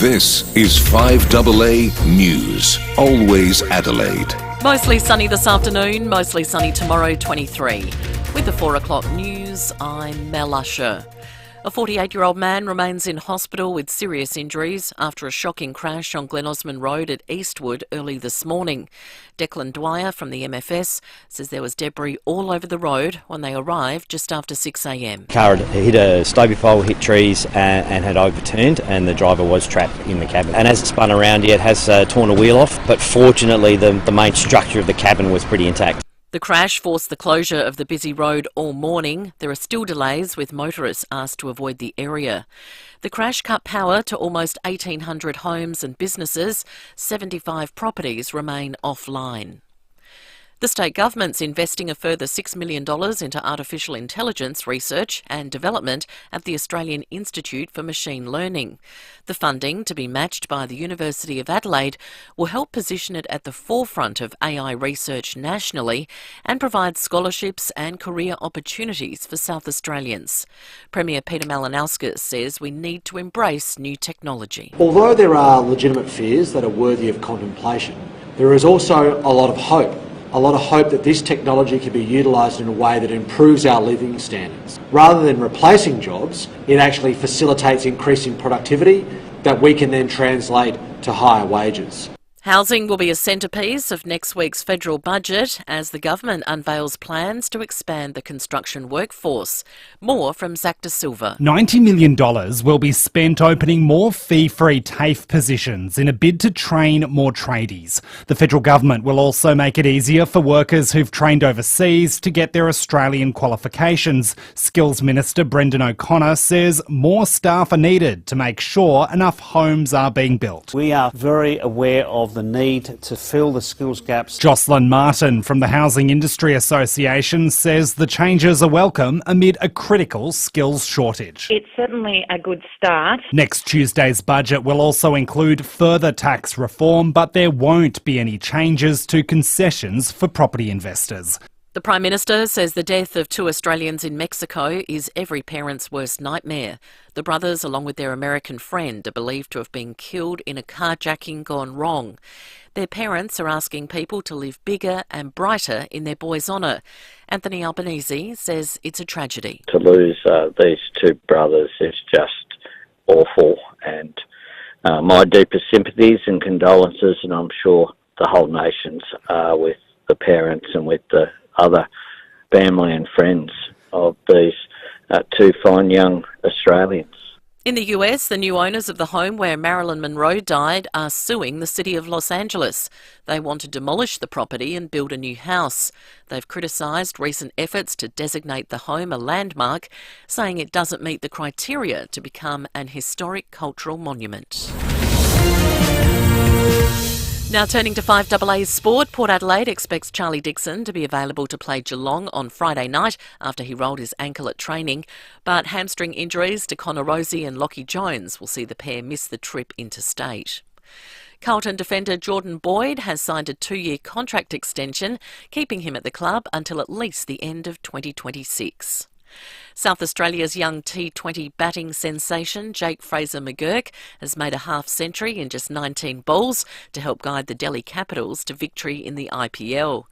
This is 5AA News, always Adelaide. Mostly sunny this afternoon, mostly sunny tomorrow, 23. With the 4 o'clock news, I'm Mel Usher. A 48-year-old man remains in hospital with serious injuries after a shocking crash on Glen Osmond Road at Eastwood early this morning. Declan Dwyer from the MFS says there was debris all over the road when they arrived just after 6 a.m. The car had hit a stobie pole, hit trees and had overturned, and the driver was trapped in the cabin. And as it spun around, it has torn a wheel off, but fortunately the main structure of the cabin was pretty intact. The crash forced the closure of the busy road all morning. There are still delays, with motorists asked to avoid the area. The crash cut power to almost 1,800 homes and businesses. 75 properties remain offline. The state government's investing a further $6 million into artificial intelligence research and development at the Australian Institute for Machine Learning. The funding, to be matched by the University of Adelaide, will help position it at the forefront of AI research nationally and provide scholarships and career opportunities for South Australians. Premier Peter Malinauskas says we need to embrace new technology. Although there are legitimate fears that are worthy of contemplation, there is also a lot of hope. A lot of hope that this technology can be utilised in a way that improves our living standards. Rather than replacing jobs, it actually facilitates increasing productivity that we can then translate to higher wages. Housing will be a centrepiece of next week's federal budget as the government unveils plans to expand the construction workforce. More from Zach De Silva. $90 million will be spent opening more fee-free TAFE positions in a bid to train more tradies. The federal government will also make it easier for workers who've trained overseas to get their Australian qualifications. Skills Minister Brendan O'Connor says more staff are needed to make sure enough homes are being built. We are very aware of the need to fill the skills gaps. Jocelyn Martin from the Housing Industry Association says the changes are welcome amid a critical skills shortage. It's certainly a good start. Next Tuesday's budget will also include further tax reform, but there won't be any changes to concessions for property investors. The Prime Minister says the death of 2 Australians in Mexico is every parent's worst nightmare. The brothers, along with their American friend, are believed to have been killed in a carjacking gone wrong. Their parents are asking people to live bigger and brighter in their boy's honour. Anthony Albanese says it's a tragedy. To lose these 2 brothers is just awful, and my deepest sympathies and condolences, and I'm sure the whole nation's with the parents and with the other family and friends of these 2 fine young Australians. In the US, the new owners of the home where Marilyn Monroe died are suing the city of Los Angeles. They want to demolish the property and build a new house. They've criticised recent efforts to designate the home a landmark, saying it doesn't meet the criteria to become an historic cultural monument. Now turning to 5AA's sport, Port Adelaide expects Charlie Dixon to be available to play Geelong on Friday night after he rolled his ankle at training. But hamstring injuries to Connor Rosey and Lockie Jones will see the pair miss the trip interstate. Carlton defender Jordan Boyd has signed a 2-year contract extension, keeping him at the club until at least the end of 2026. South Australia's young T20 batting sensation Jake Fraser-McGurk has made a half-century in just 19 balls to help guide the Delhi Capitals to victory in the IPL.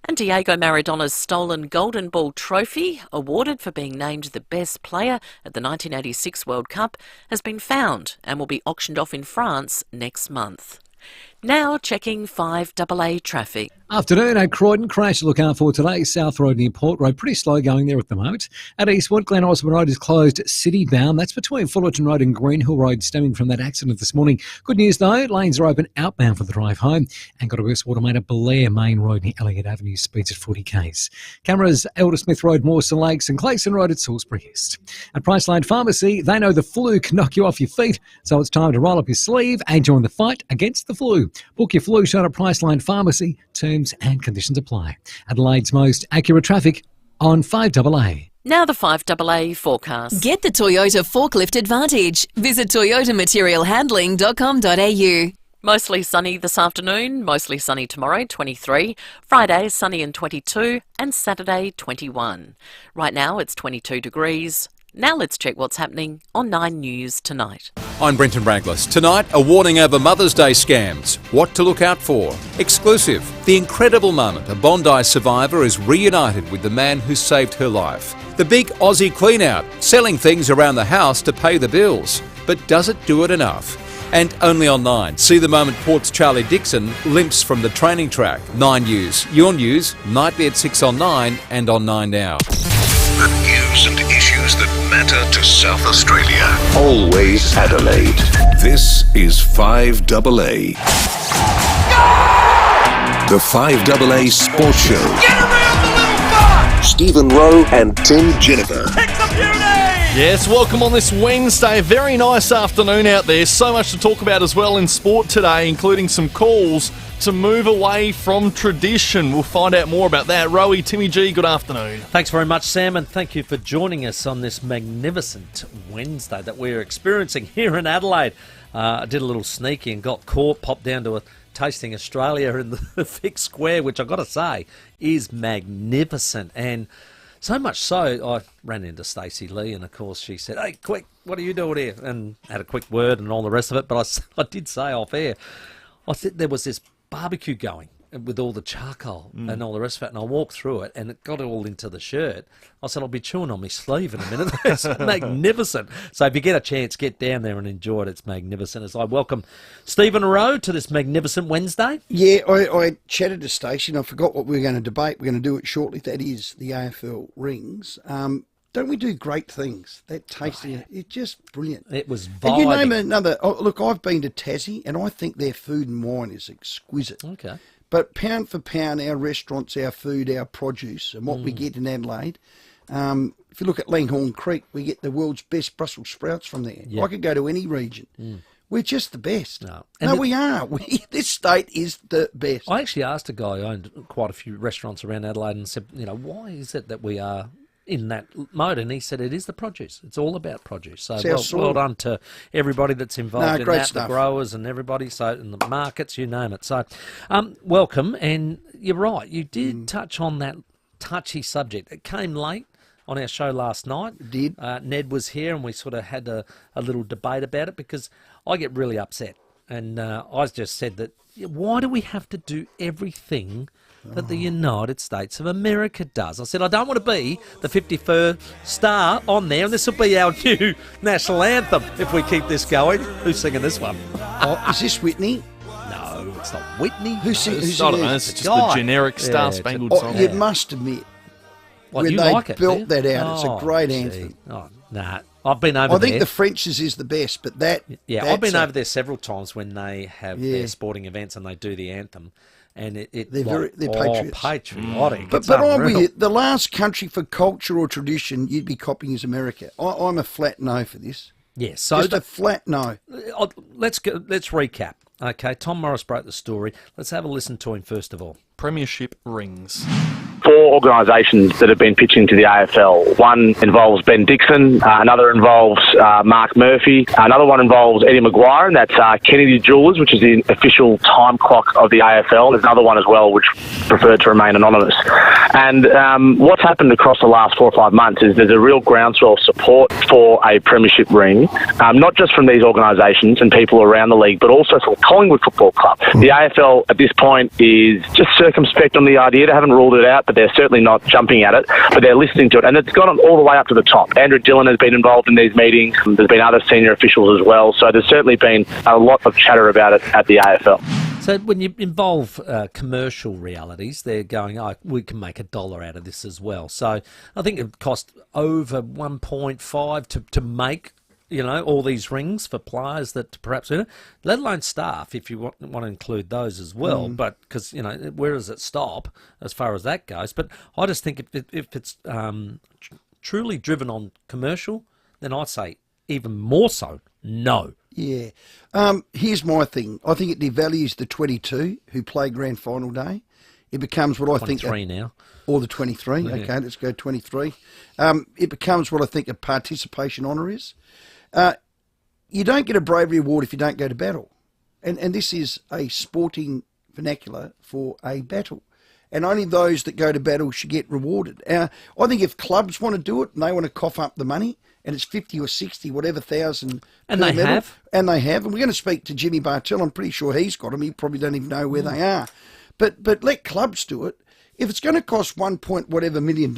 And Diego Maradona's stolen Golden Ball trophy, awarded for being named the best player at the 1986 World Cup, has been found and will be auctioned off in France next month. Now checking 5AA traffic. Afternoon at Croydon. Crash to look out for today. South Road near Port Road. Pretty slow going there at the moment. At Eastwood, Glen Osmond Road is closed city bound. That's between Fullerton Road and Greenhill Road, stemming from that accident this morning. Good news though, lanes are open outbound for the drive home. And got a worse water at Belair Main Road near Elliott Avenue, speeds at 40 k's. Cameras Eldersmith Road, Mawson Lakes and Clayson Road at Salisbury East. At Priceline Pharmacy, they know the flu can knock you off your feet, so it's time to roll up your sleeve and join the fight against the flu. Book your flu shot at Priceline Pharmacy. Terms and conditions apply. Adelaide's most accurate traffic on 5AA. Now the 5AA forecast. Get the Toyota Forklift Advantage. Visit toyotamaterialhandling.com.au. Mostly sunny this afternoon, mostly sunny tomorrow, 23. Friday, sunny and 22, and Saturday, 21. Right now it's 22 degrees. Now let's check what's happening on 9 News tonight. I'm Brenton Braglis. Tonight, a warning over Mother's Day scams. What to look out for. Exclusive. The incredible moment a Bondi survivor is reunited with the man who saved her life. The big Aussie clean out. Selling things around the house to pay the bills. But does it do it enough? And only on 9. See the moment Port's Charlie Dixon limps from the training track. 9 News. Your news, nightly at 6 on 9 and on 9 Now. The news and issues that matter to South Australia. Always Adelaide. This is 5AA. The 5AA Sports Show. Get around the little bar! Stephen Rowe and Tim Jennifer. Yes, welcome on this Wednesday. Very nice afternoon out there. So much to talk about as well in sport today, including some calls to move away from tradition. We'll find out more about that. Rowey, Timmy G, good afternoon. Thanks very much, Sam, and thank you for joining us on this magnificent Wednesday that we're experiencing here in Adelaide. I did a little sneaky and got caught, popped down to a Tasting Australia in the Vic Square, which I've got to say is magnificent. And so much so, I ran into Stacey Lee, and of course she said, "Hey, quick, what are you doing here?" And had a quick word and all the rest of it. But I did say off air, I said there was this barbecue going with all the charcoal and all the rest of it, and I walked through it and it got all into the shirt. I said, I'll be chewing on my sleeve in a minute. It's magnificent. So if you get a chance, get down there and enjoy it. It's magnificent. As I welcome Stephen Rowe to this magnificent Wednesday. Yeah, I chatted to Stacey and I forgot what we were going to debate. We're going to do it shortly. That is the AFL rings. Don't we do great things? That tasting, it's just brilliant. It was vibing. And you name another. Oh, look, I've been to Tassie, and I think their food and wine is exquisite. Okay. But pound for pound, our restaurants, our food, our produce, and what we get in Adelaide. If you look at Langhorne Creek, we get the world's best Brussels sprouts from there. Yep. I could go to any region. We're just the best. No, we are. This state is the best. I actually asked a guy who owned quite a few restaurants around Adelaide and said, why is it that we are in that mode? And he said it is the produce. It's all about produce. So well done to everybody that's involved in that, the growers and everybody, so in the markets, you name it. So welcome. And you're right, you did touch on that touchy subject. It came late on our show last night. It did. Ned was here and we sort of had a little debate about it because I get really upset. And I just said that, why do we have to do everything that the United States of America does? I said, I don't want to be the 51st star on there, and this will be our new national anthem if we keep this going. Who's singing this one? Is this Whitney? No, it's not Whitney. Who's singing? It's just the generic Star-Spangled Song. You must admit, when you they like it, built that out, it's a great anthem. Oh, nah. I've been over there. I think the French's is the best, but that... Yeah, I've been over there several times when they have their sporting events and they do the anthem. And they're patriots. Patriotic. But I'm with you. The last country for culture or tradition you'd be copying is America. I'm a flat no for this. Yes. So just a flat no. Let's recap. Okay, Tom Morris broke the story. Let's have a listen to him first of all. Premiership rings. 4 organisations that have been pitching to the AFL. One involves Ben Dixon, another involves Mark Murphy, another one involves Eddie Maguire, and that's Kennedy Jewelers, which is the official time clock of the AFL. There's another one as well which preferred to remain anonymous. And what's happened across the last 4 or 5 months is there's a real groundswell of support for a premiership ring, not just from these organisations and people around the league, but also from Collingwood Football Club. The AFL at this point is just circumspect on the idea. They haven't ruled it out, but they're certainly not jumping at it, but they're listening to it. And it's gone all the way up to the top. Andrew Dillon has been involved in these meetings. There's been other senior officials as well. So there's certainly been a lot of chatter about it at the AFL. So when you involve commercial realities, they're going, we can make $1 out of this as well. So I think it cost over 1.5 to make all these rings for players that perhaps, let alone staff, if you want to include those as well. But because, where does it stop as far as that goes? But I just think if it's truly driven on commercial, then I'd say even more so, no. Yeah. Here's my thing. I think it devalues the 22 who play grand final day. It becomes what I think... 23 now. Or the 23. Yeah. Okay, let's go 23. It becomes what I think a participation honour is. You don't get a bravery award if you don't go to battle. And this is a sporting vernacular for a battle. And only those that go to battle should get rewarded. I think if clubs want to do it and they want to cough up the money and it's 50 or 60, whatever thousand. And they medal. have. And they have. And we're going to speak to Jimmy Bartell. I'm pretty sure he's got them. You probably don't even know where they are. But let clubs do it. If it's going to cost $1 million,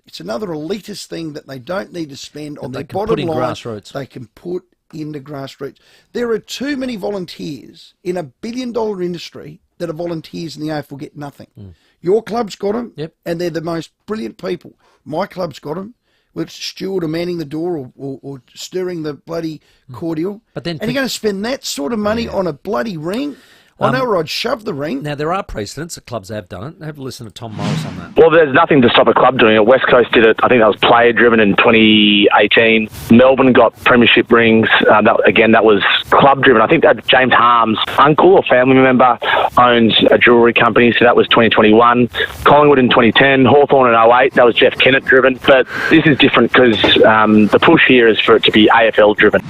it's another elitist thing that they don't need to spend on their bottom line. Grassroots. They can put in the grassroots. There are too many volunteers in $1 billion industry that are volunteers in the AFL get nothing. Your club's got them, and they're the most brilliant people. My club's got them. Whether it's steward or manning the door or stirring the bloody cordial. But then, and you're going to spend that sort of money on a bloody ring? I know where I'd shove the ring. Now, there are precedents that clubs have done it. Have a listen to Tom Morris on that. Well, there's nothing to stop a club doing it. West Coast did it. I think that was player-driven in 2018. Melbourne got premiership rings. That was club-driven. I think that James Harm's uncle or family member owns a jewellery company, so that was 2021. Collingwood in 2010. Hawthorn in 08. That was Jeff Kennett-driven. But this is different because the push here is for it to be AFL-driven.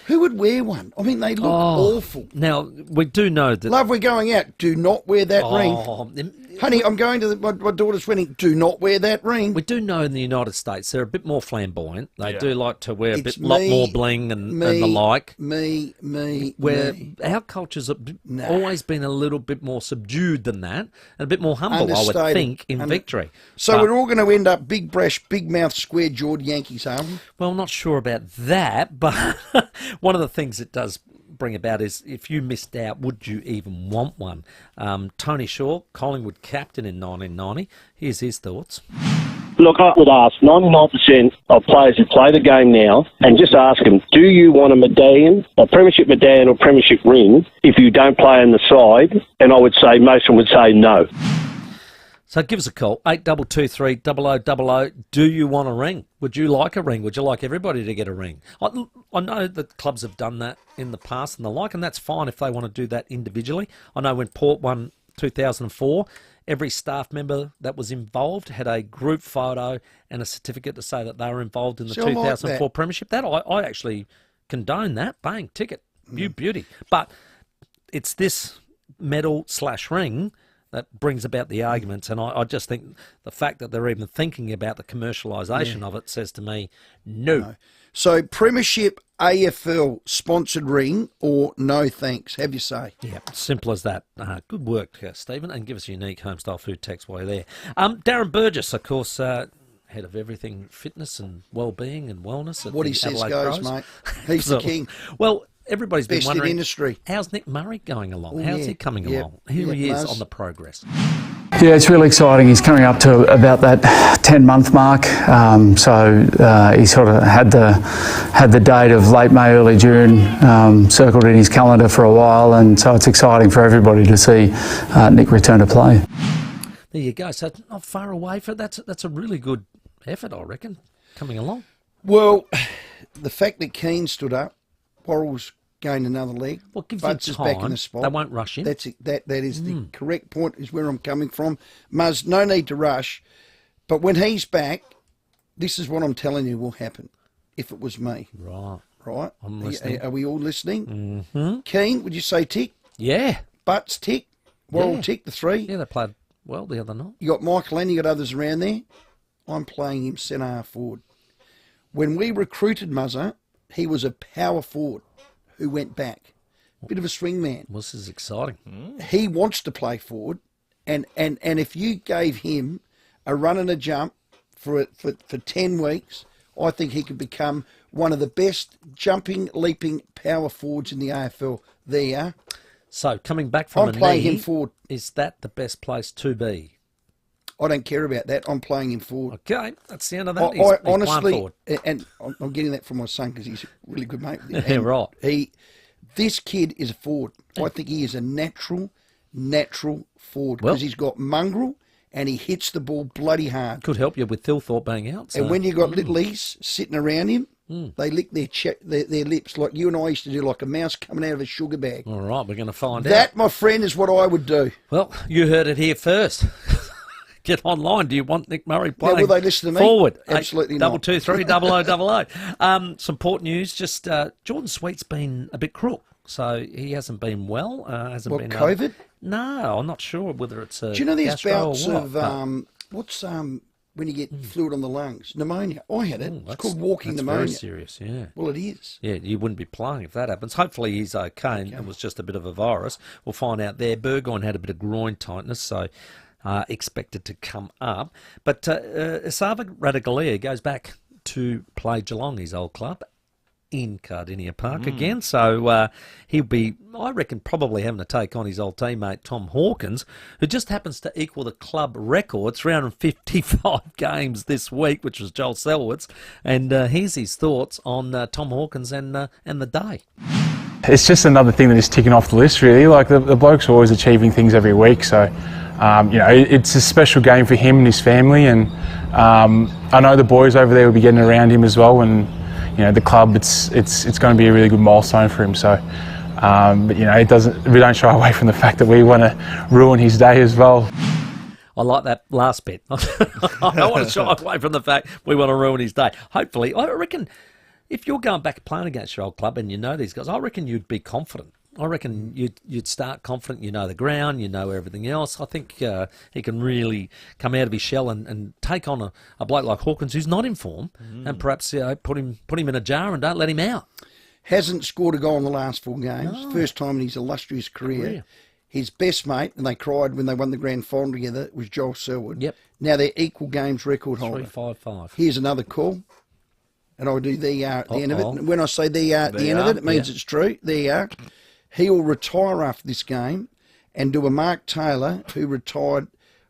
Who would wear one? I mean, they look awful. Now, we do know that... Love, we're going out. Do not wear that ring. Honey, I'm going to my daughter's wedding. Do not wear that ring. We do know in the United States they're a bit more flamboyant. They do like to wear lot more bling and the like. Where our cultures have always been a little bit more subdued than that, and a bit more humble, I would think, in victory. So we're all going to end up big brash, big mouth, square jawed Yankees, aren't we? Well, I'm not sure about that, but one of the things it does bring about is if you missed out, would you even want one? Tony Shaw, Collingwood captain in 1990. Here's his thoughts. Look, I would ask 99% of players who play the game now and just ask them, do you want a medallion, a premiership medallion or premiership ring if you don't play in the side? And I would say most of them would say no. So give us a call, 8223 0000. Do you want a ring? Would you like a ring? Would you like everybody to get a ring? I know that clubs have done that in the past and the like, and that's fine if they want to do that individually. I know when Port won 2004, every staff member that was involved had a group photo and a certificate to say that they were involved in the 2004 premiership. That I actually condone that. Bang, ticket, beauty. But it's this medal/ring that brings about the arguments, and I just think the fact that they're even thinking about the commercialisation of it says to me, no. So, Premiership AFL sponsored ring or no thanks? Have you say? Yeah, simple as that. Good work, Stephen, and give us a unique homestyle food text while you're there. Darren Burgess, of course, head of everything fitness and well-being and wellness. At what he says goes, mate. He's the king. Well, everybody's been Best wondering, in industry. How's Nick Murray going along? How's he coming along? Here he is on the progress. Yeah, it's really exciting. He's coming up to about that 10-month mark. He sort of had the date of late May, early June circled in his calendar for a while, and so it's exciting for everybody to see Nick return to play. There you go. So not far away for that's a really good effort, I reckon, coming along. Well, the fact that Keane stood up, Worrell's gained another leg. Well, give Buds you is time. back in the spot. They won't rush him. That is the correct point, is where I'm coming from. Muzz, no need to rush. But when he's back, this is what I'm telling you will happen if it was me. Right. I'm listening. Are we all listening? Mm-hmm. Keane, would you say tick? Yeah. Butts tick? Worrell tick, the three? Yeah, they played well the other night. You got Michael and you got others around there. I'm playing him centre half forward. When we recruited Muzzer, he was a power forward who went back. Bit of a swing man. Well, this is exciting. He wants to play forward, and if you gave him a run and a jump for 10 weeks, I think he could become one of the best jumping, leaping power forwards in the AFL. There you are. So, coming back from I'm playing him forward. Is that the best place to be? I don't care about that. I'm playing him forward. Okay, that's the end of that. I honestly, and I'm getting that from my son because he's a really good mate with him. Yeah, right. This kid is a forward. I think he is a natural forward because he's got mongrel and he hits the ball bloody hard. Could help you with Thilthorpe being out. So. And when you've got little East sitting around him, they lick their lips like you and I used to do, like a mouse coming out of a sugar bag. All right, we're going to find out. That, my friend, is what I would do. Well, you heard it here first. Get online. Do you want Nick Murray playing? Now, will they listen to me? Forward. Absolutely not. 223 Some port news. Just Jordan Sweet's been a bit crook, so he hasn't been well. Been COVID? No, I'm not sure whether it's a. Do you know there's bouts of when you get fluid on the lungs. Pneumonia. I had it. It's called walking that's pneumonia. Very serious, yeah. Well, it is. Yeah, you wouldn't be playing if that happens. Hopefully he's okay and it was just a bit of a virus. We'll find out there. Burgoyne had a bit of groin tightness, so expected to come up. But Esava Ratugolea goes back to play Geelong, his old club, in Cardinia Park again. So he'll be, I reckon, probably having to take on his old teammate Tom Hawkins, who just happens to equal the club record, 355 games this week, which was Joel Selwood's. And here's his thoughts on Tom Hawkins and the day. It's just another thing that is ticking off the list, really. Like the bloke's always achieving things every week, so it's a special game for him and his family. And I know the boys over there will be getting around him as well. And the club, it's going to be a really good milestone for him. So, but we don't shy away from the fact that we want to ruin his day as well. I like that last bit. I don't want to shy away from the fact we want to ruin his day. Hopefully, I reckon if you're going back playing against your old club and you know these guys, I reckon you'd be confident. I reckon you'd start confident. You know the ground, you know everything else. I think he can really come out of his shell and take on a bloke like Hawkins who's not in form, and perhaps put him in a jar and don't let him out. Hasn't scored a goal in the last 4 games. No. First time in his illustrious career. His best mate, and they cried when they won the grand final together, was Joel Selwood. Yep. Now they're equal games record holder. 355. Here's another call. And I'll do the end of it. When I say the end of it, it means it's true. There you are. He will retire after this game and do a Mark Taylor, who retired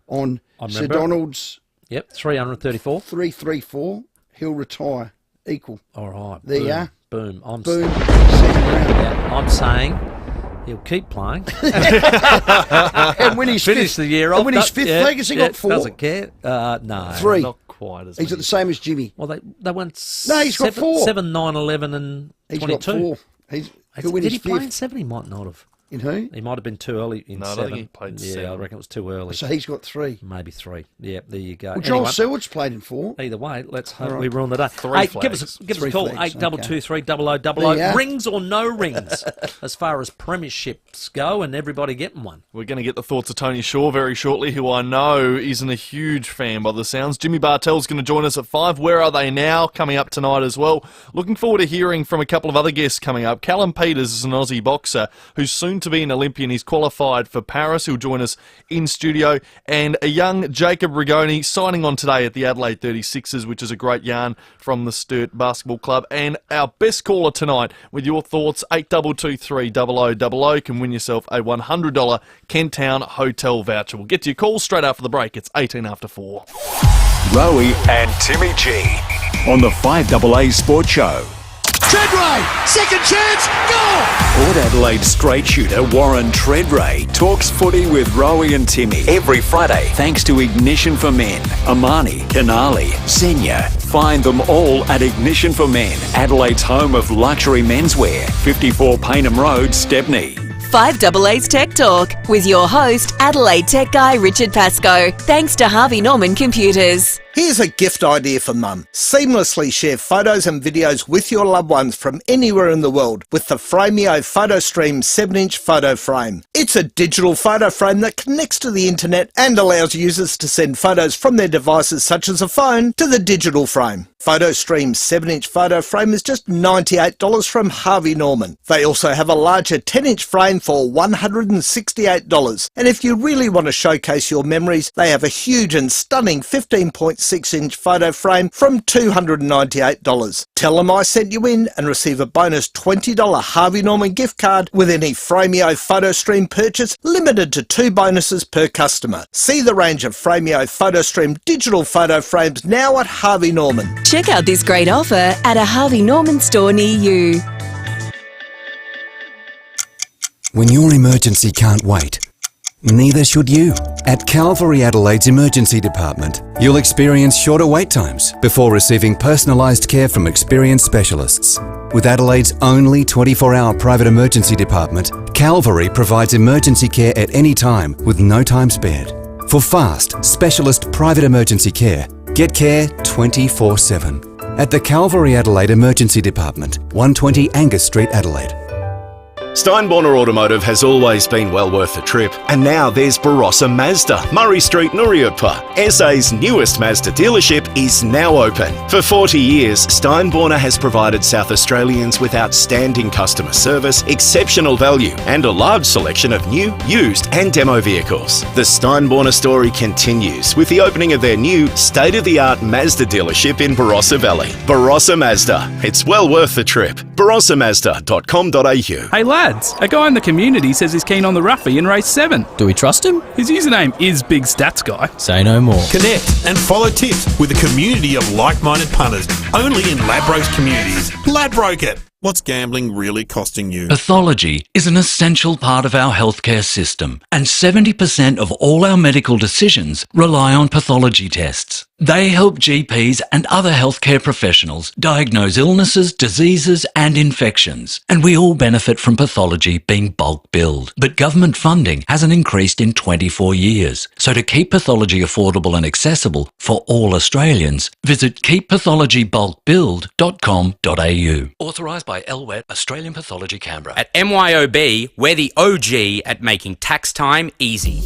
on Sir Donald's... Yep, 334. 334. He'll retire equal. All right. There you are. Boom. Boom. Yeah, I'm saying he'll keep playing. And when he's finish the year off. And when he's fifth leg, has he got 4? Doesn't care. No. 3. Not quite as He's at the same as Jimmy. Well, they went No, he's got 4. 7, 9, 11 and 22. He's got 4. He'll win Did his he play fifth. in 7? He might not have. In who? He might have been too early in 7. I don't think he played 7. I reckon it was too early. So he's got 3. Maybe 3. Yeah, there you go. Well, Joel Selwood's played in 4. Either way, let's hope we right. ruin the day. 3 Hey, flags. give us a 3 call, flags, 8223 0000. Rings or no rings as far as premierships go, and everybody getting one. We're going to get the thoughts of Tony Shaw very shortly, who I know isn't a huge fan by the sounds. Jimmy Bartell's going to join us at 5. Where Are They Now? Coming up tonight as well. Looking forward to hearing from a couple of other guests coming up. Callum Peters is an Aussie boxer who's soon to be an Olympian. He's qualified for Paris. He'll join us in studio. And a young Jacob Rigoni signing on today at the Adelaide 36ers, which is a great yarn from the Sturt Basketball Club. And our best caller tonight with your thoughts, 8223 0000, can win yourself a $100 Kent Town hotel voucher. We'll get to your call straight after the break. It's 18 after 4. Rowey and Timmy G on the 5AA Sports Show. Treadway, second chance, goal! Port Adelaide straight shooter Warren Treadway talks footy with Rowey and Timmy every Friday thanks to Ignition for Men, Amani, Canali, Xenia. Find them all at Ignition for Men, Adelaide's home of luxury menswear, 54 Paynham Road, Stepney. 5AA's Tech Talk with your host, Adelaide Tech guy Richard Pascoe. Thanks to Harvey Norman Computers. Here's a gift idea for Mum. Seamlessly share photos and videos with your loved ones from anywhere in the world with the FIVEAA PhotoStream 7-inch photo frame. It's a digital photo frame that connects to the internet and allows users to send photos from their devices such as a phone to the digital frame. PhotoStream's 7-inch photo frame is just $98 from Harvey Norman. They also have a larger 10-inch frame for $168. And if you really want to showcase your memories, they have a huge and stunning 15.6-inch photo frame from $298. Tell them I sent you in and receive a bonus $20 Harvey Norman gift card with any FIVEAA PhotoStream purchase, limited to 2 bonuses per customer. See the range of FIVEAA PhotoStream digital photo frames now at Harvey Norman. Check out this great offer at a Harvey Norman store near you. When your emergency can't wait, neither should you. At Calvary Adelaide's Emergency Department, you'll experience shorter wait times before receiving personalised care from experienced specialists. With Adelaide's only 24-hour private emergency department, Calvary provides emergency care at any time with no time spared. For fast, specialist private emergency care, get care 24/7 at the Calvary Adelaide Emergency Department, 120 Angus Street, Adelaide. Steinborner Automotive has always been well worth the trip, and now there's Barossa Mazda, Murray Street, Nuriutpa. SA's newest Mazda dealership is now open. For 40 years, Steinborner has provided South Australians with outstanding customer service, exceptional value, and a large selection of new, used, and demo vehicles. The Steinborner story continues with the opening of their new state-of-the-art Mazda dealership in Barossa Valley. Barossa Mazda. It's well worth the trip. barossamazda.com.au. Hey lads, a guy in the community says he's keen on the roughie in race 7. Do we trust him? His username is Big Stats Guy. Say no more. Connect and follow tips with a community of like-minded punters, only in Ladbrokes communities. Ladbroke it. What's gambling really costing you? Pathology is an essential part of our healthcare system, and 70% of all our medical decisions rely on pathology tests. They help GPs and other healthcare professionals diagnose illnesses, diseases and infections, and we all benefit from pathology being bulk billed. But government funding hasn't increased in 24 years, so to keep pathology affordable and accessible for all Australians, visit keeppathologybulkbilled.com.au. Authorised by LWET, Australian Pathology Canberra. At MYOB, we're the OG at making tax time easy.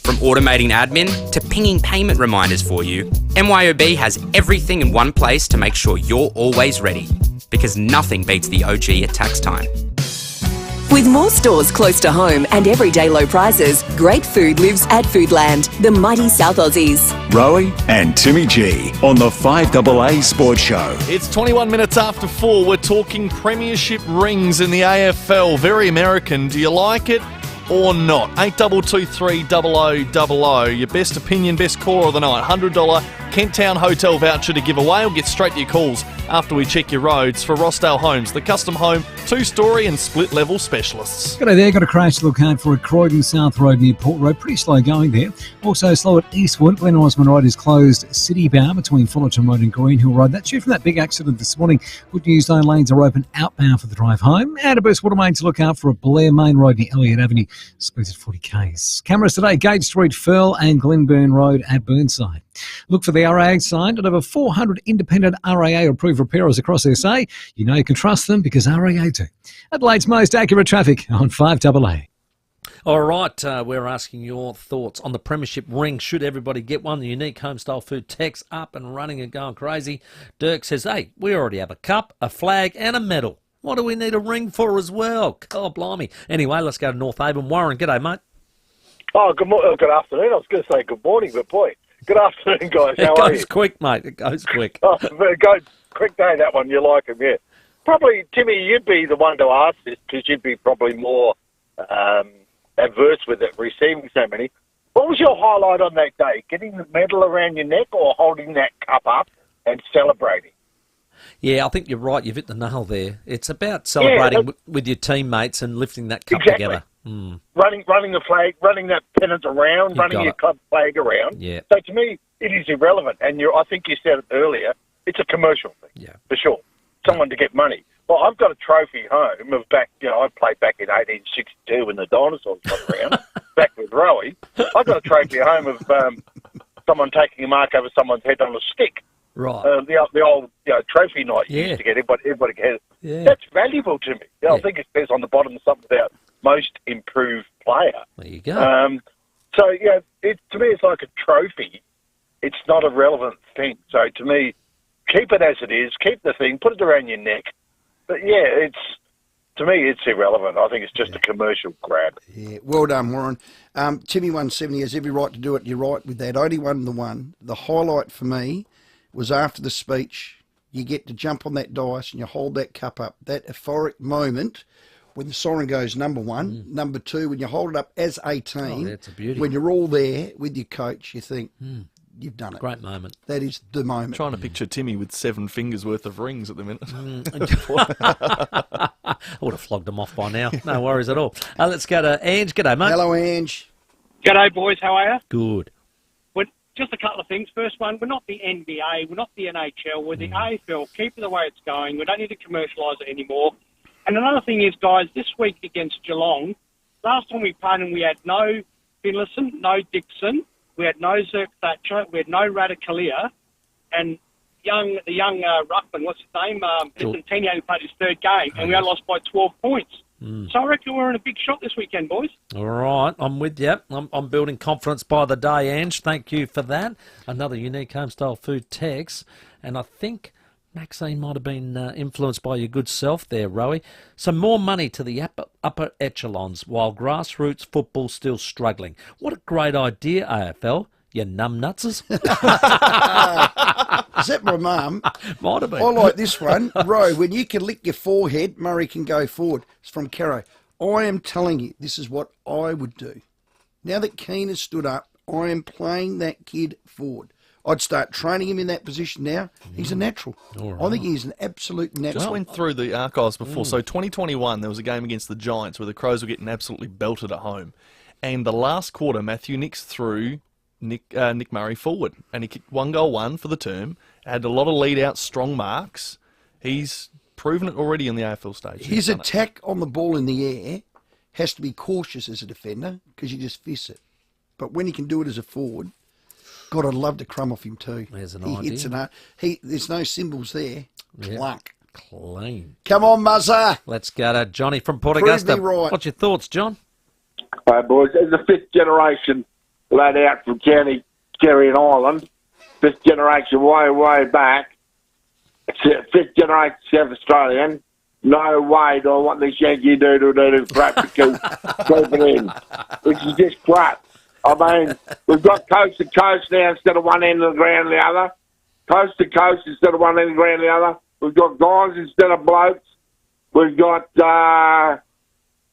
From automating admin to pinging payment reminders for you, MYOB has everything in one place to make sure you're always ready. Because nothing beats the OG at tax time. With more stores close to home and everyday low prices, great food lives at Foodland, the mighty South Aussies. Rowey and Timmy G on the 5AA Sports Show. It's 21 minutes after 4. We're talking premiership rings in the AFL. Very American. Do you like it or not? 8223 0000. Your best opinion, best caller of the night. $100 Kent Town Hotel voucher to give away. We'll get straight to your calls after we check your roads for Rossdale Homes, the custom home, 2-story and split-level specialists. G'day there, got a crash to look out for at Croydon South Road near Port Road. Pretty slow going there. Also slow at Eastwood. Glen Osmond Road is closed city bound between Fullerton Road and Greenhill Road. That's due from that big accident this morning. Good news, no lanes are open outbound for the drive home. And a burst water main to look out for at Blair Main Road near Elliott Avenue, split at 40 k's. Cameras today, Gate Street, Firle and Glenburn Road at Burnside. Look for the RAA sign at over 400 independent RAA-approved repairers across SA. You know you can trust them because RAA do. Adelaide's most accurate traffic on 5AA. All right, we're asking your thoughts on the premiership ring. Should everybody get one? The unique home-style food tech's up and running and going crazy. Dirk says, hey, we already have a cup, a flag and a medal. What do we need a ring for as well? God blimey. Anyway, let's go to North Haven. Warren, g'day, mate. Oh, good afternoon. I was going to say good morning, but boy, good afternoon, guys. How are you? It goes quick, mate. It goes quick. Oh, it goes quick day, that one. You like him, yeah. Probably, Timmy, you'd be the one to ask this because you'd be probably more adverse with it, receiving so many. What was your highlight on that day? Getting the medal around your neck or holding that cup up and celebrating? Yeah, I think you're right. You've hit the nail there. It's about celebrating with your teammates and lifting that cup together. Mm. Running the flag, running that pennant around, running your club flag around. Yeah. So to me, it is irrelevant. And I think you said it earlier, it's a commercial thing, for sure. Someone to get money. Well, I've got a trophy home of back, I played back in 1862 when the dinosaurs got around, back with Rowey. I've got a trophy home of someone taking a mark over someone's head on a stick. Right. The old trophy night you used to get. Everybody has. Yeah. That's valuable to me. I think it says on the bottom something about most improved player. There you go. To me, it's like a trophy. It's not a relevant thing. So to me, keep it as it is. Keep the thing. Put it around your neck. But to me, it's irrelevant. I think it's just a commercial grab. Yeah, well done, Warren. Timmy 170 has every right to do it. You're right with that. Only won the one. The highlight for me was after the speech. You get to jump on that dice and you hold that cup up. That euphoric moment when the siren goes number one, number two, when you hold it up as a team. Oh, that's a beauty. When you're all there with your coach, you think, you've done it. Great moment. That is the moment. Trying to picture Timmy with 7 fingers worth of rings at the minute. I would have flogged them off by now. No worries at all. Let's go to Ange. G'day, mate. Hello, Ange. G'day, boys. How are you? Good. Just a couple of things. First one, we're not the NBA, we're not the NHL, we're the AFL. Keep it the way it's going. We don't need to commercialise it anymore. And another thing is, guys, this week against Geelong, last time we played them, we had no Finlayson, no Dixon, we had no Zerk Thatcher, we had no Radikalia, and the young ruckman, what's his name? Vicentino, who played his third game, and we only lost by 12 points. So I reckon we're in a big shot this weekend, boys. All right, I'm with you. I'm building confidence by the day, Ange. Thank you for that. Another unique home-style food text, and I think Maxine might have been influenced by your good self there, Rowey. So more money to the upper echelons while grassroots football's still struggling. What a great idea, AFL. You numbnutsers. Is that my mum? Might have been. I like this one. Row, when you can lick your forehead, Murray can go forward. It's from Caro. I am telling you, this is what I would do. Now that Keane has stood up, I am playing that kid forward. I'd start training him in that position now. He's a natural. Right. I think he's an absolute natural. Just went through the archives before. So 2021, there was a game against the Giants where the Crows were getting absolutely belted at home. And the last quarter, Matthew Nicks threw Nick Murray forward. And he kicked 1-1 for the term. Had a lot of lead-out, strong marks. He's proven it already in the AFL stage. His attack on the ball in the air has to be cautious as a defender because you just fist it. But when he can do it as a forward, God, I'd love to crumb off him too. There's an he idea. Hits there's no symbols there. Yeah. Clunk. Clean. Come on, Muzza. Let's go to Johnny from Port Prove Augusta. me right. What's your thoughts, John? Hi, boys. As a fifth generation lad out from County Kerry and Ireland, fifth generation way back, fifth generation South Australian, no way do I want this Yankee doodle crap to keep creeping in. This is just crap. I mean, we've got coast to coast now instead of one end of the ground the other. Coast to coast instead of one end of the ground the other. We've got guys instead of blokes. We've got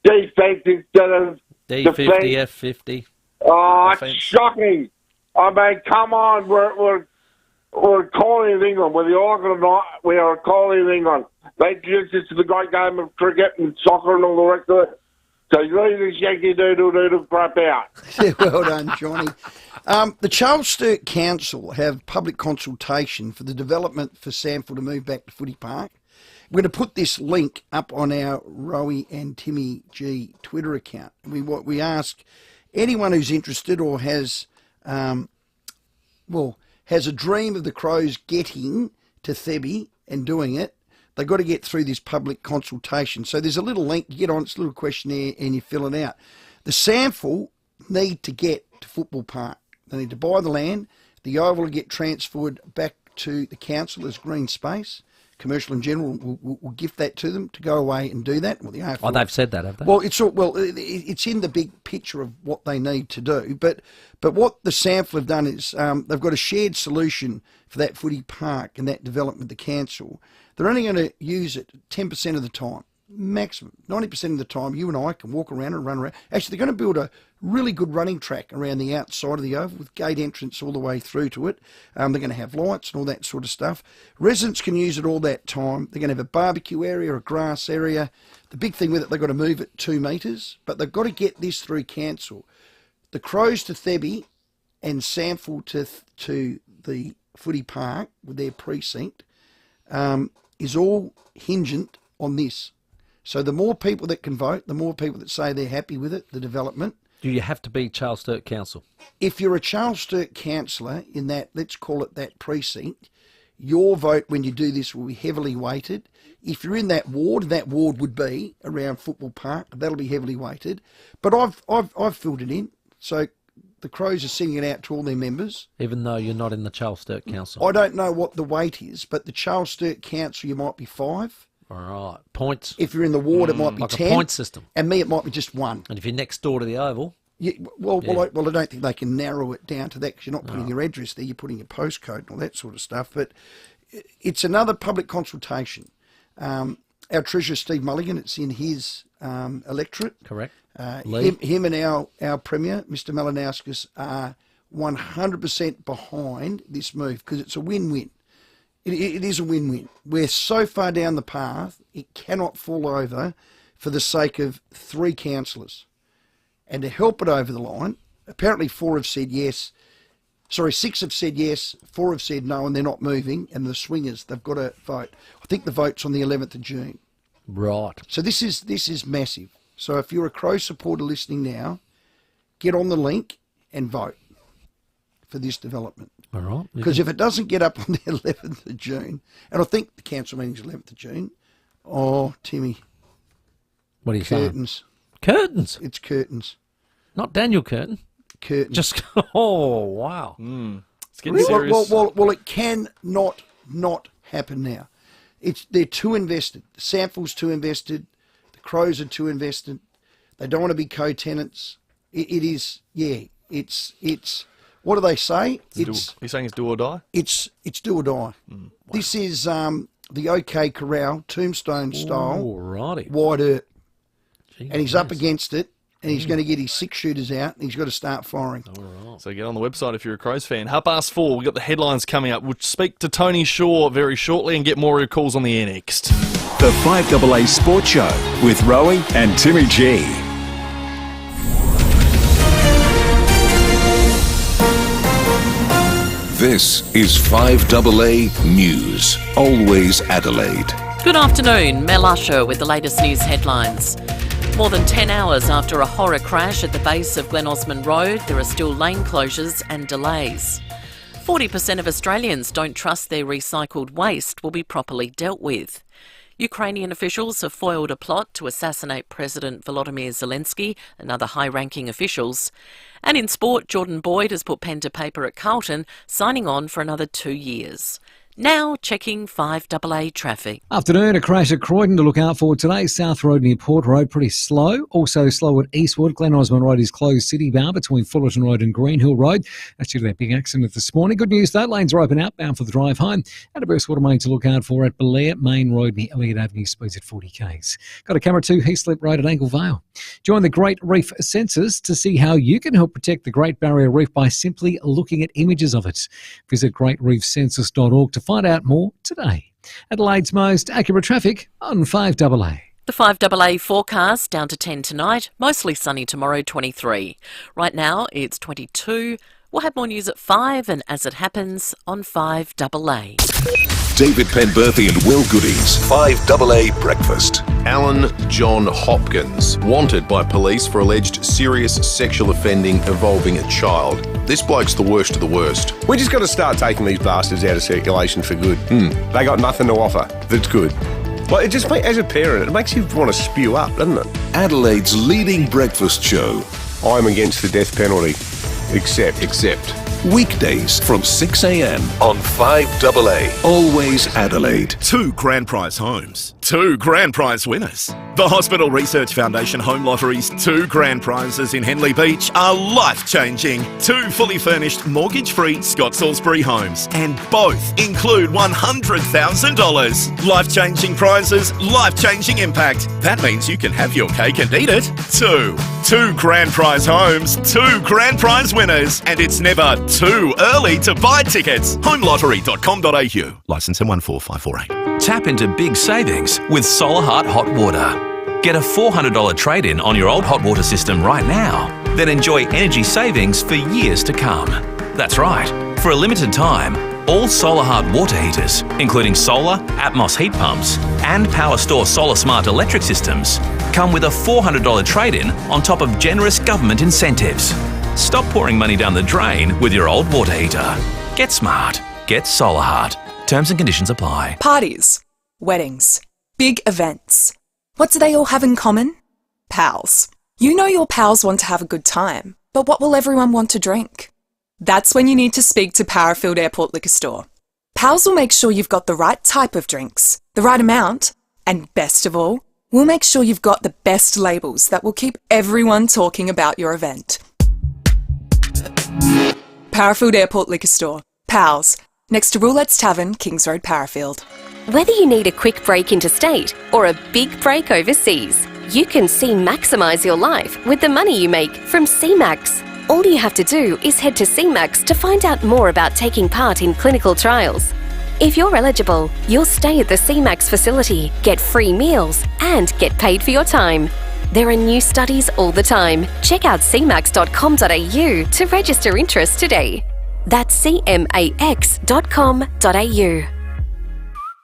defense instead of D50, defense. F50. Oh, Defense. it's shocking. I mean, come on. We're a colony of England. Whether you like it or not, we are a colony of England. They introduced us to the great game of cricket and soccer and all the rest of it. So you leave this Yankee doodle crap out. Yeah, well done, Johnny. The Charles Sturt Council have public consultation for the development for Sample to move back to Footy Park. We're going to put this link up on our Rowey and Timmy G Twitter account. We ask anyone who's interested or has a dream of the Crows getting to Thebby and doing it, they've got to get through this public consultation. So there's a little link, you get on, it's a little questionnaire and you fill it out. The Sample need to get to Football Park. They need to buy the land. The Oval will get transferred back to the council as green space. Commercial in general will gift that to them to go away and do that. Well, the AFL, They've said that, have they? Well, it's in the big picture of what they need to do. But what the Sample have done is they've got a shared solution for that Footy Park and that development, the council. They're only going to use it 10% of the time, maximum. 90% of the time, you and I can walk around and run around. Actually, they're going to build a really good running track around the outside of the Oval with gate entrance all the way through to it. They're going to have lights and all that sort of stuff. Residents can use it all that time. They're going to have a barbecue area, a grass area. The big thing with it, they've got to move it 2 metres, but they've got to get this through council. The Crows to Thebby and Sample to the Footy Park with their precinct is all hingent on this. So the more people that can vote, the more people that say they're happy with it, the development. Do you have to be Charles Sturt Council? If you're a Charles Sturt councillor in that, let's call it that precinct, your vote when you do this will be heavily weighted. If you're in that ward would be around Football Park. That'll be heavily weighted. But I've filled it in. So the Crows are sending it out to all their members. Even though you're not in the Charles Sturt Council? I don't know what the weight is, but the Charles Sturt Council, you might be 5. All right. Points. If you're in the ward, it might be like 10. a point system. And me, it might be just 1. And if you're next door to the Oval? Yeah, well, I don't think they can narrow it down to that because you're not putting your address there, you're putting your postcode and all that sort of stuff. But it's another public consultation. Our Treasurer, Steve Mulligan, it's in his electorate. Correct. Him and our Premier, Mr. Malinauskas, are 100% behind this move because it's a win-win. It is a win-win. We're so far down the path, it cannot fall over for the sake of 3 councillors. And to help it over the line, apparently 4 have said yes. Sorry, 6 have said yes, 4 have said no, and they're not moving. And the swingers, they've got to vote. I think the vote's on the 11th of June. Right. So this is massive. So if you're a Crow supporter listening now, get on the link and vote for this development. All right. Because if it doesn't get up on the 11th of June, and I think the council meeting's 11th of June, oh, Timmy. What are you saying? Curtains. Curtains? It's curtains. Not Daniel Curtin. Curtains. Just, oh, wow. It's getting serious. Well, it can not happen now. They're too invested. The Samful's too invested. The Crows are too invested. They don't want to be co-tenants. It's what do they say? You're saying it's do or die? It's do or die. Wow. This is the OK Corral, Tombstone style, righty. wide earth. Gee, and he's up against it, and he's going to get his 6 shooters out, and he's got to start firing. So get on the website if you're a Crows fan. 4:30, we've got the headlines coming up. We'll speak to Tony Shaw very shortly and get more of your calls on the air next. The 5AA Sports Show with Rowey and Timmy G. This is 5AA News, always Adelaide. Good afternoon, Mel Usher with the latest news headlines. More than 10 hours after a horror crash at the base of Glen Osmond Road, there are still lane closures and delays. 40% of Australians don't trust their recycled waste will be properly dealt with. Ukrainian officials have foiled a plot to assassinate President Volodymyr Zelensky and other high-ranking officials. And in sport, Jordan Boyd has put pen to paper at Carlton, signing on for another 2 years. Now checking 5AA traffic. Afternoon, a crash at Croydon to look out for today. South Road near Port Road, pretty slow. Also slow at Eastwood. Glen Osmond Road is closed city bound between Fullerton Road and Greenhill Road. That's due to that big accident this morning. Good news though, lanes are open outbound for the drive home. And a burst water main to look out for at Belair, Main Road near Elliott Avenue, speeds at 40 k's. Got a camera too, Heathslip Road at Angle Vale. Join the Great Reef Census to see how you can help protect the Great Barrier Reef by simply looking at images of it. Visit greatreefcensus.org to find out more today. Adelaide's most accurate traffic on 5AA. The 5AA forecast down to 10 tonight, mostly sunny tomorrow, 23. Right now it's 22. We'll have more news at 5 and as it happens on 5AA. David Penberthy and Will Goodies, 5AA Breakfast. Alan John Hopkins, wanted by police for alleged serious sexual offending involving a child. This bloke's the worst of the worst. We just got to start taking these bastards out of circulation for good. They got nothing to offer that's good. Well, it just, as a parent, it makes you want to spew up, doesn't it? Adelaide's leading breakfast show. I'm against the death penalty. Except. Weekdays from 6 a.m. on 5AA. Always Adelaide. 2 grand prize homes. 2 grand prize winners. The Hospital Research Foundation Home Lottery's 2 grand prizes in Henley Beach are life-changing. 2 fully furnished, mortgage-free Scott Salisbury homes. And both include $100,000. Life-changing prizes, life-changing impact. That means you can have your cake and eat it too. 2 grand prize homes, 2 grand prize winners. And it's never too early to buy tickets. Homelottery.com.au. Licence M14548. Tap into big savings with Solar Heart Hot Water. Get a $400 trade-in on your old hot water system right now. Then enjoy energy savings for years to come. That's right. For a limited time, all Solar Heart water heaters, including solar, Atmos heat pumps, and Power Store Solar Smart electric systems, come with a $400 trade-in on top of generous government incentives. Stop pouring money down the drain with your old water heater. Get smart. Get Solar Heart. Terms and conditions apply. Parties, weddings, big events. What do they all have in common? Pals. You know your pals want to have a good time, but what will everyone want to drink? That's when you need to speak to Parafield Airport Liquor Store. Pals will make sure you've got the right type of drinks, the right amount, and best of all, we'll make sure you've got the best labels that will keep everyone talking about your event. Parafield Airport Liquor Store. Pals. Next to Roulette's Tavern, Kings Road, Parafield. Whether you need a quick break interstate or a big break overseas, you can maximise your life with the money you make from CMAX. All you have to do is head to CMAX to find out more about taking part in clinical trials. If you're eligible, you'll stay at the CMAX facility, get free meals, and get paid for your time. There are new studies all the time. Check out cmax.com.au to register interest today. That's cmax.com.au.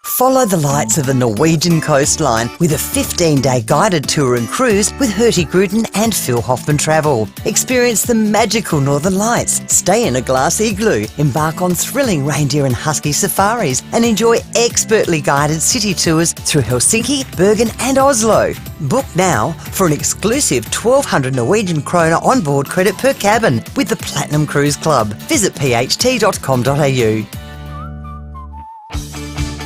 Follow the lights of the Norwegian coastline with a 15-day guided tour and cruise with Hurtigruten and Phil Hoffman Travel. Experience the magical Northern Lights, stay in a glass igloo, embark on thrilling reindeer and husky safaris, and enjoy expertly guided city tours through Helsinki, Bergen and Oslo. Book now for an exclusive 1,200 Norwegian kroner onboard credit per cabin with the Platinum Cruise Club. Visit pht.com.au.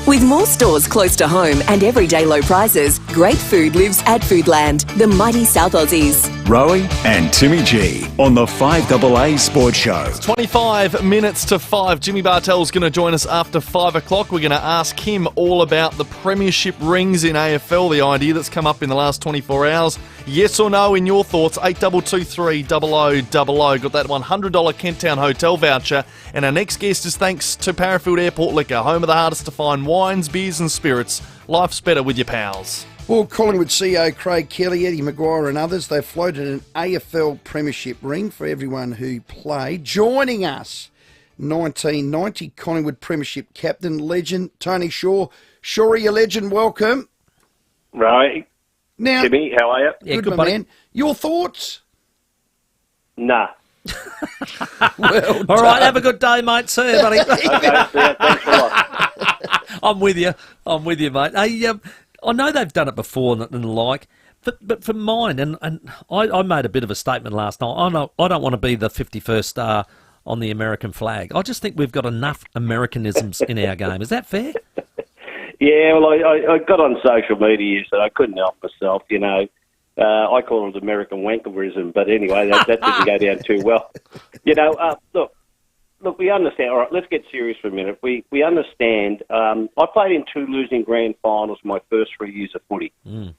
With more stores close to home and everyday low prices, great food lives at Foodland, the mighty South Aussies. Rowey and Timmy G on the 5AA Sports Show. 25 minutes to 5. Jimmy Bartell's going to join us after 5 o'clock. We're going to ask him all about the premiership rings in AFL, the idea that's come up in the last 24 hours. Yes or no in your thoughts? 8223 0000. Got that $100 Kent Town Hotel voucher. And our next guest is thanks to Parafield Airport Liquor, home of the hardest to find wines, beers and spirits. Life's better with your pals. Well, Collingwood CEO Craig Kelly, Eddie Maguire and others, they've floated an AFL premiership ring for everyone who played. Joining us, 1990 Collingwood premiership captain, legend Tony Shaw. Shaw, you legend, welcome. Right. Now, Timmy, how are you? Yeah, good my man. Your thoughts? Nah. Well All right, have a good day, mate. See you, buddy. Okay, see ya. Thanks a lot. I'm with you, mate. Hey, I know they've done it before and the like, but for mine, and I made a bit of a statement last night. I don't want to be the 51st star on the American flag. I just think we've got enough Americanisms in our game. Is that fair? Yeah, well, I got on social media, so I couldn't help myself, you know. I call it American wankerism, but anyway, that didn't go down too well. You know, look, we understand. All right, let's get serious for a minute. We understand. I played in 2 losing grand finals my first 3 years of footy. And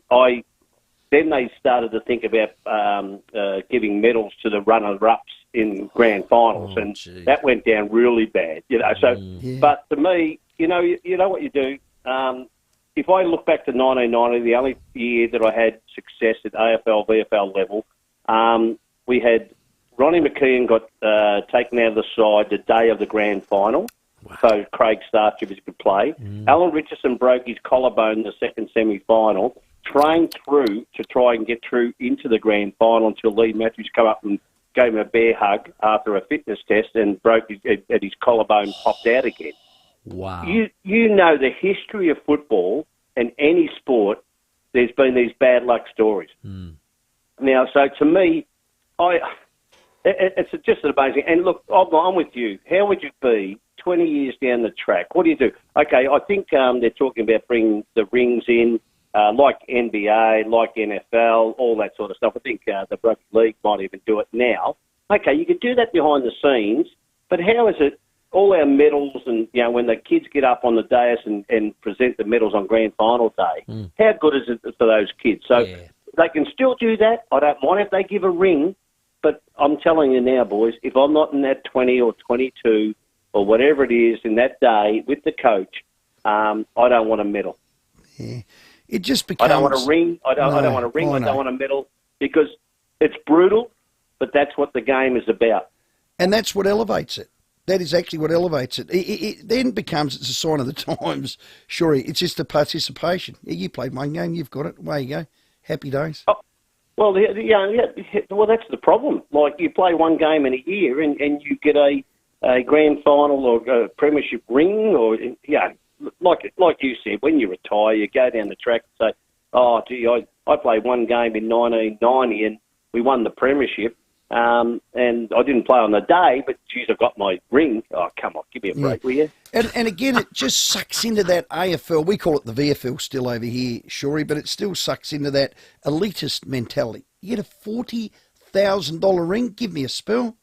then they started to think about giving medals to the runner-ups in grand finals, and that went down really bad. You know, so but to me, you know what you do. If I look back to 1990, the only year that I had success at AFL, VFL level, we had Ronnie McKeon got taken out of the side the day of the grand final. Wow. So Craig Starship could play. Alan Richardson broke his collarbone in the second semi-final, trained through to try and get through into the grand final until Lee Matthews came up and gave him a bear hug after a fitness test and broke his collarbone popped out again. Wow. You know the history of football and any sport, there's been these bad luck stories. Now, so to me, it's just amazing. And look, I'm with you. How would you be 20 years down the track? What do you do? Okay, I think they're talking about bringing the rings in, like NBA, like NFL, all that sort of stuff. I think the Rugby League might even do it now. Okay, you could do that behind the scenes, but how is it all our medals and, you know, when the kids get up on the dais and present the medals on grand final day, how good is it for those kids? So they can still do that. I don't mind if they give a ring, but I'm telling you now, boys, if I'm not in that 20 or 22 or whatever it is in that day with the coach, I don't want a medal. Yeah. It just becomes... I don't want a ring. I don't want a ring. I don't want a medal because it's brutal, but that's what the game is about. And that's what elevates it. That is actually what elevates it. It then becomes, it's a sign of the times. Sure, it's just the participation. Yeah, you played one game, you've got it. Away you go. Happy days. Oh, well, well, that's the problem. Like, you play one game in a year and you get a grand final or a premiership ring or, like you said, when you retire, you go down the track and say, oh, gee, I played one game in 1990 and we won the premiership. And I didn't play on the day, but geez, I got my ring. Oh, come on, give me a break, will you? And again, it just sucks into that AFL. We call it the VFL still over here, Shorey, but it still sucks into that elitist mentality. You get a $40,000 ring, give me a spell.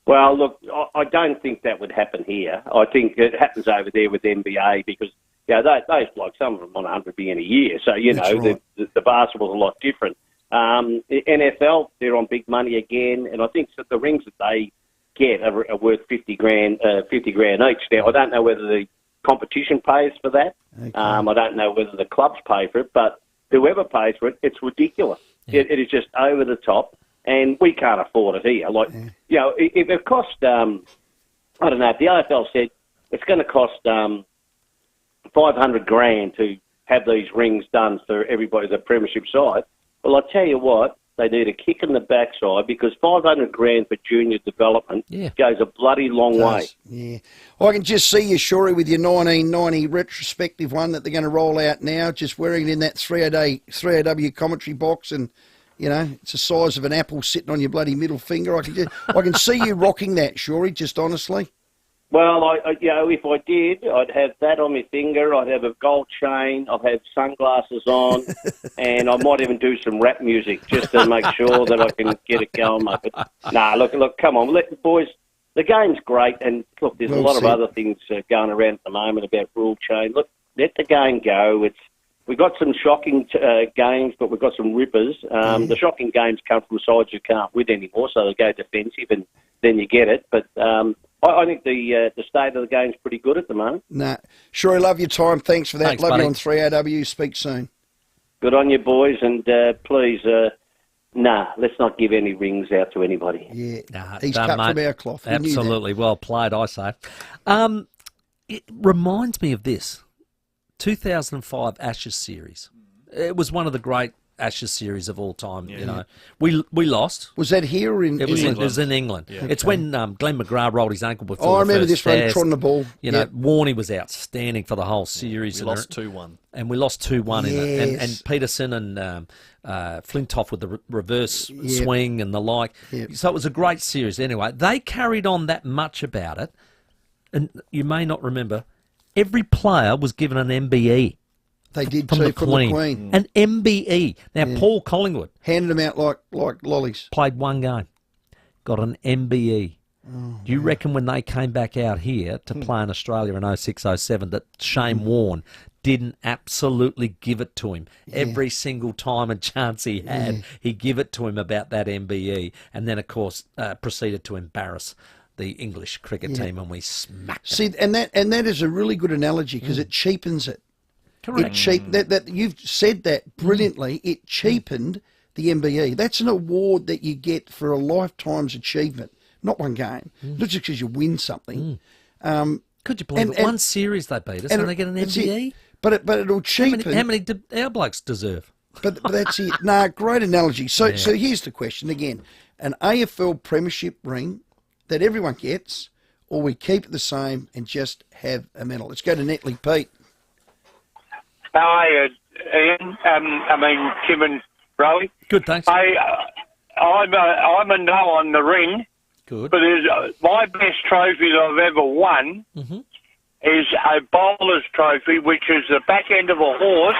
Well, look, I don't think that would happen here. I think it happens over there with NBA because, those blokes, some of them on $100 million a year. So, right. the basketball's a lot different. The NFL, they're on big money again, and I think that the rings that they get are worth $50 grand each. Now, I don't know whether the competition pays for that. Okay. I don't know whether the clubs pay for it, but whoever pays for it, it's ridiculous. Yeah. It is just over the top, and we can't afford it here. Like, if it cost, I don't know, if the AFL said it's going to cost $500 grand to have these rings done for everybody, the premiership side. Well, I tell you what, they need a kick in the backside because $500,000 for junior development goes a bloody long way. Yeah. I can just see you, Shorey, with your 1990 retrospective one that they're going to roll out now, just wearing it in that 3AW commentary box and, you know, it's the size of an apple sitting on your bloody middle finger. I can see you rocking that, Shorey, just honestly. Well, if I did, I'd have that on my finger. I'd have a gold chain. I'd have sunglasses on, and I might even do some rap music just to make sure that I can get it going, mate. But look, come on, boys. The game's great, and look, there's a lot of other things going around at the moment about rule change. Look, let the game go. We've got some shocking games, but we've got some rippers. The shocking games come from sides you can't win anymore, so they go defensive, and then you get it. But I think the state of the game's pretty good at the moment. Sure, I love your time. Thanks for that. Thanks, love buddy. you on 3AW. Speak soon. Good on you, boys, and please, let's not give any rings out to anybody. Yeah, he's cut from our cloth. We knew that. Absolutely. Well played, I say. It reminds me of this 2005 Ashes series. It was one of the great Ashes series of all time. You know, we lost. Was that here or in England? England? It was in England. Yeah. It's when Glenn McGrath rolled his ankle before. Oh, I the remember first this one, test. trotting the ball. You know, Warney was outstanding for the whole series. We lost 2-1. And we lost 2-1 in it. And Peterson and Flintoff with the reverse swing and the like. So it was a great series. Anyway, they carried on that much about it. And you may not remember, every player was given an MBE. They did from too, the from Queen. the Queen. An MBE. Now, Paul Collingwood handed them out like lollies. Played one game, got an MBE. Do you reckon when they came back out here to play in Australia in 06-07 that Shane Warne didn't absolutely give it to him? Every single time and chance he had, he give it to him about that MBE, and then, of course, proceeded to embarrass the English cricket team, and we smacked them. See, and that is a really good analogy because it cheapens it. Correct. That you've said that brilliantly. It cheapened the MBE. That's an award that you get for a lifetime's achievement, not one game, not just because you win something. Could you believe it? One series they beat us, and they get an MBE. But it'll cheapen. How many do our blokes deserve? But that's it. Great analogy. So here's the question again: an AFL Premiership ring that everyone gets, or we keep it the same and just have a medal. Let's go to Netley Pete. How are you, Ian? Tim and Rowey. Good, thanks. I'm a no on the ring. Good. But my best trophy that I've ever won is a bowler's trophy, which is the back end of a horse.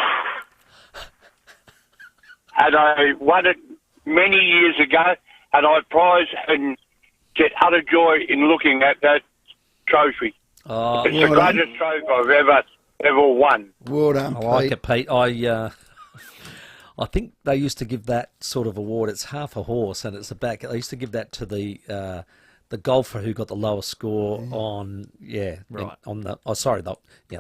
And I won it many years ago, and I prize and get utter joy in looking at that trophy. Oh, it's the greatest trophy I've ever won. Well done, I like it, Pete. I think they used to give that sort of award. It's half a horse and it's the back. They used to give that to the golfer who got the lowest score on the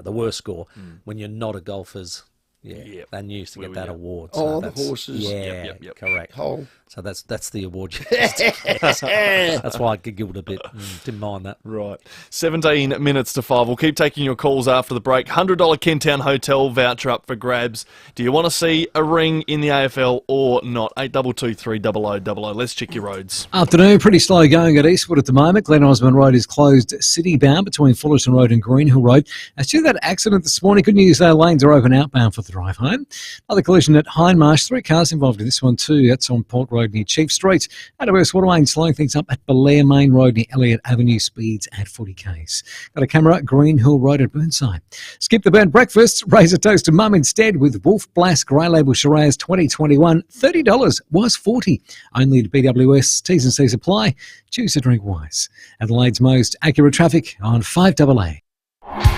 worst score when you're not a golfer's. They used to get that award. So the horses. Yeah, correct. Hole. So that's the award. That's why I giggled a bit. Didn't mind that. Right. 17 minutes to 5. We'll keep taking your calls after the break. $100 Kentown Hotel voucher up for grabs. Do you want to see a ring in the AFL or not? 822 300 Let's check your roads. Afternoon, pretty slow going at Eastwood at the moment. Glen Osmond Road is closed city bound between Fullerton Road and Greenhill Road. As to that accident this morning, good news, lanes are open outbound for the drive home. Another collision at Hindmarsh. 3 cars involved in this one too. That's on Port Road near Chief Street. Out of West Waterway, slowing things up at Belair Main Road near Elliott Avenue, speeds at 40 k's. Got a camera at Greenhill Road at Burnside. Skip the burnt breakfast. Raise a toast to mum instead with Wolf Blass Grey Label Shiraz 2021. $30 was $40. Only at BWS. T's and C's apply. Choose to drink wise. Adelaide's most accurate traffic on 5AA.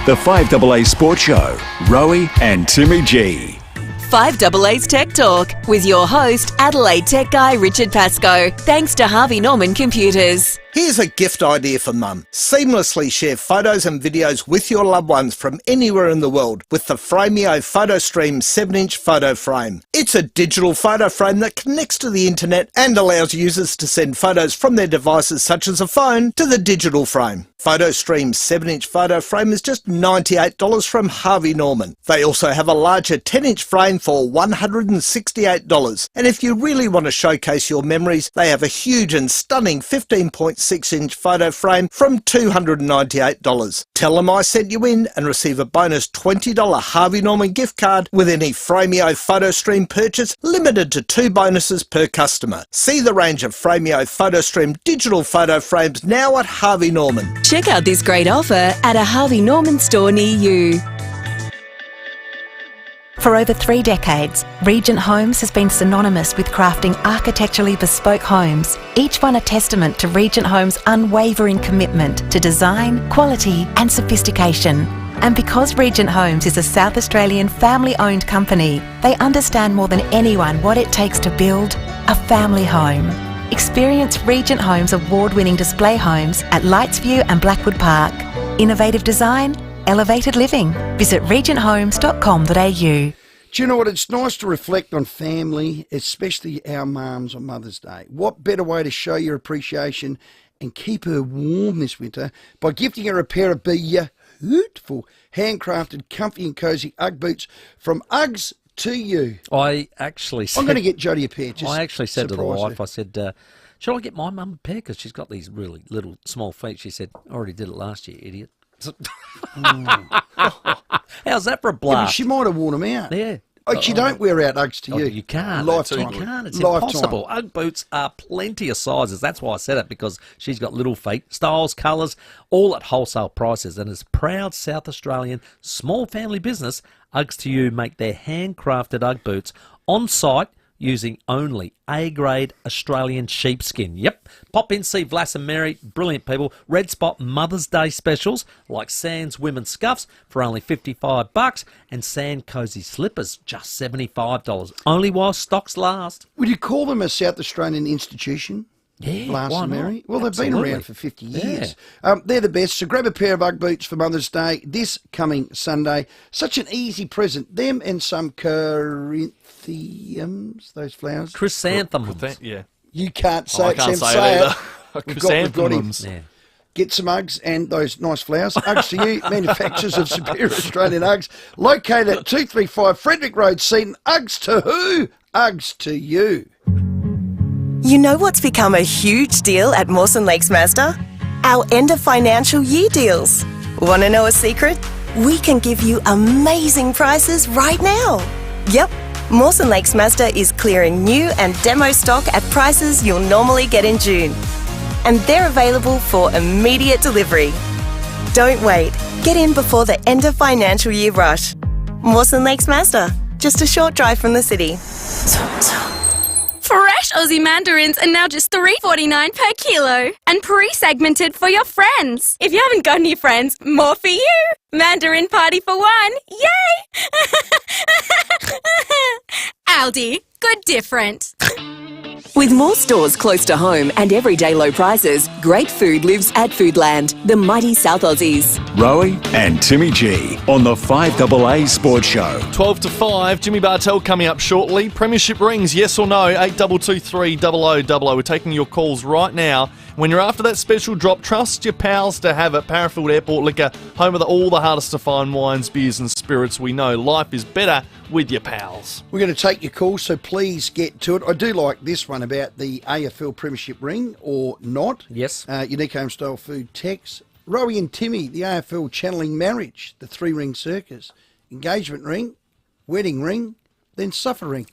The 5AA Sports Show, Rowey and Timmy G. 5AA's Tech Talk with your host, Adelaide Tech Guy Richard Pascoe. Thanks to Harvey Norman Computers. Here's a gift idea for mum. Seamlessly share photos and videos with your loved ones from anywhere in the world with the FIVEAA PhotoStream 7-inch photo frame. It's a digital photo frame that connects to the internet and allows users to send photos from their devices such as a phone to the digital frame. PhotoStream's 7-inch photo frame is just $98 from Harvey Norman. They also have a larger 10-inch frame for $168. And if you really want to showcase your memories, they have a huge and stunning 15.6-inch photo frame from $298. Tell them I sent you in and receive a bonus $20 Harvey Norman gift card with any FIVEAA PhotoStream purchase, limited to 2 bonuses per customer. See the range of FIVEAA PhotoStream digital photo frames now at Harvey Norman. Check out this great offer at a Harvey Norman store near you. For over 3 decades, Regent Homes has been synonymous with crafting architecturally bespoke homes, each one a testament to Regent Homes' unwavering commitment to design, quality and sophistication. And because Regent Homes is a South Australian family-owned company, they understand more than anyone what it takes to build a family home. Experience Regent Homes' award-winning display homes at Lightsview and Blackwood Park. Innovative design, elevated living. Visit regenthomes.com.au. Do you know what? It's nice to reflect on family, especially our mums on Mother's Day. What better way to show your appreciation and keep her warm this winter by gifting her a pair of beautiful, handcrafted, comfy and cosy Ugg boots from Uggs to you. I actually said... I'm going to get Jodie a pair. I actually said to the wife, her. I said, shall I get my mum a pair? Because she's got these really little, small feet. She said, I already did it last year, idiot. How's that for a blast? Yeah, but she might have worn them out. Yeah. She don't wear out Uggs to you. You can't. Lifetime. You can't. It's Lifetime. impossible. Ugg boots are plenty of sizes. That's why I said it, because she's got little feet, styles, colours, all at wholesale prices. And as proud South Australian small family business, Uggs to You make their handcrafted Ugg boots on site using only A-grade Australian sheepskin. Yep. Pop in, see Vlas and Mary, brilliant people. Red Spot Mother's Day specials like Sands women's scuffs for only $55 and Sand Cozy slippers just $75. Only while stocks last. Would you call them a South Australian institution? Yeah, Vlas why and Mary? not? Well, Absolutely. they've been around for 50 years. They're the best. So grab a pair of Ugg boots for Mother's Day this coming Sunday. Such an easy present. Them and some Corinthians, those flowers. Chrysanthemums. Yeah. You can't say I it. can't Sam, say it either. We've got him. Chrysanthemums. Yeah. Get some Uggs and those nice flowers. Uggs to You, manufacturers of superior Australian Uggs. Located at 235 Frederick Road, Seaton. Uggs to who? Uggs to You. You know what's become a huge deal at Mawson Lakes Mazda? Our end of financial year deals. Want to know a secret? We can give you amazing prices right now. Yep, Mawson Lakes Mazda is clearing new and demo stock at prices you'll normally get in June. And they're available for immediate delivery. Don't wait. Get in before the end of financial year rush. Mawson Lakes Mazda, just a short drive from the city. Fresh Aussie mandarins are now just $3.49 per kilo and pre-segmented for your friends. If you haven't got any friends, more for you. Mandarin party for one. Yay! Aldi, good different. With more stores close to home and everyday low prices, great food lives at Foodland, the mighty South Aussies. Rowey and Timmy G on the 5AA Sports Show. 12 to 5, Jimmy Bartell coming up shortly. Premiership rings, yes or no, 8223 0000. We're taking your calls right now. When you're after that special drop, trust your pals to have it. Parafield Airport Liquor, home of all the hardest to find wines, beers and spirits. We know life is better with your pals. We're going to take your calls, so please get to it. I do like this one about the AFL Premiership ring or not. Yes. Unique home style food text. Rowey and Timmy, the AFL channeling marriage, the 3-ring circus. Engagement ring, wedding ring, then suffer ring.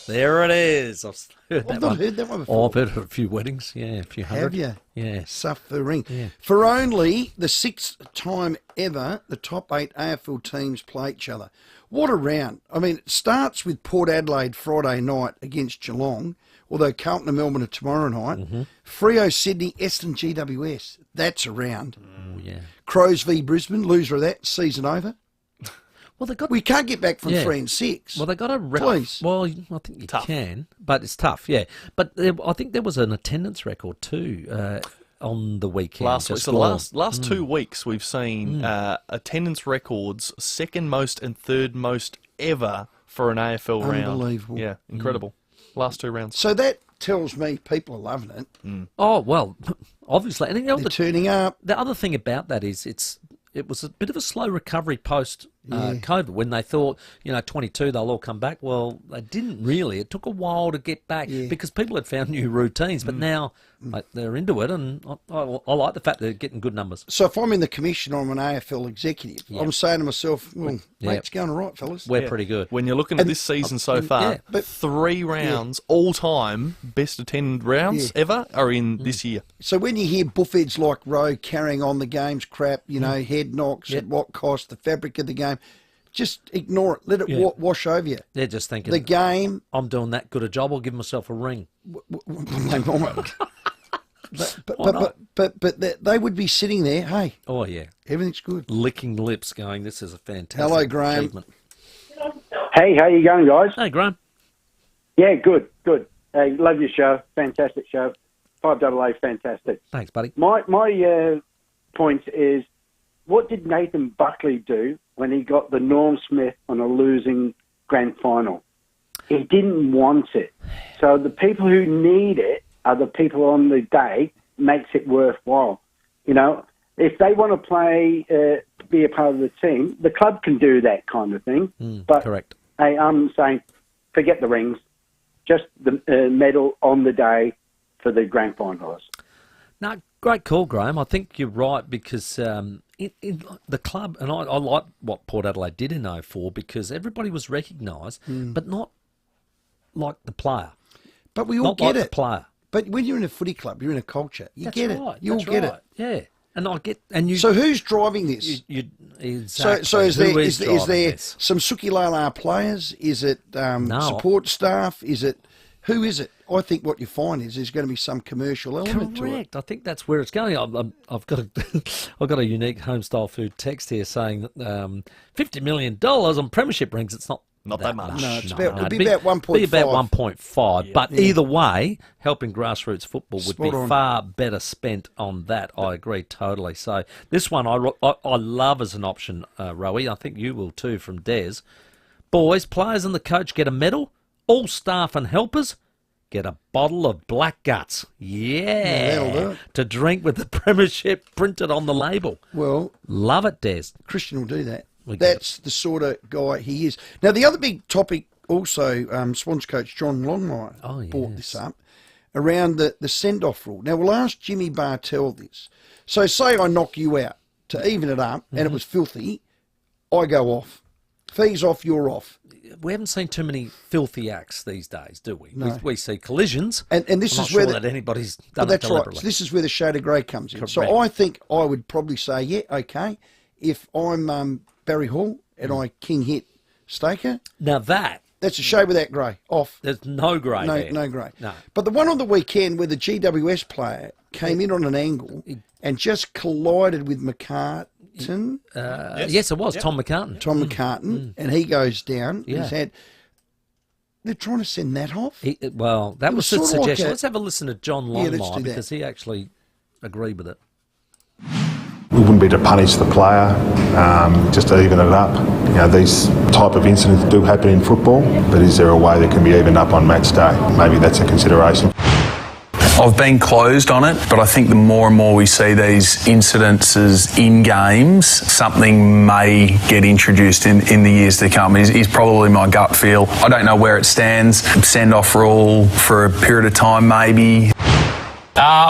There it is. I've not heard that one before. Oh, I've heard a few weddings. Yeah, a few hundred. Have you? Yeah. Suffer ring. Yeah. For only the 6th time ever, the top 8 AFL teams play each other. What a round. I mean, it starts with Port Adelaide Friday night against Geelong, although Carlton and Melbourne are tomorrow night. Mm-hmm. Freo Sydney, Eston GWS. That's a round. Oh, yeah. Crows v Brisbane, loser of that, season over. Well, they got. We can't get back from 3 and 6. Well, they got a Please. Well, I think you can, but it's tough. Yeah, but I think there was an attendance record too on the weekend. Last week, so the last 2 weeks, we've seen attendance records, second most and third most ever for an AFL round. Unbelievable. Yeah, incredible. Last 2 rounds. So that tells me people are loving it. Oh well, obviously, and They're turning up. The other thing about that is it was a bit of a slow recovery post COVID when they thought 22 they'll all come back. Well, they didn't really. It took a while to get back because people had found new routines, but now they're into it, and I like the fact they're getting good numbers. So if I'm in the commission, I'm an AFL executive. I'm saying to myself, well, mate, it's going all right, fellas. We're pretty good. When you're looking at this season so far, 3 rounds all time best attended rounds ever are in this year. So when you hear buffheads like Rowey carrying on the game's crap, head knocks at what cost, the fabric of the game, just ignore it. Let it wash over you. They're just thinking, the game. I'm doing that good a job. I'll give myself a ring. They might. But they would be sitting there. Hey. Oh yeah. Everything's good. Licking lips, going, this is a fantastic. Hello, Graham. Achievement. Hey, how you going, guys? Hey, Graham. Yeah, good. Hey, love your show. Fantastic show. 5AA, fantastic. Thanks, buddy. My point is, what did Nathan Buckley do when he got the Norm Smith on a losing grand final? He didn't want it. So the people who need it are the people on the day, makes it worthwhile. If they want to play, be a part of the team, the club can do that kind of thing. But correct. Hey, I'm saying, forget the rings, just the medal on the day for the grand finalists. No, great call, Graham. I think you're right because in the club, and I like what Port Adelaide did in 04 because everybody was recognised, but not like the player. But we all not get like it. The player. But when you're in a footy club, you're in a culture. You get it. Right. You all get it. Yeah. And I get, and you. So who's driving this? Exactly. So is there this? some Suki Lala players? Is it support staff? Is it who is it? I think what you find is there's going to be some commercial element to it. Correct. I think that's where it's going. I've got a unique home style food text here saying that $50 million on premiership rings. It's not that much. No, it'll be about 1.5. Be about 1.5. Yeah. But either way, helping grassroots football would be far better spent on that. I agree totally. So this one I love as an option, Rowey. I think you will too from Des. Boys, players and the coach get a medal. All staff and helpers get a bottle of black guts. Yeah. That'll do it. To drink with the premiership printed on the label. Well, love it, Des. Christian will do that. That's the sort of guy he is. Now, the other big topic also, Swans coach John Longmire brought this up, around the send-off rule. Now, we'll ask Jimmy Bartell this. So say I knock you out to even it up, and it was filthy, I go off. Fees off, you're off. We haven't seen too many filthy acts these days, do we? No. We see collisions, and this I'm is not where sure that anybody's done it that's deliberately. right. So this is where the shade of grey comes in. Correct. So I think I would probably say, yeah, okay, if I'm Barry Hall and I king hit Staker. Now that's a shade without grey. Off. There's no grey there. No grey. No. But the one on the weekend where the GWS player came in on an angle and just collided with McCartan. Yes, it was Tom McCartan. Tom McCartan, and he goes down. Yeah. His head. They're trying to send that off. That was the suggestion. Let's have a listen to John Longmire because he actually agreed with it. We wouldn't be to punish the player, just to even it up. These type of incidents do happen in football, but is there a way that can be evened up on match day? Maybe that's a consideration. I've been closed on it, but I think the more and more we see these incidences in games, something may get introduced in the years to come. Is probably my gut feel. I don't know where it stands. Send-off rule for a period of time, maybe.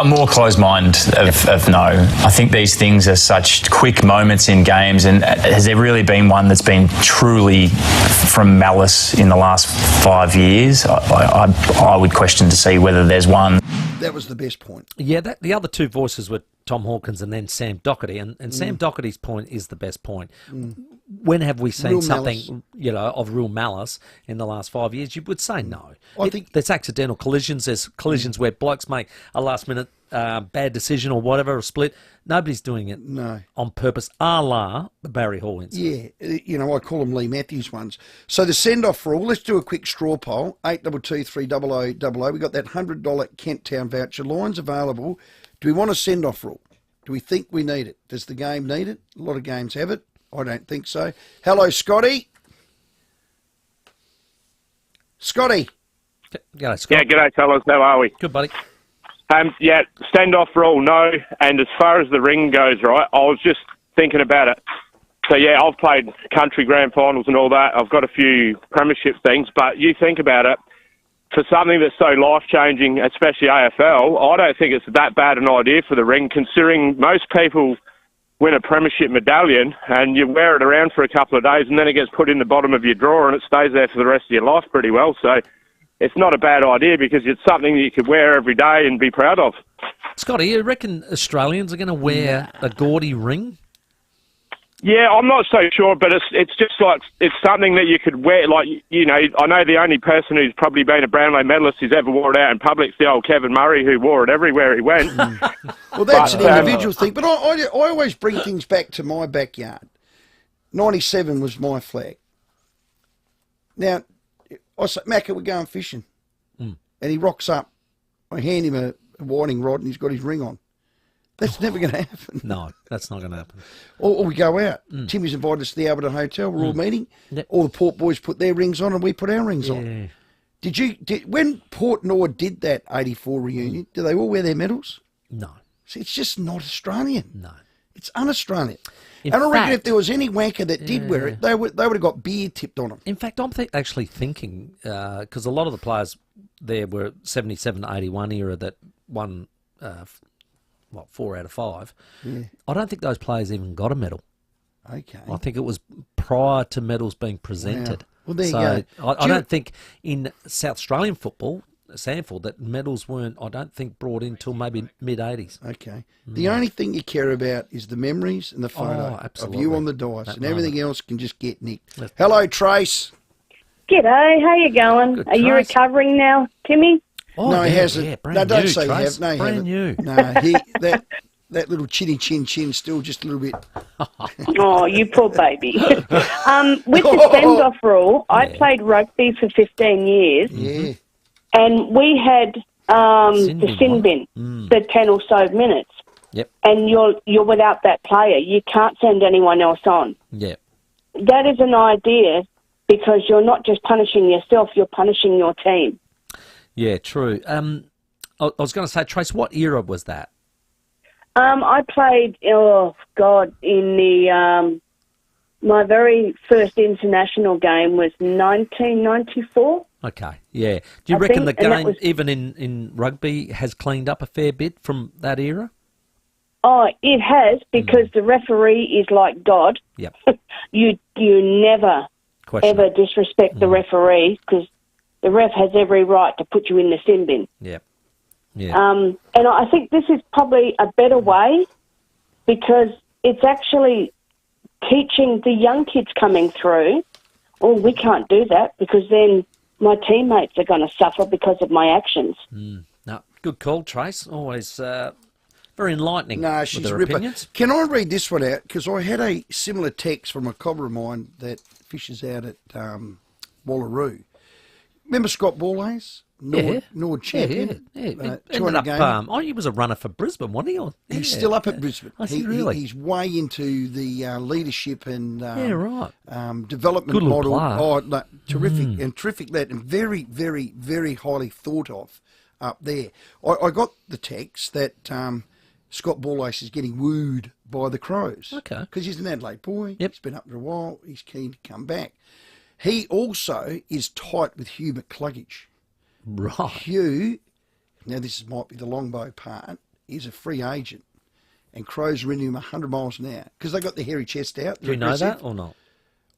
More closed mind of no. I think these things are such quick moments in games, and has there really been one that's been truly from malice in the last 5 years? I would question to see whether there's one. That was the best point. Yeah, the other two voices were Tom Hawkins and then Sam Doherty, and Sam Doherty's point is the best point. When have we seen something, of real malice in the last 5 years? You would say no. I think there's accidental collisions. There's collisions where blokes make a last-minute bad decision or whatever, or split. Nobody's doing it on purpose, a la the Barry Hall incident. Yeah, I call them Lee Matthews ones. So the send-off rule, let's do a quick straw poll, 822-300-00. We got that $100 Kent Town voucher. Lines available. Do we want a send-off rule? Do we think we need it? Does the game need it? A lot of games have it. I don't think so. Hello, Scotty. Scotty. G'day, Scott. Yeah, g'day, fellas. How are we? Good, buddy. Yeah, standoff rule, no. And as far as the ring goes, right, I was just thinking about it. So, yeah, I've played country grand finals and all that. I've got a few premiership things. But you think about it, for something that's so life-changing, especially AFL, I don't think it's that bad an idea for the ring, considering most people win a premiership medallion and you wear it around for a couple of days and then it gets put in the bottom of your drawer and it stays there for the rest of your life pretty well. So it's not a bad idea because it's something that you could wear every day and be proud of. Scotty, you reckon Australians are going to wear a gaudy ring? Yeah, I'm not so sure, but it's just like it's something that you could wear. Like, you know, I know the only person who's probably been a Brownlow medalist who's ever wore it out in public is the old Kevin Murray, who wore it everywhere he went. Well, that's an individual thing, but I always bring things back to my backyard. 97 was my flag. Now, I say, Macca, we're going fishing. And he rocks up. I hand him a whiting rod and he's got his ring on. That's never going to happen. No, that's not going to happen. Or we go out. Timmy's invited us to the Alberton Hotel. We're all meeting. Yep. All the Port boys put their rings on and we put our rings on. When Port Nord did that 84 reunion, did they all wear their medals? No. See, it's just not Australian. No. It's un-Australian. And I reckon if there was any wanker that did wear it, they would have got beer tipped on them. In fact, I'm actually thinking, because a lot of the players there were 77, 81 era that won, 4 out of 5. Yeah. I don't think those players even got a medal. Okay. I think it was prior to medals being presented. Wow. Well, there you go. I don't think in South Australian football, Sandford, that medals weren't, I don't think, brought in until maybe mid-80s. Okay. The only thing you care about is the memories and the photo of you on the dice, and everything else can just get nicked. Hello, Trace. G'day, how you going? Good, Are you Trace. recovering now, Timmy? Oh, no, he hasn't. Yeah, No, don't new, say Trace. you have. No, he Brand hasn't. new. No, that little chinny chin still just a little bit. Oh, you poor baby. With the send-off rule, I played rugby for 15 years. Yeah. And we had the sin bin for 10 or so minutes. Yep. And you're without that player. You can't send anyone else on. Yep. That is an idea because you're not just punishing yourself, you're punishing your team. Yeah, true. I was going to say, Trace, what era was that? I played, in the my very first international game was 1994. Okay, yeah. Do you reckon the game, even in rugby, has cleaned up a fair bit from that era? Oh, it has, because the referee is like God. Yep. You never, ever disrespect the referee, because the ref has every right to put you in the sin bin. Yep. Yeah. And I think this is probably a better way, because it's actually teaching the young kids coming through, we can't do that because then my teammates are going to suffer because of my actions. No, good call, Trace. Always very enlightening. No, with she's her a ripper. opinions. Can I read this one out? Because I had a similar text from a cobber of mine that fishes out at Wallaroo. Remember Scott Borlace? Nord champion. Yeah. Ended up, he was a runner for Brisbane, wasn't he? He's still up at Brisbane. Really? He's way into the leadership and development Good little model. player. Oh, no, terrific and terrific lad, and very, very, very highly thought of up there. I got the text that Scott Borlace is getting wooed by the Crows. Okay. Because he's an Adelaide boy. Yep. He's been up for a while. He's keen to come back. He also is tight with Hugh McCluggage. Right. Hugh, now this might be the longbow part, is a free agent. And Crows are in him 100 miles an hour because they got the hairy chest out. Do you know that or not?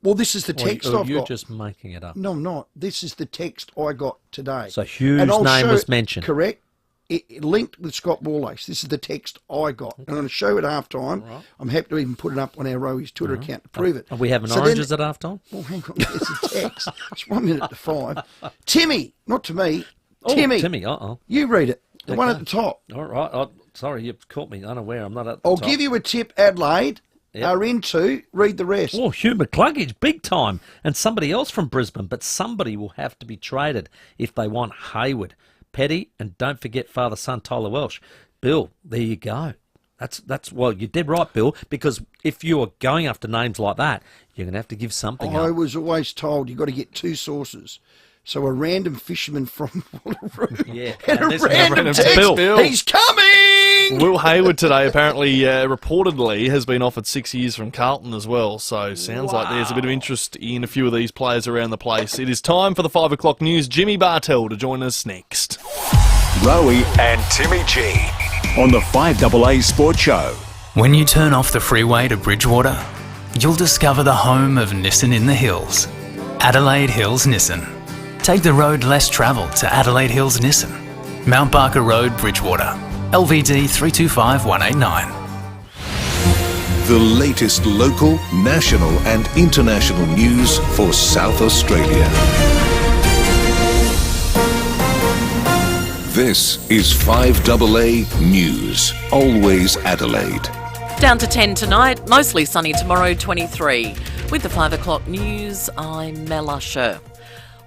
Well, this is the text I've you're got. just making it up. No, I'm not. This is the text I got today. So Hugh's name was mentioned. Correct. It linked with Scott Borlace. This is the text I got. And I'm going to show it at halftime. Right. I'm happy to even put it up on our Rowey's Twitter account to prove it. Are we having oranges at halftime? Well, hang on. There's a text. It's 1 minute to 5. Timmy, not to me. Oh, Timmy. Timmy, You read it. The one at the top. All right. Oh, sorry, you've caught me unaware. I'm not at the I'll top. give you a tip, Adelaide. Are into, read the rest. Oh, Hugh McCluggage, big time. And somebody else from Brisbane, but somebody will have to be traded if they want Hayward. Petty, and don't forget father-son Tyler Welsh. Bill, there you go. That's well, you did right, Bill, because if you are going after names like that, you're going to have to give something I up. was always told you've got to get two sources. So a random fisherman from Wallaroo and a random text, Bill. He's coming! Will Hayward today apparently reportedly has been offered 6 years from Carlton as well, so sounds like there's a bit of interest in a few of these players around the place. It is time for the 5 o'clock news. Jimmy Bartell to join us next. Rowey and Timmy G on the FIVEAA Sports Show. When you turn off the freeway to Bridgewater, you'll discover the home of Nissan in the Hills, Adelaide Hills Nissan. Take the road less travelled to Adelaide Hills Nissan, Mount Barker Road, Bridgewater, LVD 325189. The latest local, national and international news for South Australia. This is 5AA News, always Adelaide. Down to 10 tonight, mostly sunny tomorrow, 23. With the 5 o'clock news, I'm Mel Usher.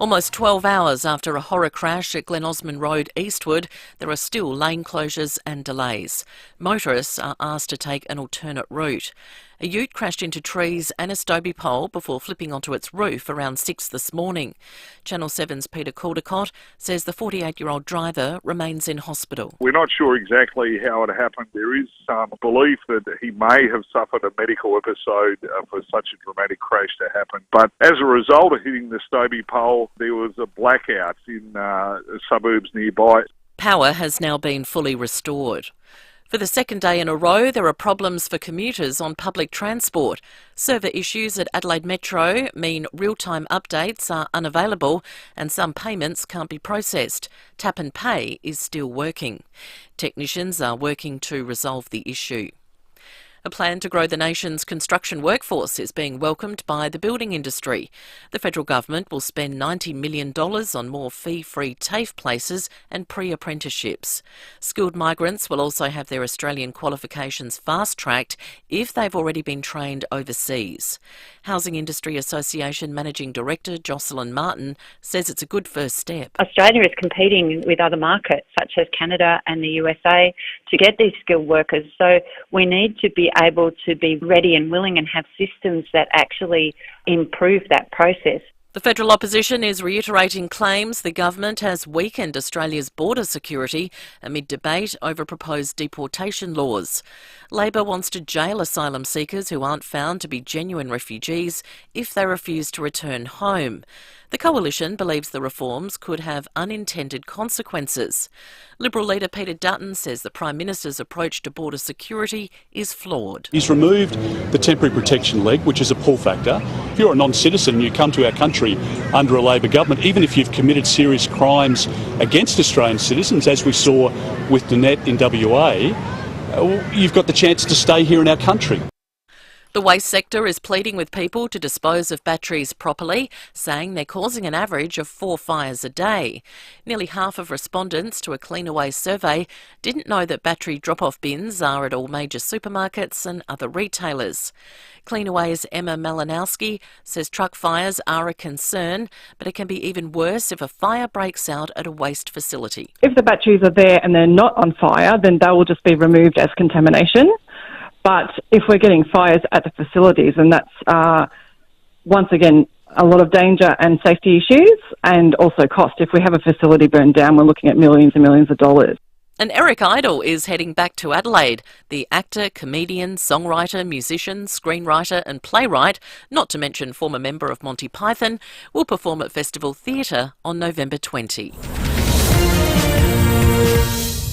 Almost 12 hours after a horror crash at Glen Osmond Road eastward, there are still lane closures and delays. Motorists are asked to take an alternate route. A ute crashed into trees and a Stobie pole before flipping onto its roof around 6 this morning. Channel 7's Peter Caldecott says the 48-year-old driver remains in hospital. We're not sure exactly how it happened. There is some belief that he may have suffered a medical episode for such a dramatic crash to happen. But as a result of hitting the Stobie pole, there was a blackout in suburbs nearby. Power has now been fully restored. For the second day in a row, there are problems for commuters on public transport. Server issues at Adelaide Metro mean real-time updates are unavailable and some payments can't be processed. Tap and Pay is still working. Technicians are working to resolve the issue. A plan to grow the nation's construction workforce is being welcomed by the building industry. The federal government will spend $90 million on more fee-free TAFE places and pre-apprenticeships. Skilled migrants will also have their Australian qualifications fast-tracked if they've already been trained overseas. Housing Industry Association Managing Director Jocelyn Martin says it's a good first step. Australia is competing with other markets such as Canada and the USA to get these skilled workers, so we need to be able to be ready and willing and have systems that actually improve that process. The federal opposition is reiterating claims the government has weakened Australia's border security amid debate over proposed deportation laws. Labor wants to jail asylum seekers who aren't found to be genuine refugees if they refuse to return home. The coalition believes the reforms could have unintended consequences. Liberal leader Peter Dutton says the Prime Minister's approach to border security is flawed. He's removed the temporary protection leg, which is a pull factor. If you're a non-citizen and you come to our country under a Labor government, even if you've committed serious crimes against Australian citizens, as we saw with Danette in WA, you've got the chance to stay here in our country. The waste sector is pleading with people to dispose of batteries properly, saying they're causing an average of 4 fires a day. Nearly half of respondents to a Cleanaway survey didn't know that battery drop-off bins are at all major supermarkets and other retailers. Cleanaway's Emma Malinowski says truck fires are a concern, but it can be even worse if a fire breaks out at a waste facility. If the batteries are there and they're not on fire, then they will just be removed as contamination. But if we're getting fires at the facilities, and that's, once again, a lot of danger and safety issues and also cost. If we have a facility burned down, we're looking at millions and millions of dollars. And Eric Idle is heading back to Adelaide. The actor, comedian, songwriter, musician, screenwriter and playwright, not to mention former member of Monty Python, will perform at Festival Theatre on November 20.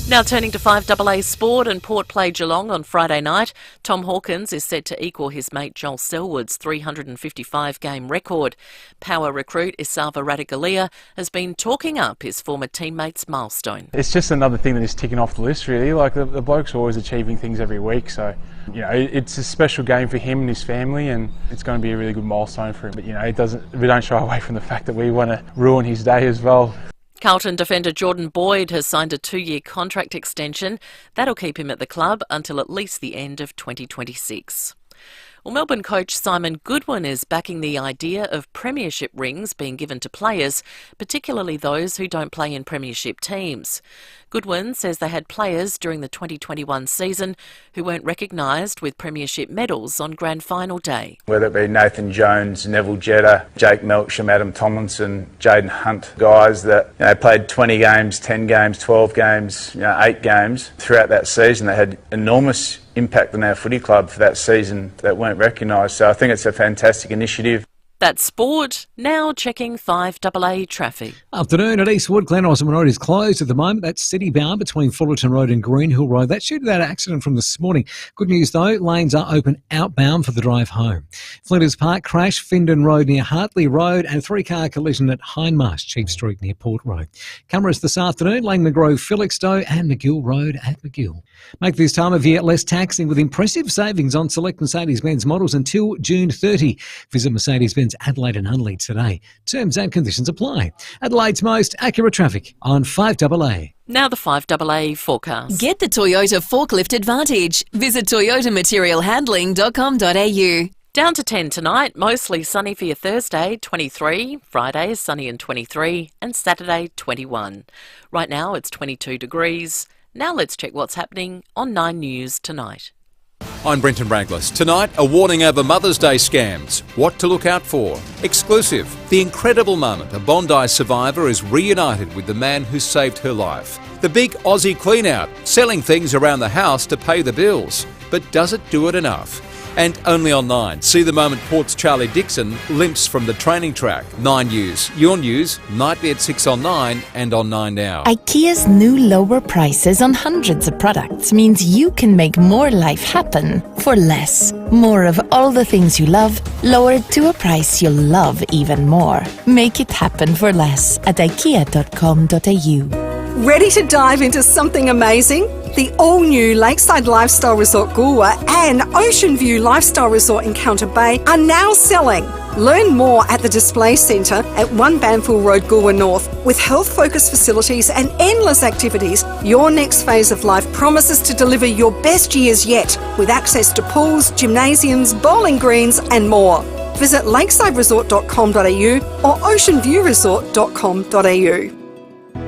Now turning to 5AA Sport and Port play Geelong on Friday night. Tom Hawkins is set to equal his mate Joel Selwood's 355-game record. Power recruit Isava Radagalia has been talking up his former teammate's milestone. It's just another thing that is ticking off the list, really. Like the bloke's always achieving things every week, so you know it's a special game for him and his family, and it's going to be a really good milestone for him. But you know, we don't shy away from the fact that we want to ruin his day as well. Carlton defender Jordan Boyd has signed a 2-year contract extension. That'll keep him at the club until at least the end of 2026. Well, Melbourne coach Simon Goodwin is backing the idea of premiership rings being given to players, particularly those who don't play in premiership teams. Goodwin says they had players during the 2021 season who weren't recognised with premiership medals on grand final day. Whether it be Nathan Jones, Neville Jetta, Jake Melksham, Adam Tomlinson, Jaden Hunt, guys that played 20 games, 10 games, 12 games, 8 games throughout that season. They had enormous impact on our footy club for that season that weren't recognised. So I think it's a fantastic initiative. That's sport. Now checking 5AA traffic. Afternoon at Eastwood. Glen Osmond Road is closed at the moment. That's city bound between Fullerton Road and Greenhill Road. That's due to that accident from this morning. Good news though, lanes are open outbound for the drive home. Flinders Park crash, Findon Road near Hartley Road, and 3-car collision at Hindmarsh, Chief Street near Port Road. Cameras this afternoon, Langman Grove, Felixstowe and McGill Road at McGill. Make this time of year less taxing with impressive savings on select Mercedes-Benz models until June 30. Visit Mercedes-Benz Adelaide and Unley today. Terms and conditions apply. Adelaide's most accurate traffic on 5AA. Now the 5AA forecast. Get the Toyota Forklift Advantage. Visit toyotamaterialhandling.com.au. Down to 10 tonight, mostly sunny for your Thursday, 23. Friday is sunny and 23. And Saturday, 21. Right now it's 22 degrees. Now let's check what's happening on 9 News tonight. I'm Brenton Braglis. Tonight, a warning over Mother's Day scams. What to look out for. Exclusive. The incredible moment a Bondi survivor is reunited with the man who saved her life. The big Aussie clean out. Selling things around the house to pay the bills. But does it do it enough? And only on 9. See the moment Port's Charlie Dixon limps from the training track. 9 News. Your news, nightly at 6 on 9 and on 9 Now. IKEA's new lower prices on hundreds of products means you can make more life happen for less. More of all the things you love, lowered to a price you'll love even more. Make it happen for less at ikea.com.au. Ready to dive into something amazing? The all-new Lakeside Lifestyle Resort Goolwa and Ocean View Lifestyle Resort Encounter Bay are now selling. Learn more at the Display Centre at 1 Banfield Road, Goolwa North. With health-focused facilities and endless activities, your next phase of life promises to deliver your best years yet, with access to pools, gymnasiums, bowling greens and more. Visit lakesideresort.com.au or oceanviewresort.com.au.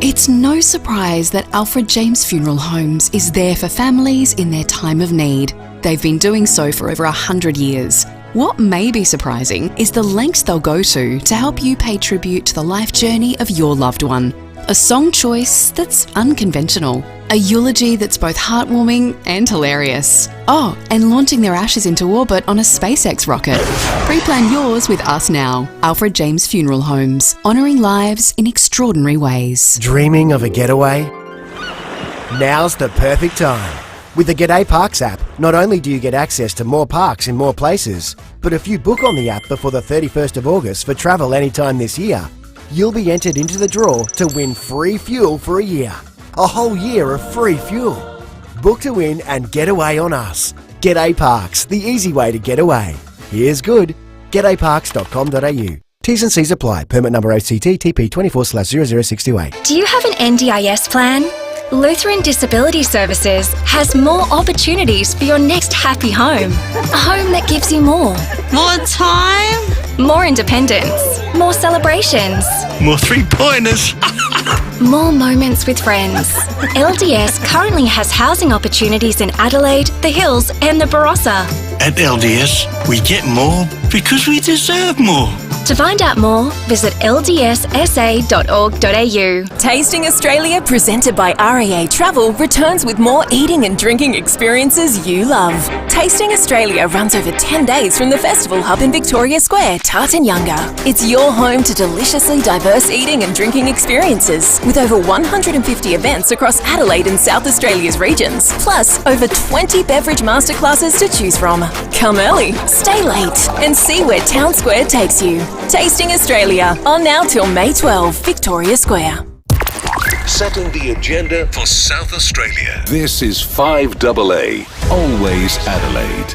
It's no surprise that Alfred James Funeral Homes is there for families in their time of need. They've been doing so for over 100 years. What may be surprising is the lengths they'll go to help you pay tribute to the life journey of your loved one. A song choice that's unconventional. A eulogy that's both heartwarming and hilarious. Oh, and launching their ashes into orbit on a SpaceX rocket. Pre-plan yours with us now. Alfred James Funeral Homes, honouring lives in extraordinary ways. Dreaming of a getaway? Now's the perfect time. With the G'day Parks app, not only do you get access to more parks in more places, but if you book on the app before the 31st of August for travel anytime this year, you'll be entered into the draw to win free fuel for a year. A whole year of free fuel. Book to win and get away on us. G'day Parks, the easy way to get away. Here's good. G'dayParks.com.au. T's and C's apply. Permit number OCT TP 24/00628. Do you have an NDIS plan? Lutheran Disability Services has more opportunities for your next happy home. A home that gives you more. More time? More independence. More celebrations. More three-pointers. More moments with friends. LDS currently has housing opportunities in Adelaide, the Hills and the Barossa. At LDS, we get more because we deserve more. To find out more, visit ldssa.org.au. Tasting Australia, presented by REA Travel, returns with more eating and drinking experiences you love. Tasting Australia runs over 10 days from the Festival Hub in Victoria Square, Tartanyunga. It's your home to deliciously diverse eating and drinking experiences, with over 150 events across Adelaide and South Australia's regions, plus over 20 beverage masterclasses to choose from. Come early, stay late, and see where Town Square takes you. Tasting Australia, on now till May 12, Victoria Square. Setting the agenda for South Australia. This is 5AA, always Adelaide.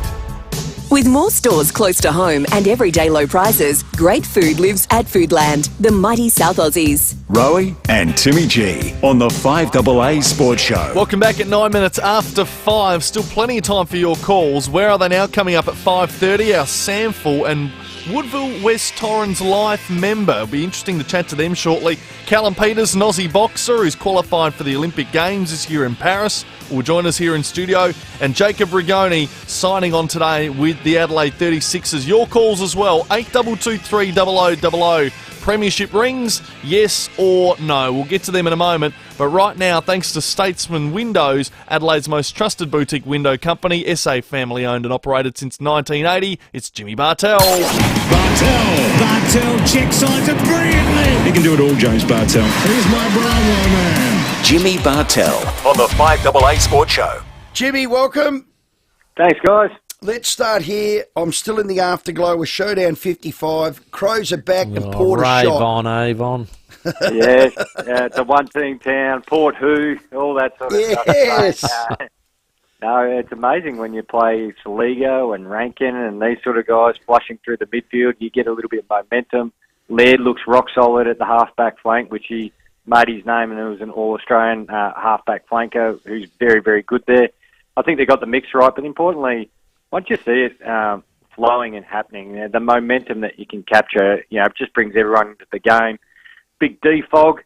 With more stores close to home and everyday low prices, great food lives at Foodland, the mighty South Aussies. Rowey and Timmy G on the 5AA Sports Show. Welcome back at 9 minutes after 5. Still plenty of time for your calls. Where are they now? Coming up at 5:30, our Samful and Woodville West Torrens Life member. It'll be interesting to chat to them shortly. Callum Peters, an Aussie boxer who's qualified for the Olympic Games this year in Paris, will join us here in studio. And Jacob Rigoni signing on today with the Adelaide 36ers. Your calls as well, 8223 0000. Premiership rings, yes or no? We'll get to them in a moment. But right now, thanks to Statesman Windows, Adelaide's most trusted boutique window company, SA family owned and operated since 1980, it's Jimmy Bartell. Bartell checks sides it brilliantly. He can do it all, James Bartell. Here's my Bravo man. Jimmy Bartell on the 5AA Sports Show. Jimmy, welcome. Thanks, guys. Let's start here. I'm still in the afterglow with Showdown 55. Crows are back and Port are shot. Avon. Yes, it's a one-team town. Port who, all that sort of stuff. Yes. No, it's amazing when you play Saligo and Rankin and these sort of guys flushing through the midfield. You get a little bit of momentum. Laird looks rock solid at the half-back flank, which he made his name, and it was an All-Australian half-back flanker who's very, very good there. I think they got the mix right, but importantly, once you see it flowing and happening, the momentum that you can capture, it just brings everyone into the game. Big D Fog,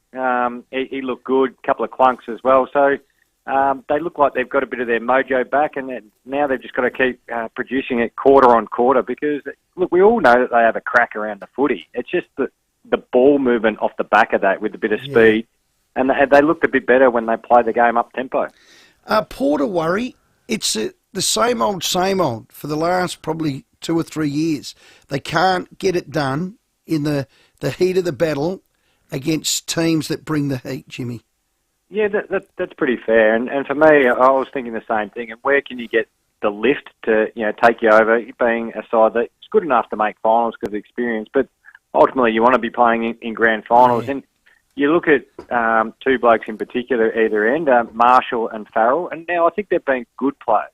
he looked good. A couple of clunks as well. So they look like they've got a bit of their mojo back, and now they've just got to keep producing it quarter on quarter because, look, we all know that they have a crack around the footy. It's just the ball movement off the back of that with a bit of speed, and they looked a bit better when they played the game up tempo. Port are worry. It's the same old for the last probably 2 or 3 years. They can't get it done in the heat of the battle against teams that bring the heat, Jimmy. Yeah, that's pretty fair. And for me, I was thinking the same thing. And where can you get the lift to take you over, being a side that's good enough to make finals because of experience, but ultimately you want to be playing in grand finals. Yeah. And you look at two blokes in particular, either end, Marshall and Farrell, and now I think they've been good players.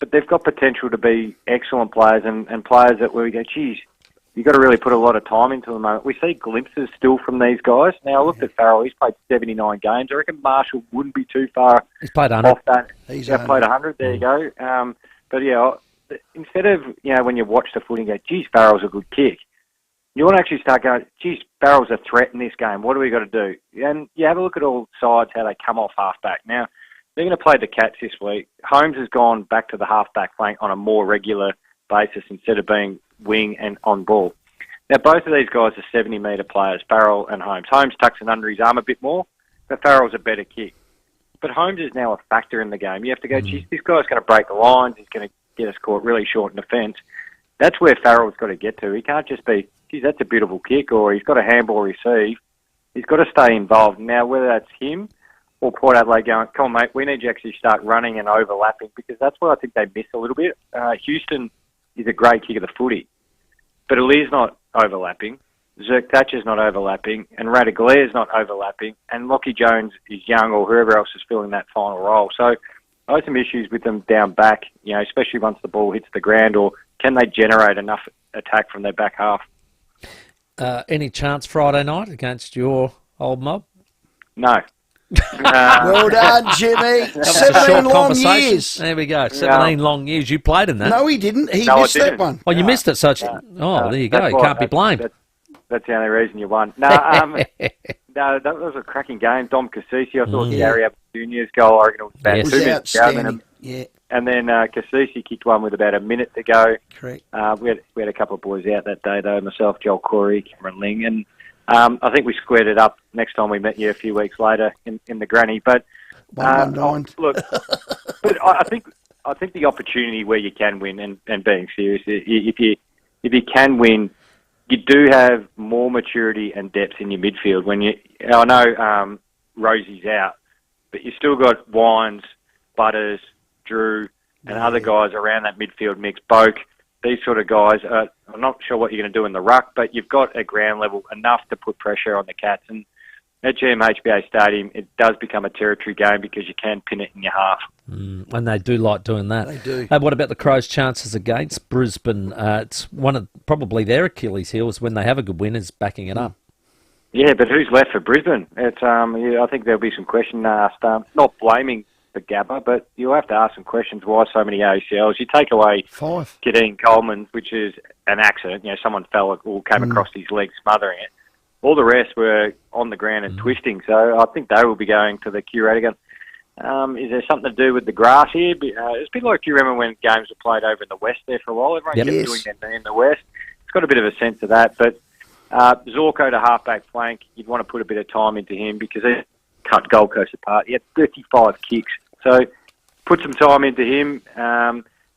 But they've got potential to be excellent players and players that we go, geez, you've got to really put a lot of time into them. We see glimpses still from these guys. Now, I looked at Farrell. He's played 79 games. I reckon Marshall wouldn't be too far He's played 100. off that. He's played 100. There you go. But, instead of, when you watch the footy and go, geez, Farrell's a good kick, you want to actually start going, geez, Farrell's a threat in this game. What do we got to do? And you have a look at all sides, how they come off half-back. Now, they're going to play the Cats this week. Holmes has gone back to the half-back flank on a more regular basis instead of being wing and on ball. Now, both of these guys are 70-metre players, Farrell and Holmes. Holmes tucks it under his arm a bit more, but Farrell's a better kick. But Holmes is now a factor in the game. You have to go, geez, this guy's going to break the lines. He's going to get us caught really short in defence. That's where Farrell's got to get to. He can't just be, geez, that's a beautiful kick, or he's got a handball receive. He's got to stay involved. Now, whether that's him or Port Adelaide going, come on, mate, we need you to actually start running and overlapping, because that's where I think they miss a little bit. Houston is a great kick of the footy, but Alir's not overlapping. Zerk Thatcher's not overlapping, and Radaglear's not overlapping, and Lockie Jones is young, or whoever else is filling that final role. So I have some issues with them down back, especially once the ball hits the ground, or can they generate enough attack from their back half? Any chance Friday night against your old mob? No. Well done, Jimmy. 17 long years. There we go. 17 long years. You played in that. No, he didn't. He missed that one. Oh, you missed it. So there you go. You can't be blamed. That's the only reason you won. No, no, that was a cracking game. Dom Cassisi, I thought Gary Abbott Jr.'s goal, I reckon it was about 2 minutes ago. And then Cassisi kicked one with about a minute to go. Correct. We had a couple of boys out that day, though, myself, Joel Corey, Cameron Ling, and I think we squared it up next time we met you a few weeks later in the granny. But look, but I think the opportunity where you can win and being serious, if you can win, you do have more maturity and depth in your midfield. I know Rosie's out, but you still got Wines, Butters, Drew, and other guys around that midfield mix. Boak, these sort of guys. I'm not sure what you're going to do in the ruck, but you've got at ground level enough to put pressure on the Cats. And at GMHBA Stadium, it does become a territory game because you can pin it in your half. And they do like doing that. They do. What about the Crows' chances against Brisbane? It's one of probably their Achilles' heels when they have a good win is backing it up. Yeah, but who's left for Brisbane? It's I think there'll be some questions asked. Not blaming the Gabba, but you'll have to ask some questions. Why so many ACLs? You take away 5. Kadeem Coleman, which is an accident. Someone fell or came across his leg, smothering it. All the rest were on the ground and twisting. So I think they will be going to the curator. Is there something to do with the grass here? It's a bit like, you remember when games were played over in the West there for a while? Everyone kept doing their thing in the West. It's got a bit of a sense of that. But Zorko to halfback flank, you'd want to put a bit of time into him because he cut Gold Coast apart. He had 35 kicks. So put some time into him,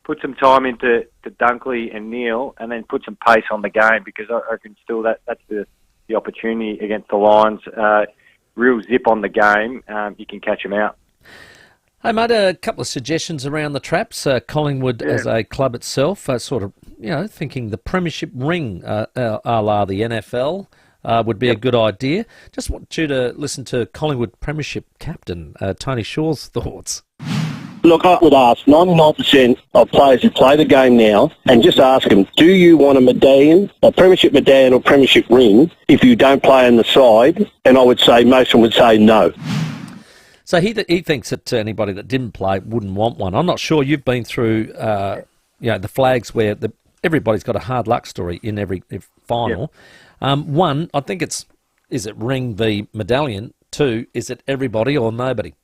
put some time into Dunkley and Neil, and then put some pace on the game because I reckon still that's the opportunity against the Lions. Real zip on the game, you can catch them out. Hey, mate, a couple of suggestions around the traps. Collingwood as a club itself, sort of, thinking the premiership ring a la the NFL would be a good idea. Just want you to listen to Collingwood premiership captain Tony Shaw's thoughts. Look, I would ask 99% of players who play the game now and just ask them, do you want a medallion, a premiership medallion or premiership ring if you don't play on the side? And I would say most of them would say no. So he thinks that anybody that didn't play wouldn't want one. I'm not sure. You've been through the flags where everybody's got a hard luck story in every final. Yep. One, I think is it ring the medallion? Two, is it everybody or nobody?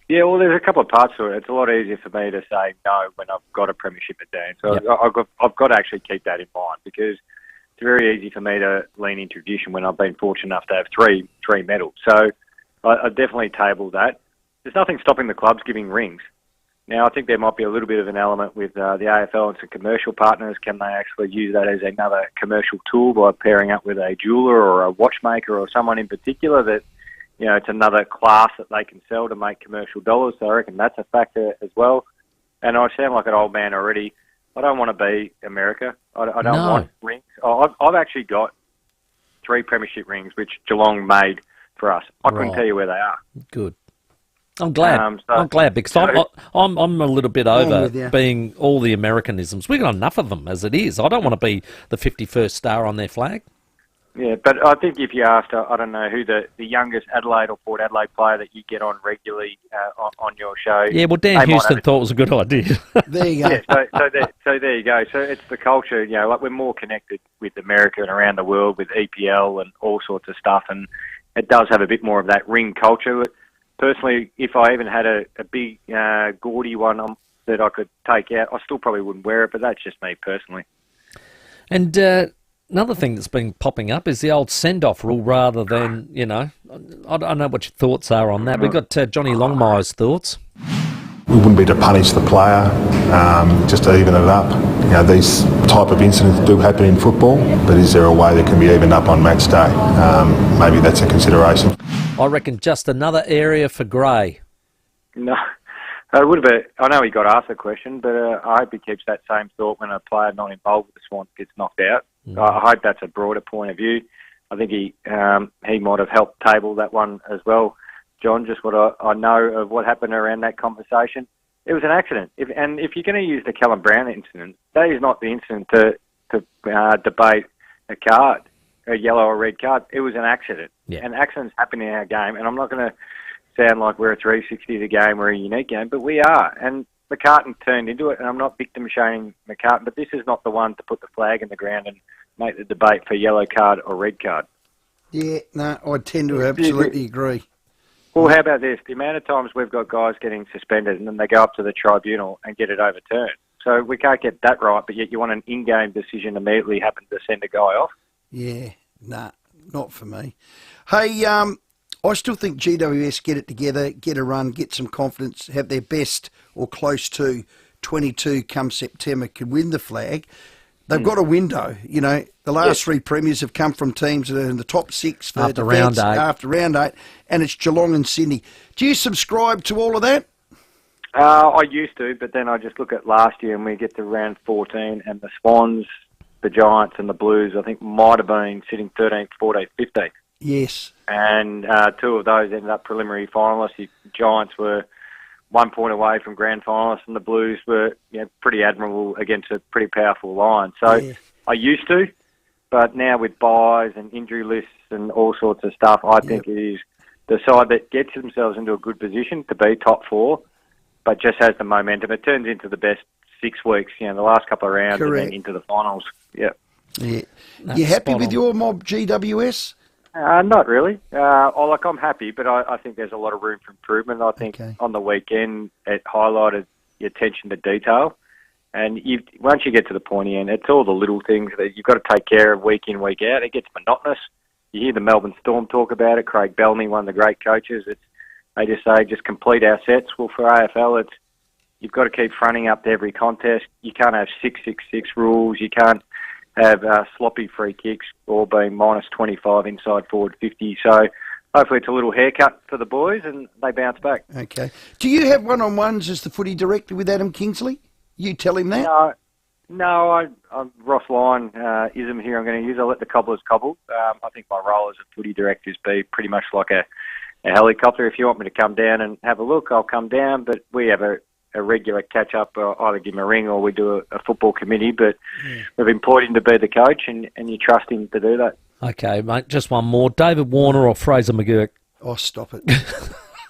Yeah, well, there's a couple of parts to it. It's a lot easier for me to say no when I've got a premiership medallion. So I've got to actually keep that in mind because it's very easy for me to lean into tradition when I've been fortunate enough to have three medals. So I definitely table that. There's nothing stopping the clubs giving rings. Now, I think there might be a little bit of an element with the AFL and some commercial partners. Can they actually use that as another commercial tool by pairing up with a jeweller or a watchmaker or someone in particular that, it's another class that they can sell to make commercial dollars. So I reckon that's a factor as well. And I sound like an old man already. I don't want to be America. I don't want rings. I've actually got 3 premiership rings, which Geelong made for us. I couldn't tell you where they are. Good. I'm glad. I'm glad because I'm a little bit over being all the Americanisms. We've got enough of them as it is. I don't want to be the 51st star on their flag. Yeah, but I think if you asked, I don't know who the youngest Adelaide or Port Adelaide player that you get on regularly on your show. Yeah, well, Dan Houston thought it was a good idea. There you go. Yeah, so there you go. So it's the culture, like we're more connected with America and around the world with EPL and all sorts of stuff, and it does have a bit more of that ring culture. Personally, if I even had a big gaudy one that I could take out, I still probably wouldn't wear it, but that's just me personally. And another thing that's been popping up is the old send-off rule rather than, I don't know what your thoughts are on that. We've got Johnny Longmire's thoughts. We wouldn't be to punish the player, just to even it up. These type of incidents do happen in football, but is there a way that can be evened up on match day? Maybe that's a consideration. I reckon just another area for Gray. No, it would have been. I know he got asked the question, but I hope he keeps that same thought when a player not involved with the Swans gets knocked out. I hope that's a broader point of view. I think he might have helped table that one as well, John. Just what I know of what happened around that conversation. It was an accident. If you're going to use the Callum Brown incident, that is not the incident to debate a card, a yellow or red card. It was an accident. Yeah. And accidents happen in our game, and I'm not going to sound like we're a 360 of the game, we're a unique game, but we are. And McCartan turned into it, and I'm not victim shaming McCartan, but this is not the one to put the flag in the ground and make the debate for yellow card or red card. Yeah, no, I tend to absolutely agree. Well, how about this? The amount of times we've got guys getting suspended and then they go up to the tribunal and get it overturned. So we can't get that right, but yet you want an in-game decision immediately happen to send a guy off. Yeah, nah, not for me. Hey, I still think GWS get it together, get a run, get some confidence, have their best or close to 22 come September, can win the flag. They've got a window, The last 3 premiers have come from teams that are in the top 6 for after round 8. After round 8, and it's Geelong and Sydney. Do you subscribe to all of that? I used to, but then I just look at last year and we get to round 14 and the Swans, the Giants and the Blues, I think might have been sitting 13th, 14th, 15th. Yes. And 2 of those ended up preliminary finalists. The Giants were 1 point away from grand finalists, and the Blues were pretty admirable against a pretty powerful line. So I used to, but now with buys and injury lists and all sorts of stuff, I think it is the side that gets themselves into a good position to be top 4, but just has the momentum. It turns into the best 6 weeks, the last couple of rounds and then into the finals. Yeah. You happy with your mob GWS? Not really. I'm happy, but I think there's a lot of room for improvement. I think on the weekend it highlighted the attention to detail. And once you get to the pointy end, it's all the little things that you've got to take care of week in, week out. It gets monotonous. You hear the Melbourne Storm talk about it. Craig Bellamy, one of the great coaches, they just say, just complete our sets. Well, for AFL, you've got to keep fronting up to every contest. You can't have 6-6-6 rules. You can't have sloppy free kicks or being minus 25 inside forward 50. So hopefully it's a little haircut for the boys and they bounce back. Okay. Do you have one-on-ones as the footy director with Adam Kingsley? You tell him that? No, I'm Ross Lyon ism here I'm going to use. I'll let the cobblers cobble. I think my role as a footy director is pretty much like a helicopter. If you want me to come down and have a look, I'll come down, but we have a regular catch-up, either give him a ring or we do a football committee, but we've employed him to be the coach and you trust him to do that. Okay, mate, just one more. David Warner or Fraser McGurk? Oh, stop it.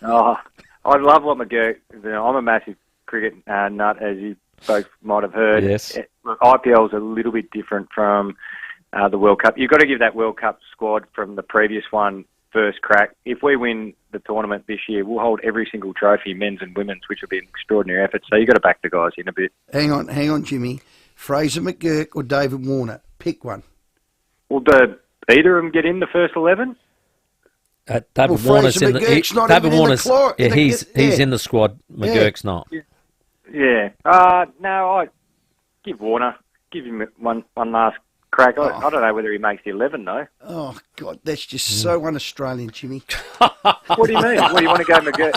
I love what McGurk, I'm a massive cricket nut, as you both might have heard. Yes. IPL's a little bit different from the World Cup. You've got to give that World Cup squad from the previous one first crack. If we win the tournament this year, we'll hold every single trophy, men's and women's, which will be an extraordinary effort. So you've got to back the guys in a bit. Hang on, Jimmy. Fraser McGurk or David Warner? Pick one. Well, do either of them get in the first 11? David Warner's in the... David Warner's... He's in the squad. McGurk's not. Yeah. No, I give Warner. Give him one last crack. I don't know whether he makes the 11, though. Oh, God, that's just so un-Australian, Jimmy. What do you mean? Well, you want to go McGurk?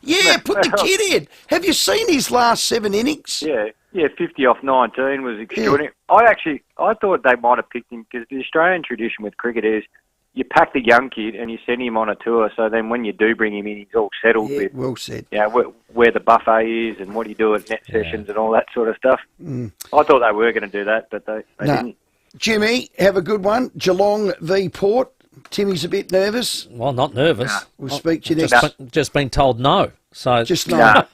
Yeah, put the kid in. Have you seen his last 7 innings? Yeah, 50 off 19 was extraordinary. Yeah. I thought they might have picked him because the Australian tradition with cricket is you pack the young kid and you send him on a tour, so then when you do bring him in, he's all settled with... well said. Where the buffet is and what do you do at net sessions and all that sort of stuff. I thought they were going to do that, but they didn't. Jimmy, have a good one. Geelong v Port. Timmy's a bit nervous. Well, not nervous. We'll speak to you next. Just been told no. So just no.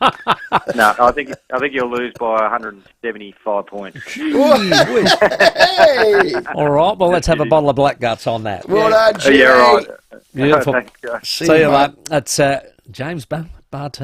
No, I think you'll lose by 175 points. Hey! All right, well, let's have a bottle of Black Guts on that. Well done, Jimmy. Yeah, right. Beautiful. Thanks, See you, mate. That's James Bartel.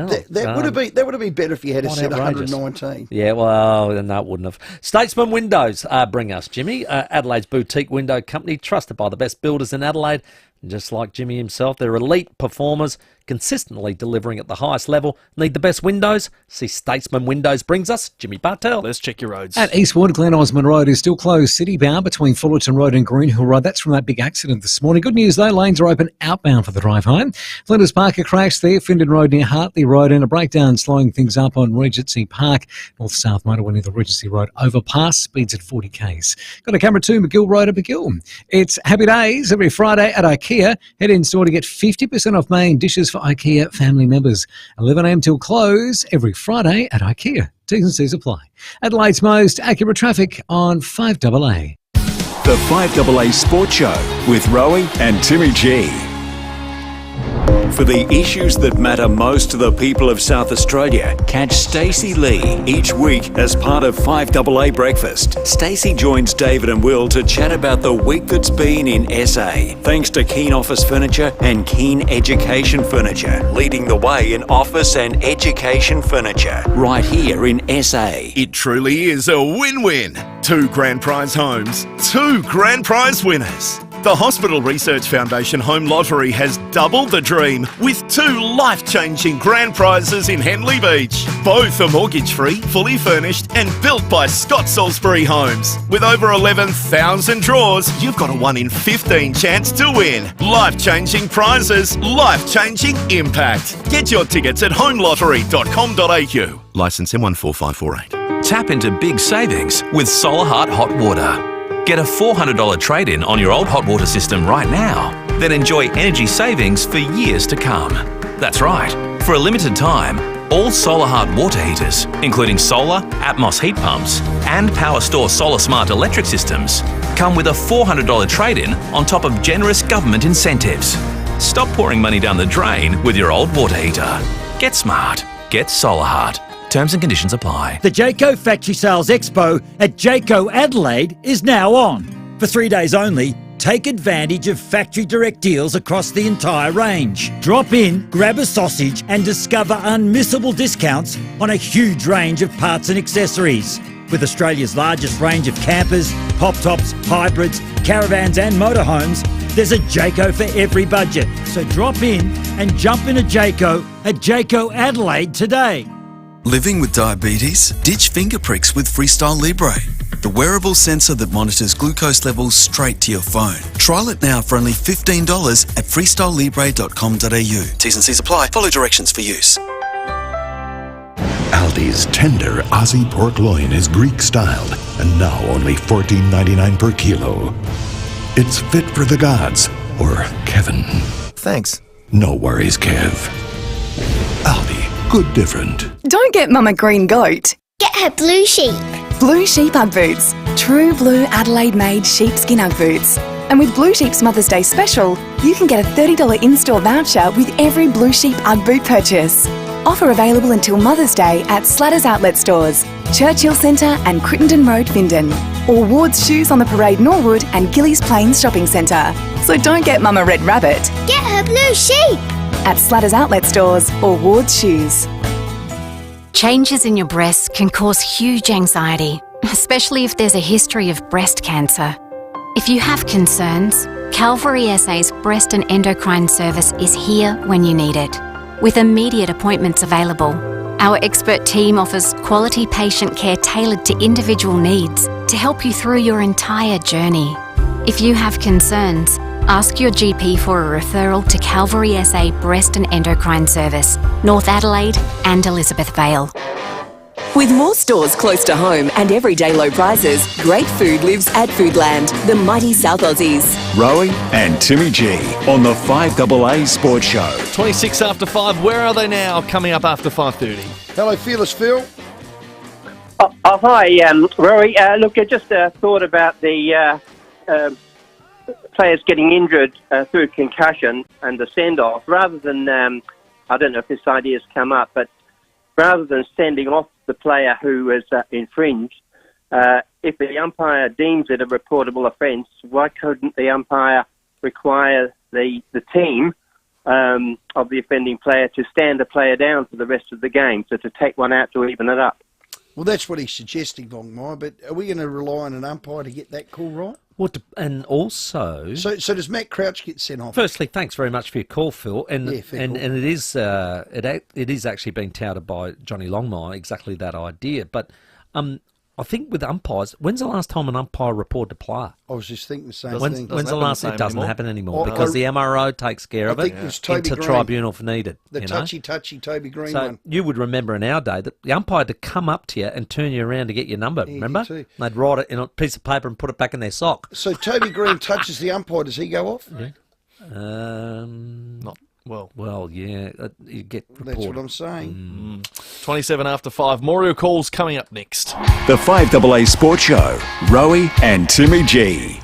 That would have been better if you had said 119. Yeah, well, no, it wouldn't have. Statesman Windows bring us, Jimmy. Adelaide's boutique window company, trusted by the best builders in Adelaide. And just like Jimmy himself, they're elite performers, consistently delivering at the highest level. Need the best windows? See Statesman Windows brings us Jimmy Bartel. Let's check your roads. At Eastwood, Glen Osmond Road is still closed city-bound between Fullerton Road and Greenhill Road. That's from that big accident this morning. Good news, though, lanes are open outbound for the drive home. Flinders Park, a crash there, Findon Road near Hartley Road, and a breakdown slowing things up on Regency Park. North-south motorway near the Regency Road overpass, speeds at 40 k's. Got a camera 2, McGill Road at McGill. It's Happy Days every Friday at IKEA. Head in store to get 50% off main dishes for IKEA family members. 11 a.m. till close every Friday at IKEA. T's and C's apply. Adelaide's most accurate traffic on 5AA. The 5AA Sports Show with Rowey and Timmy G. For the issues that matter most to the people of South Australia, catch Stacey Lee each week as part of 5AA Breakfast. Stacey joins David and Will to chat about the week that's been in SA, thanks to Keen Office Furniture and Keen Education Furniture, leading the way in office and education furniture, right here in SA. It truly is a win-win. 2 grand prize homes, 2 grand prize winners. The Hospital Research Foundation Home Lottery has doubled the dream with 2 life-changing grand prizes in Henley Beach. Both are mortgage-free, fully furnished and built by Scott Salisbury Homes. With over 11,000 draws, you've got a 1 in 15 chance to win. Life-changing prizes, life-changing impact. Get your tickets at homelottery.com.au. Licence M14548. Tap into big savings with Solar Heart Hot Water. Get a $400 trade-in on your old hot water system right now. then enjoy energy savings for years to come. That's right. For a limited time, all SolarHeart water heaters, including solar, Atmos heat pumps, and Power Store Solar Smart electric systems, come with a $400 trade-in on top of generous government incentives. Stop pouring money down the drain with your old water heater. Get smart. Get SolarHeart. Terms and conditions apply. The Jayco Factory Sales Expo at Jayco Adelaide is now on. For 3 days only, take advantage of factory direct deals across the entire range. Drop in, grab a sausage and discover unmissable discounts on a huge range of parts and accessories. With Australia's largest range of campers, pop-tops, hybrids, caravans and motorhomes, there's a Jayco for every budget. So drop in and jump in a Jayco at Jayco Adelaide today. Living with diabetes? Ditch finger pricks with Freestyle Libre, the wearable sensor that monitors glucose levels straight to your phone. Trial it now for only $15 at freestylelibre.com.au. T's and C's apply. Follow directions for use. Aldi's tender Aussie pork loin is Greek-styled and now only $14.99 per kilo. It's fit for the gods, or Kevin. Thanks. No worries, Kev. Aldi, good different. Don't get Mama Green Goat. Get her Blue Sheep. Blue Sheep Ugg Boots. True blue Adelaide-made sheepskin Ugg Boots. And with Blue Sheep's Mother's Day special, you can get a $30 in-store voucher with every Blue Sheep Ugg boot purchase. Offer available until Mother's Day at Slatters Outlet Stores, Churchill Centre and Crittenden Road, Findon, or Ward's Shoes on the Parade, Norwood and Gillies Plains Shopping Centre. So don't get Mama Red Rabbit. Get her Blue Sheep. At Slatters Outlet Stores or Ward's Shoes. Changes in your breasts can cause huge anxiety, especially if there's a history of breast cancer. If you have concerns, Calvary SA's Breast and Endocrine Service is here when you need it, with immediate appointments available. Our expert team offers quality patient care tailored to individual needs to help you through your entire journey. If you have concerns, ask your GP for a referral to Calvary SA Breast and Endocrine Service, North Adelaide and Elizabeth Vale. With more stores close to home and everyday low prices, great food lives at Foodland, the mighty South Aussies. Rowey and Timmy G on the FIVEAA Sports Show. 26 after 5. Where are they now? Coming up after 5:30. Hello, Fearless Phil. Hi, Rory. Look, I just thought about the players getting injured through concussion and the send-off. Rather than, I don't know if this idea's come up, but rather than sending off the player who has infringed, if the umpire deems it a reportable offence, why couldn't the umpire require the team of the offending player to stand the player down for the rest of the game, so to take one out to even it up? Well, that's what he's suggesting, Longmire, but are we going to rely on an umpire to get that call right? And also... So does Matt Crouch get sent off? Firstly, thanks very much for your call, Phil. And Yeah, fair call. and it is actually being touted by Johnny Longmire, exactly that idea. But I think with umpires, when's the last time an umpire reported a player? I was just thinking the same thing. When's the last? It doesn't happen anymore Oh, because the MRO takes care of I it think it was Toby into Green. tribunal if needed. The you know? touchy Toby Green So one. you would remember in our day that the umpire had to come up to you and turn you around to get your number. Yeah, remember? you too. They'd write it in a piece of paper and put it back in their sock. So Toby Green touches the umpire, does he go off? Yeah. Not well. Well, yeah, you get reported. That's what I'm saying. 27 after 5. More of your calls coming up next. The FIVEAA Sports Show. Rowey and Timmy G.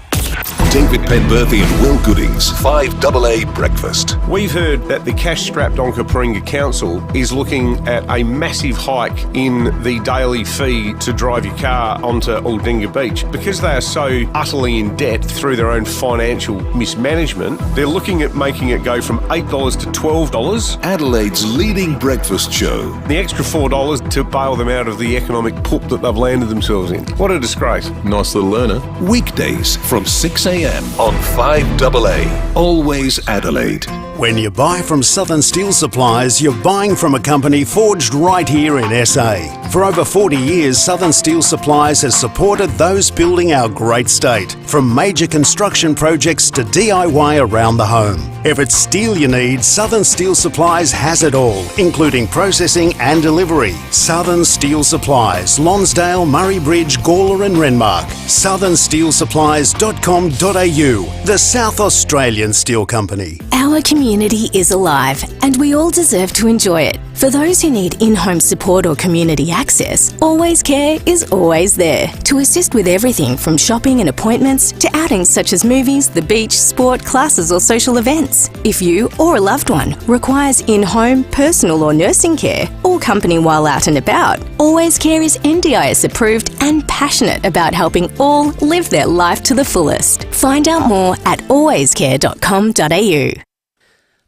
David Penberthy and Will Goodings, 5AA Breakfast. We've heard that the cash-strapped Onkaparinga Council is looking at a massive hike in the daily fee to drive your car onto Aldinga Beach. Because they are so utterly in debt through their own financial mismanagement, they're looking at making it go from $8 to $12. Adelaide's leading breakfast show. The extra $4 to bail them out of the economic poop that they've landed themselves in. What a disgrace. Nice little earner. Weekdays from 6 a.m. on 5AA. Always Adelaide. When you buy from Southern Steel Supplies, you're buying from a company forged right here in SA. For over 40 years, Southern Steel Supplies has supported those building our great state, from major construction projects to DIY around the home. If it's steel you need, Southern Steel Supplies has it all, including processing and delivery. Southern Steel Supplies, Lonsdale, Murray Bridge, Gawler and Renmark. southernsteelsupplies.com.au, the South Australian Steel Company. Our community is alive and we all deserve to enjoy it. For those who need in-home support or community access, Always Care is always there to assist with everything from shopping and appointments to outings such as movies, the beach, sport, classes or social events. If you or a loved one requires in-home, personal or nursing care or company while out and about, Always Care is NDIS approved and passionate about helping all live their life to the fullest. Find out more at alwayscare.com.au.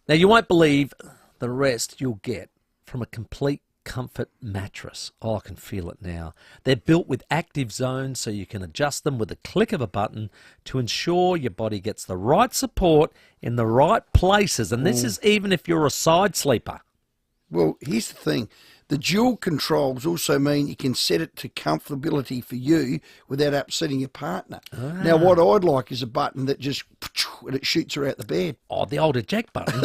Now, you won't believe the rest you'll get from a complete comfort mattress. Oh, I can feel it now. They're built with active zones so you can adjust them with a click of a button to ensure your body gets the right support in the right places. And this is even if you're a side sleeper. Well, here's the thing. The dual controls also mean you can set it to comfortability for you without upsetting your partner. Now, what I'd like is a button that just and it shoots her out the bed. Oh, the old eject button.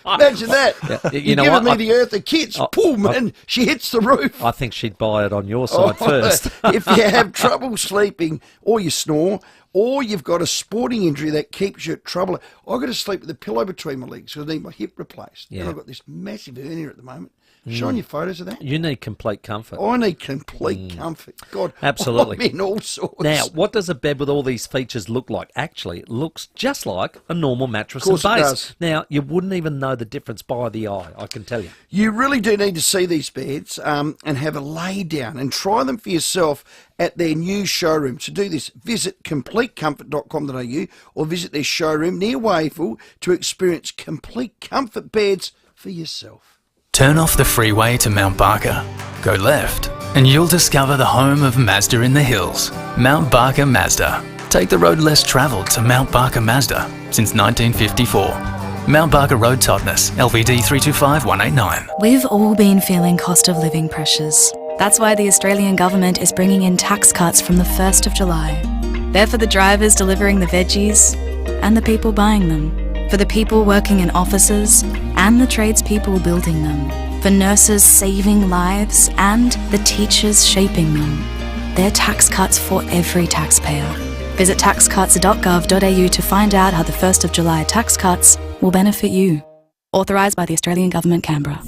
Imagine that. Yeah, You're giving me the earth of kits. Boom, and she hits the roof. I think she'd buy it on your side first. If you have trouble sleeping or you snore, or you've got a sporting injury that keeps you at trouble. I've got to sleep with a pillow between my legs because I need my hip replaced. Yeah. And I've got this massive hernia at the moment. Showing you photos of that. You need complete comfort. I need complete comfort. God, absolutely. I'm in all sorts. Now, what does a bed with all these features look like? Actually, it looks just like a normal mattress and Of course base. it does. Now, you wouldn't even know the difference by the eye, I can tell you. You really do need to see these beds and have a lay down and try them for yourself at their new showroom. To do this, visit completecomfort.com.au or visit their showroom near Wavell to experience complete comfort beds for yourself. Turn off the freeway to Mount Barker. Go left, and you'll discover the home of Mazda in the hills, Mount Barker Mazda. Take the road less travelled to Mount Barker Mazda since 1954. Mount Barker Road, Totnes, LVD 325189. We've all been feeling cost of living pressures. That's why the Australian government is bringing in tax cuts from the 1st of July. They're for the drivers delivering the veggies and the people buying them. For the people working in offices and the tradespeople building them. For nurses saving lives and the teachers shaping them. They're tax cuts for every taxpayer. Visit taxcuts.gov.au to find out how the 1st of July tax cuts will benefit you. Authorised by the Australian Government, Canberra.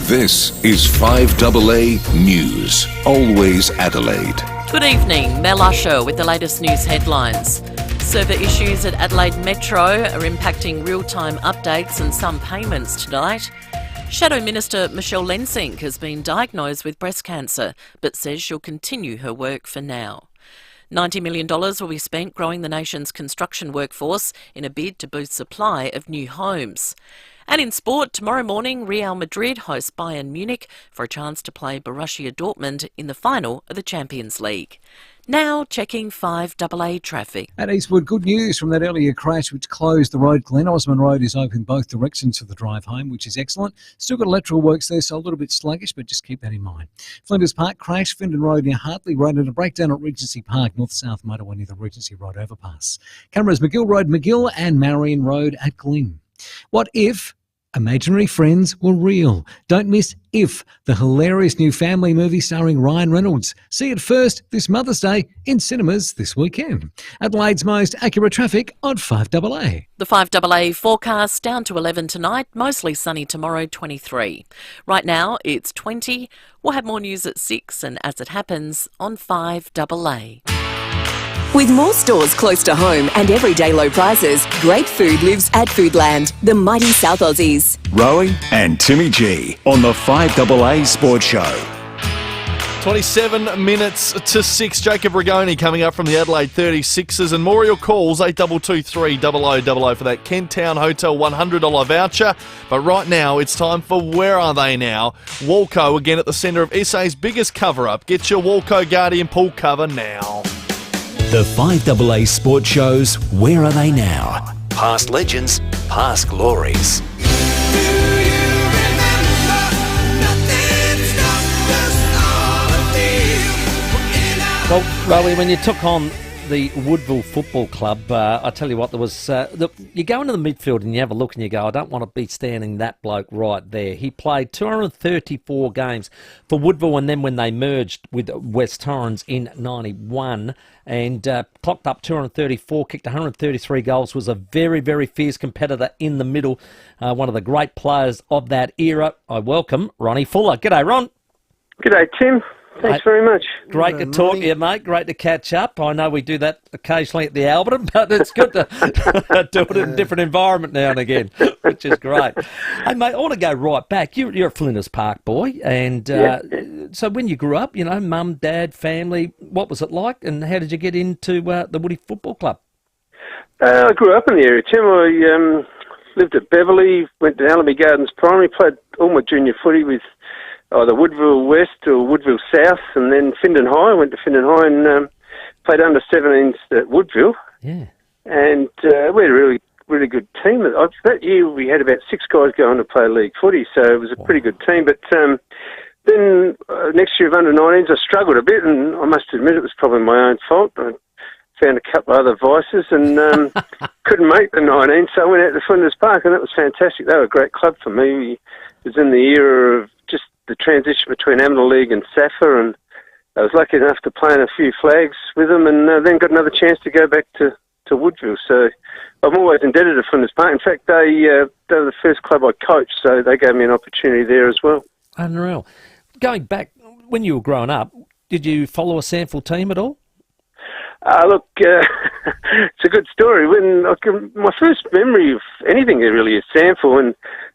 This is 5AA News, always Adelaide. Good evening, Mel Usher with the latest news headlines. Server issues at Adelaide Metro are impacting real-time updates and some payments tonight. Shadow Minister Michelle Lensink has been diagnosed with breast cancer, but says she'll continue her work for now. $90 million will be spent growing the nation's construction workforce in a bid to boost supply of new homes. And in sport, tomorrow morning, Real Madrid host Bayern Munich for a chance to play Borussia Dortmund in the final of the Champions League. Now checking 5AA traffic. At Eastwood, good news from that earlier crash which closed the road. Glen Osmond Road is open both directions for the drive home, which is excellent. Still got electrical works there, so a little bit sluggish, but just keep that in mind. Flinders Park crash, Findon Road near Hartley Road, and a breakdown at Regency Park, north-south motorway near the Regency Road overpass. Cameras McGill Road, McGill, and Marion Road at Glyn. What if imaginary friends were real? Don't miss If, the hilarious new family movie starring Ryan Reynolds. See it first this Mother's Day in cinemas this weekend. Adelaide's most accurate traffic on 5AA. The 5AA forecast down to 11 tonight, mostly sunny tomorrow, 23. Right now it's 20. We'll have more news at 6 and as it happens on 5AA. With more stores close to home and everyday low prices, great food lives at Foodland, the mighty South Aussies. Rowey and Timmy G on the 5AA Sports Show. 27 minutes to 6. Jacob Rigoni coming up from the Adelaide 36ers. And more of your calls, 8223 0000 for that Kent Town Hotel $100 voucher. But right now, it's time for Where Are They Now? Walco again at the centre of SA's biggest cover-up. Get your Walco Guardian pool cover now. The 5AA Sports Shows, Where Are They Now? Past legends, past glories. Well, Rowey, when you took on the Woodville Football Club, I tell you what, there was... you go into the midfield and you have a look and you go, I don't want to be standing that bloke right there. He played 234 games for Woodville, and then when they merged with West Torrens in 91 and clocked up 234, kicked 133 goals, was a very, very fierce competitor in the middle, one of the great players of that era. I welcome Ronnie Fuller. G'day, Ron. G'day, Tim. Thanks very much. Great to talk to you, mate. Great to catch up. I know we do that occasionally at the Alberton, but it's good to do it in a different environment now and again, which is great. Hey, mate, I want to go right back. You're a Flinders Park boy, and so when you grew up, you know, mum, dad, family, what was it like, and how did you get into the Woody Football Club? I grew up in the area, Tim. I lived at Beverley, went to Alamy Gardens Primary, played all my junior footy with either Woodville West or Woodville South, and then Findon High. I went to Findon High and played under 17s at Woodville. Yeah. And we had a really, really good team. That year we had about 6 guys going to play league footy, so it was a pretty good team. But then next year of under 19s I struggled a bit, and I must admit it was probably my own fault. I found a couple of other vices and couldn't make the 19, so I went out to Flinders Park, and that was fantastic. They were a great club for me. It was in the era of just the transition between Amateur League and SAFA, and I was lucky enough to play in a few flags with them, and then got another chance to go back to Woodville. So I'm always indebted to Flinders Park. In fact, they were the first club I coached, so they gave me an opportunity there as well. Unreal. Going back, when you were growing up, did you follow a SANFL team at all? Look, it's a good story. My first memory of anything really is SANFL, and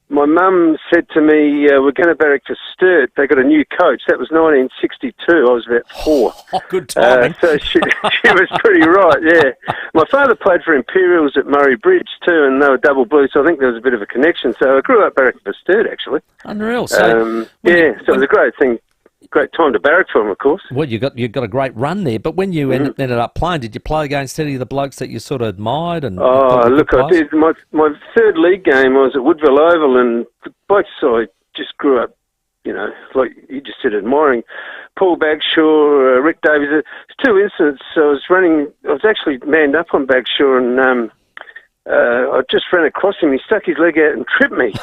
my mum said to me, we're going to barrack for Sturt. They got a new coach. That was 1962. I was about 4. Oh, good timing. So she was pretty right, yeah. My father played for Imperials at Murray Bridge too, and they were double blue, so I think there was a bit of a connection. So I grew up barracking for Sturt, actually. Unreal. So, it was a great thing. Great time to barrack for them, of course. Well, you got a great run there, but when you ended up playing, did you play against any of the blokes that you sort of admired? And look, I did. My third league game, I was at Woodville Oval, and the blokes I just grew up, you know, like you just said, admiring. Paul Bagshaw, Rick Davies. There's 2 incidents. I was actually manned up on Bagshaw, and I just ran across him. He stuck his leg out and tripped me.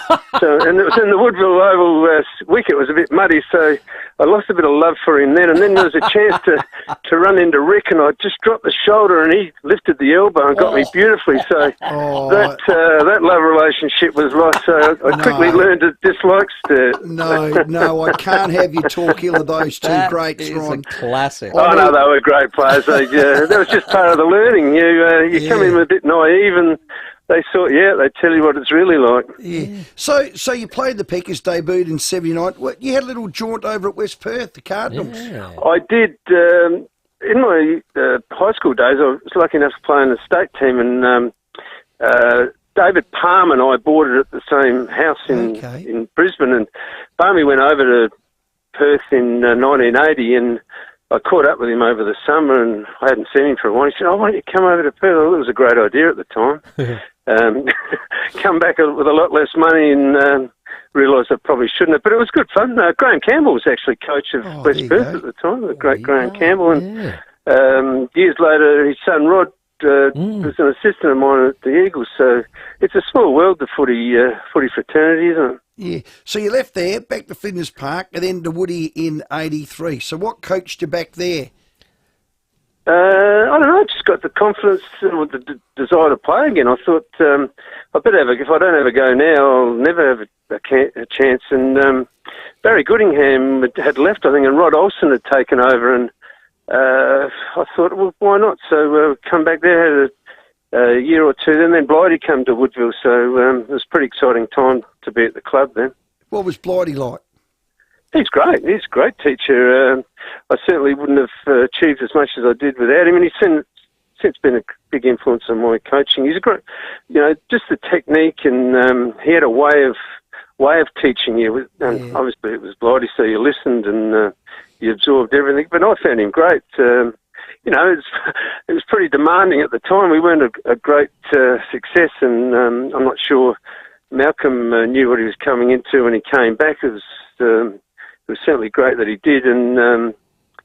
And it was in the Woodville Oval wicket. It was a bit muddy, so I lost a bit of love for him then. And then there was a chance to run into Rick, and I just dropped the shoulder, and he lifted the elbow and got me beautifully. So that love relationship was lost. So I quickly learned to dislike Sturt. No, I can't have you talk ill of those 2 greats, Ron. It's a classic. Oh, no, they were great players. That was just part of the learning. You come in a bit naive, and they tell you what it's really like. Yeah. So you played the Pickers, debuted in 79. You had a little jaunt over at West Perth, the Cardinals. Yeah. I did. In my high school days, I was lucky enough to play in the state team, and David Palm and I boarded at the same house in Brisbane, and Palmy went over to Perth in 1980, and I caught up with him over the summer, and I hadn't seen him for a while. He said, why don't you come over to Perth? I thought it was a great idea at the time. Come back with a lot less money, and realised I probably shouldn't have. But it was good fun. Graham Campbell was actually coach of West Perth at the time, the great Graham Campbell. And years later, his son Rod was an assistant of mine at the Eagles. So it's a small world, the footy fraternity, isn't it? Yeah. So you left there, back to Flinders Park, and then to Woody in 83. So what coached you back there? I don't know. I just got the confidence and the desire to play again. I thought I better have if I don't have a go now, I'll never have a chance. And Barry Goodingham had left, I think, and Rod Olsen had taken over. And I thought, well, why not? So come back there, had a year or two. Then Blighty came to Woodville, so it was a pretty exciting time to be at the club then. What was Blighty like? He's great. He's a great teacher. I certainly wouldn't have achieved as much as I did without him. And he's since been a big influence on my coaching. He's a great, just the technique, and he had a way of teaching you. And obviously it was Blighty, so you listened and you absorbed everything. But I found him great. it was pretty demanding at the time. We weren't a great success, and I'm not sure Malcolm knew what he was coming into when he came back. It was certainly great that he did, and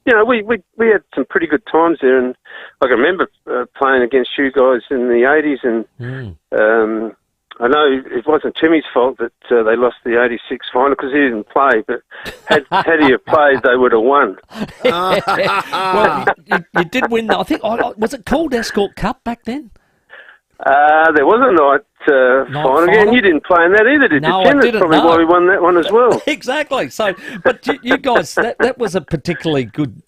we had some pretty good times there. And I can remember playing against you guys in the 80s, and I know it wasn't Timmy's fault that they lost the 86 final because he didn't play, but had he have played, they would have won. Well, you did win, I think, was it called Escort Cup back then? There was a night final again. You didn't play in that either, did no, you, Tim? I didn't, That's probably why we won that one as well. Exactly. So, but you guys, that was a particularly good,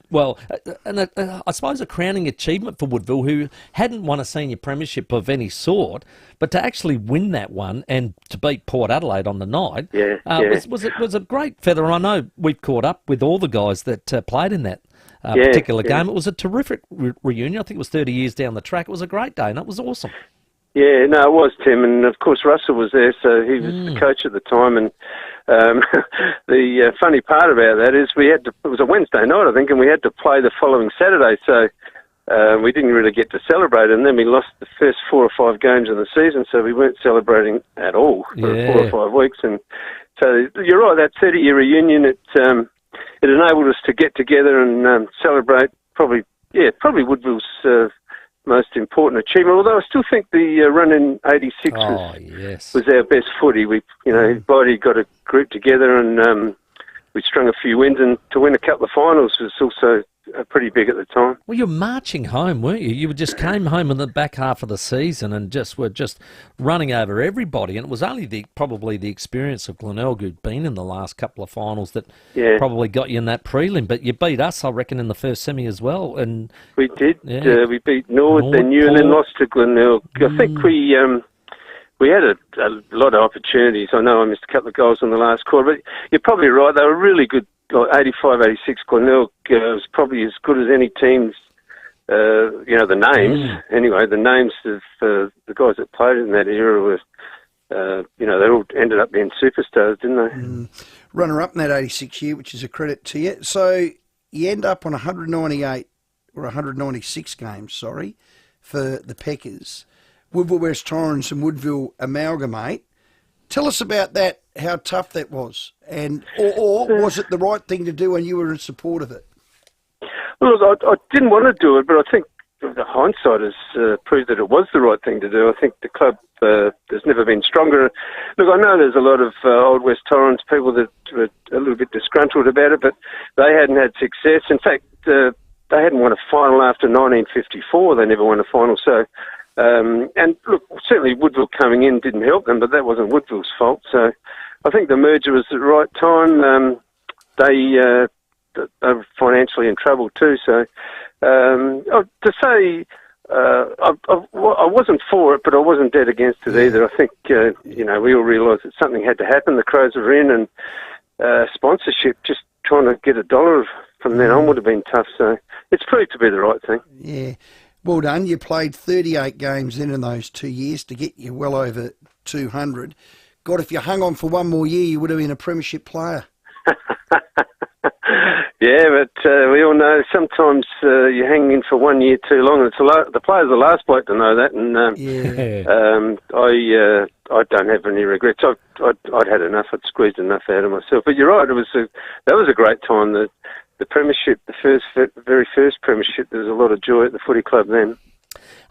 and I suppose a crowning achievement for Woodville, who hadn't won a senior premiership of any sort, but to actually win that one and to beat Port Adelaide on the night was a great feather. I know we've caught up with all the guys that played in that particular game. It was a terrific reunion. I think it was 30 years down the track. It was a great day, and it was awesome. Yeah, no, it was, Tim, and of course Russell was there, so he was the coach at the time. And the funny part about that is it was a Wednesday night, I think, and we had to play the following Saturday, so we didn't really get to celebrate. And then we lost the first 4 or 5 games of the season, so we weren't celebrating at all for 4 or 5 weeks. And so you're right, that 30-year reunion, it enabled us to get together and celebrate probably Woodville's most important achievement. Although I still think the run in '86 was our best footy. We, everybody got a group together and we strung a few wins, and to win a couple of finals was also pretty big at the time. Well, you're marching home, weren't you? You just came home in the back half of the season and were just running over everybody. And it was only probably the experience of Glenelg who'd been in the last couple of finals that probably got you in that prelim. But you beat us, I reckon, in the first semi as well. And we did. We beat Norwood, then you, and then lost to Glenelg. I think we had a lot of opportunities. I know I missed a couple of goals in the last quarter, but you're probably right. They were really good. 85, 86, Glenelg was probably as good as any teams, the names. Anyway, the names of the guys that played in that era were, they all ended up being superstars, didn't they? Runner-up in that 86 year, which is a credit to you. So you end up on 198 or 196 games, for the Peckers. Woodville West Torrens and Woodville amalgamate. Tell us about that, how tough that was, and or was it the right thing to do and you were in support of it? Well, I didn't want to do it, but I think the hindsight has proved that it was the right thing to do. I think the club has never been stronger. Look, I know there's a lot of old West Torrens people that were a little bit disgruntled about it, but they hadn't had success. In fact, they hadn't won a final after 1954. They never won a final, so... and look, certainly Woodville coming in didn't help them, but that wasn't Woodville's fault. So I think the merger was at the right time. They were financially in trouble too. So to say I wasn't for it, but I wasn't dead against it either. I think we all realised that something had to happen. The Crows were in, and sponsorship, just trying to get $1 from then on would have been tough. So it's proved to be the right thing. Yeah. Well done. You played 38 games in those 2 years to get you well over 200. God, if you hung on for one more year, you would have been a premiership player. Yeah, but we all know sometimes you hang in for 1 year too long. The player's the last bloke to know that, and I don't have any regrets. I'd had enough. I'd squeezed enough out of myself. But you're right. That was a great time. The premiership, the very first premiership, there was a lot of joy at the footy club then.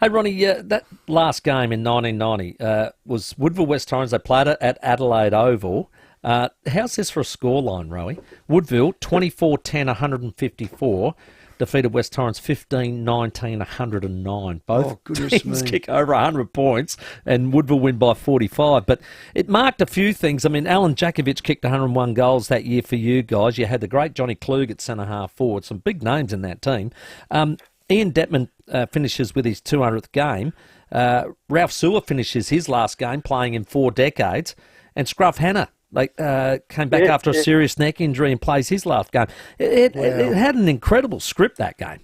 Hey, Ronnie, that last game in 1990 was Woodville West Torrens. They played it at Adelaide Oval. How's this for a scoreline, Rowey? Woodville, 24-10, 154. Defeated West Torrens 15-19, 109. Both teams kick over 100 points, and Woodville win by 45. But it marked a few things. I mean, Alan Jakovic kicked 101 goals that year for you guys. You had the great Johnny Klug at centre-half forward. Some big names in that team. Ian Detman finishes with his 200th game. Ralph Sewer finishes his last game, playing in 4 decades. And Scruff Hanna came back after a serious neck injury and plays his last game. It had an incredible script, that game.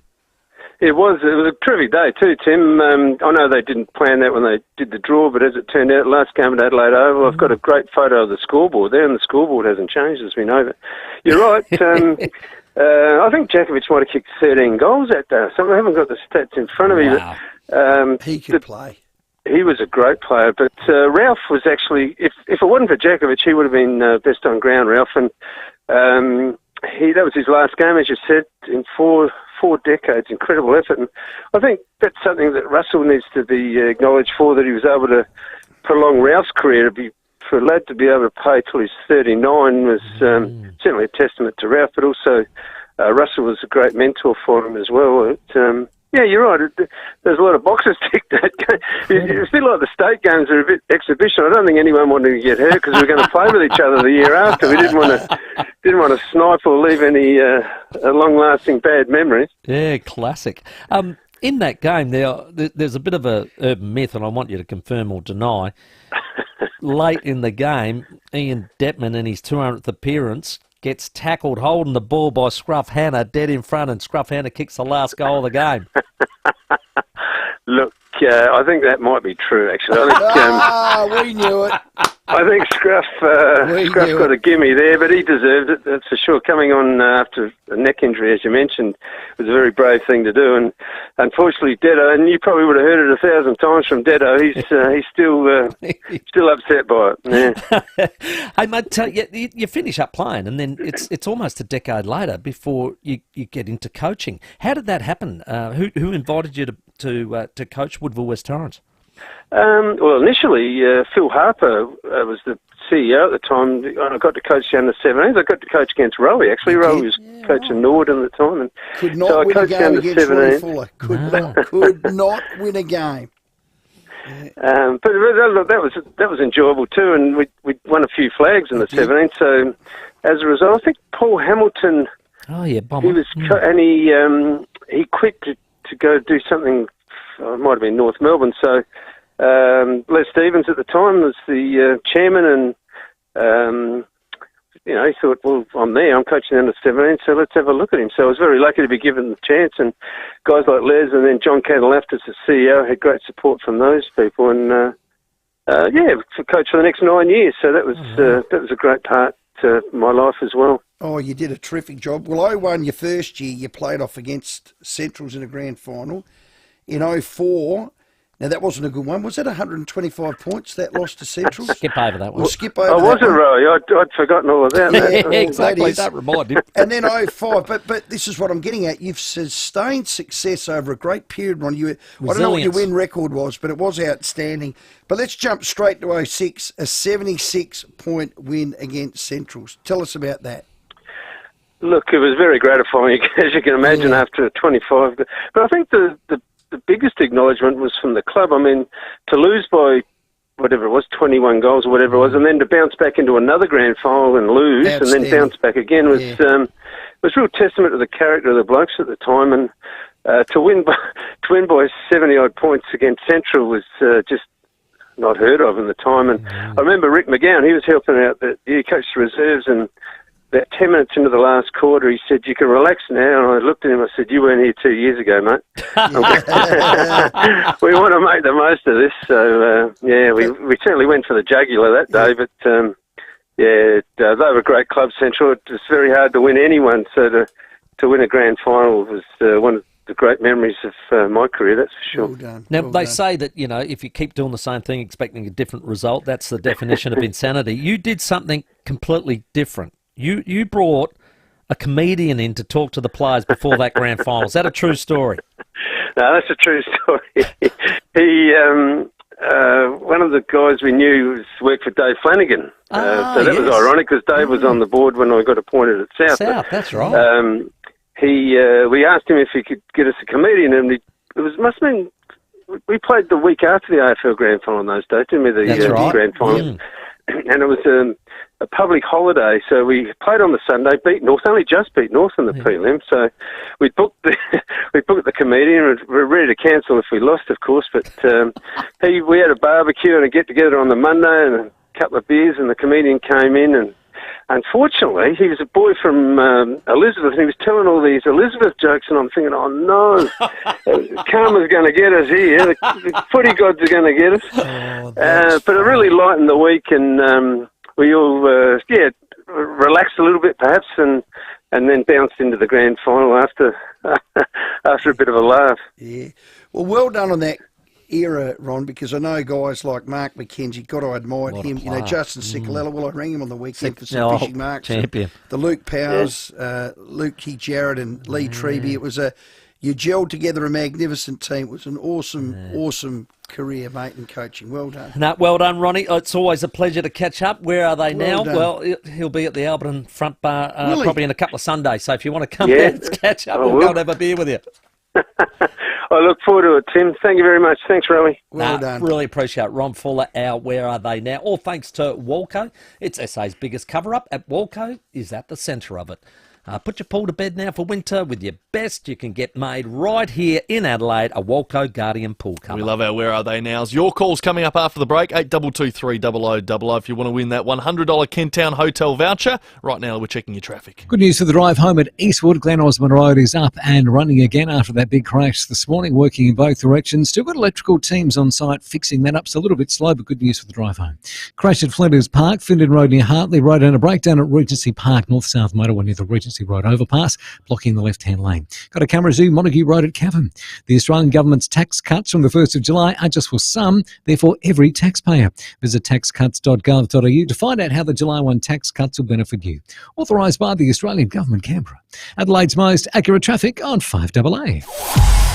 It was a terrific day too, Tim. I know they didn't plan that when they did the draw, but as it turned out, last game at Adelaide Oval, I've got a great photo of the scoreboard there, and the scoreboard hasn't changed, as we know. But you're right. I think Djakovic might have kicked 13 goals that day. So I haven't got the stats in front of me. Wow. But, he could play. He was a great player, but Ralph was actually, if it wasn't for Djakovic, he would have been best on ground, Ralph. And that was his last game, as you said, in four decades. Incredible effort. And I think that's something that Russell needs to be acknowledged for, that he was able to prolong Ralph's career. For a lad to be able to play till he's 39 was certainly a testament to Ralph, but also Russell was a great mentor for him as well. Yeah, you're right. There's a lot of boxes ticked that game. It's a bit like the state games are a bit exhibition. I don't think anyone wanted to get hurt because we were going to play with each other the year after. We didn't want to snipe or leave any long-lasting bad memories. Yeah, classic. In that game, there's a bit of a urban myth, and I want you to confirm or deny. Late in the game, Ian Detman, in his 200th appearance, gets tackled holding the ball by Scruff Hanna dead in front, and Scruff Hanna kicks the last goal of the game. Look, I think that might be true, actually. I think, we knew it. I think Scruff got a gimme there, but he deserved it, that's for sure. Coming on after a neck injury, as you mentioned, was a very brave thing to do. And unfortunately, Dedo, and you probably would have heard it 1,000 times from Dedo, he's still upset by it. Yeah. Hey, mate, you finish up playing, and then it's almost a decade later before you get into coaching. How did that happen? Who invited you to coach Woodville West Torrens? Well, initially, Phil Harper was the CEO at the time. I got to coach the under-17s. I got to coach against Rowey, actually. Rowey was coaching Norden at the time. And could not so I win a coached game against Roy Fuller. No. Could not win a game. But that was enjoyable too, and we won a few flags in the 17. So as a result, I think Paul Hamilton. Oh yeah, bomber. He was, and he quit to go do something. It might have been North Melbourne. So Les Stevens at the time was the chairman, and he thought, well, I'm there, I'm coaching under 17, so let's have a look at him. So I was very lucky to be given the chance, and guys like Les and then John Candlefter as the CEO had great support from those people, and coached for the next 9 years. So that was a great part to my life as well. Oh, you did a terrific job. Well, I won your first year. You played off against Centrals in a grand final. In 2004, now that wasn't a good one. Was that 125 points, that loss to Centrals? Skip over that one. We'll skip over that one. was it, Rowey? I'd forgotten all of that. Yeah, exactly. That reminded me. And then 2005, but this is what I'm getting at. You've sustained success over a great period, Ron. I don't know what your win record was, but it was outstanding. But let's jump straight to 2006, a 76-point win against Centrals. Tell us about that. Look, it was very gratifying, as you can imagine, after 25. But I think the biggest acknowledgement was from the club. I mean, to lose by whatever it was, 21 goals or whatever it was, and then to bounce back into another grand final and lose, and then bounce back again was real testament to the character of the blokes at the time. And to win by 70-odd points against Central was just not heard of in the time. And I remember Rick McGowan, he was helping out. He coached the reserves, and about 10 minutes into the last quarter, he said, "You can relax now." And I looked at him, I said, "You weren't here 2 years ago, mate." We want to make the most of this. So, we certainly went for the jugular that day. But, they were great clubs, Central. It's very hard to win anyone. So to win a grand final was one of the great memories of my career, that's for sure. Well done. Now, they say that, if you keep doing the same thing, expecting a different result, that's the definition of insanity. You did something completely different. You brought a comedian in to talk to the players before that grand final. Is that a true story? No, that's a true story. He, one of the guys we knew worked for Dave Flanagan. So that was ironic because Dave was on the board when I got appointed at South. South, that's right. We asked him if he could get us a comedian, and must have been, we played the week after the AFL grand final in those days, didn't we? The grand final. And it was a public holiday, so we played on the Sunday, only just beat North in the prelim. So we booked the comedian. We were ready to cancel if we lost, of course. But we had a barbecue and a get together on the Monday and a couple of beers, and the comedian came in, and unfortunately he was a boy from Elizabeth, and he was telling all these Elizabeth jokes, and I'm thinking, oh no, karma's going to get us here. The footy gods are going to get us. But it really lightened the week, and we all relaxed a little bit perhaps, and and then bounced into the grand final after a bit of a laugh. Yeah. Well done on that era, Ron, because I know guys like Mark McKenzie, God, I admired him. You know, Justin Ciccolella, well, I rang him on the weekend for some fishing marks. Champion. The Luke Powers, Luke Key Jarrett and Lee Treby. It was you gelled together a magnificent team. It was an awesome career, mate, in coaching. Well done. No, well done, Ronnie. It's always a pleasure to catch up. Where are they now? Done. Well, he'll be at the Alberton front bar probably in a couple of Sundays. So if you want to come down to catch up, we'll go and have a beer with you. I look forward to it, Tim. Thank you very much. Thanks, Rowey. Well done. Really appreciate it. Ron Fuller, our Where Are They Now? All thanks to Walco. It's SA's biggest cover-up. At Walco is at the centre of it. Put your pool to bed now for winter with your best you can get made right here in Adelaide, a Walco Guardian pool cover. We love our Where Are They Nows. Your call's coming up after the break, 8223 0000 if you want to win that $100 Kenttown Hotel voucher. Right now, we're checking your traffic. Good news for the drive home at Eastwood. Glen Osmond Road is up and running again after that big crash this morning, working in both directions. Still got electrical teams on site fixing that up. It's a little bit slow, but good news for the drive home. Crash at Flinders Park, Findon Road near Hartley Road, and a breakdown at Regency Park, north-south motorway near the Regency Road overpass, blocking the left-hand lane. Got a camera zoo, Montague Road at Cavan. The Australian government's tax cuts from the 1st of July are just for some, therefore every taxpayer. Visit taxcuts.gov.au to find out how the July 1 tax cuts will benefit you. Authorised by the Australian Government, Canberra. Adelaide's most accurate traffic on 5AA.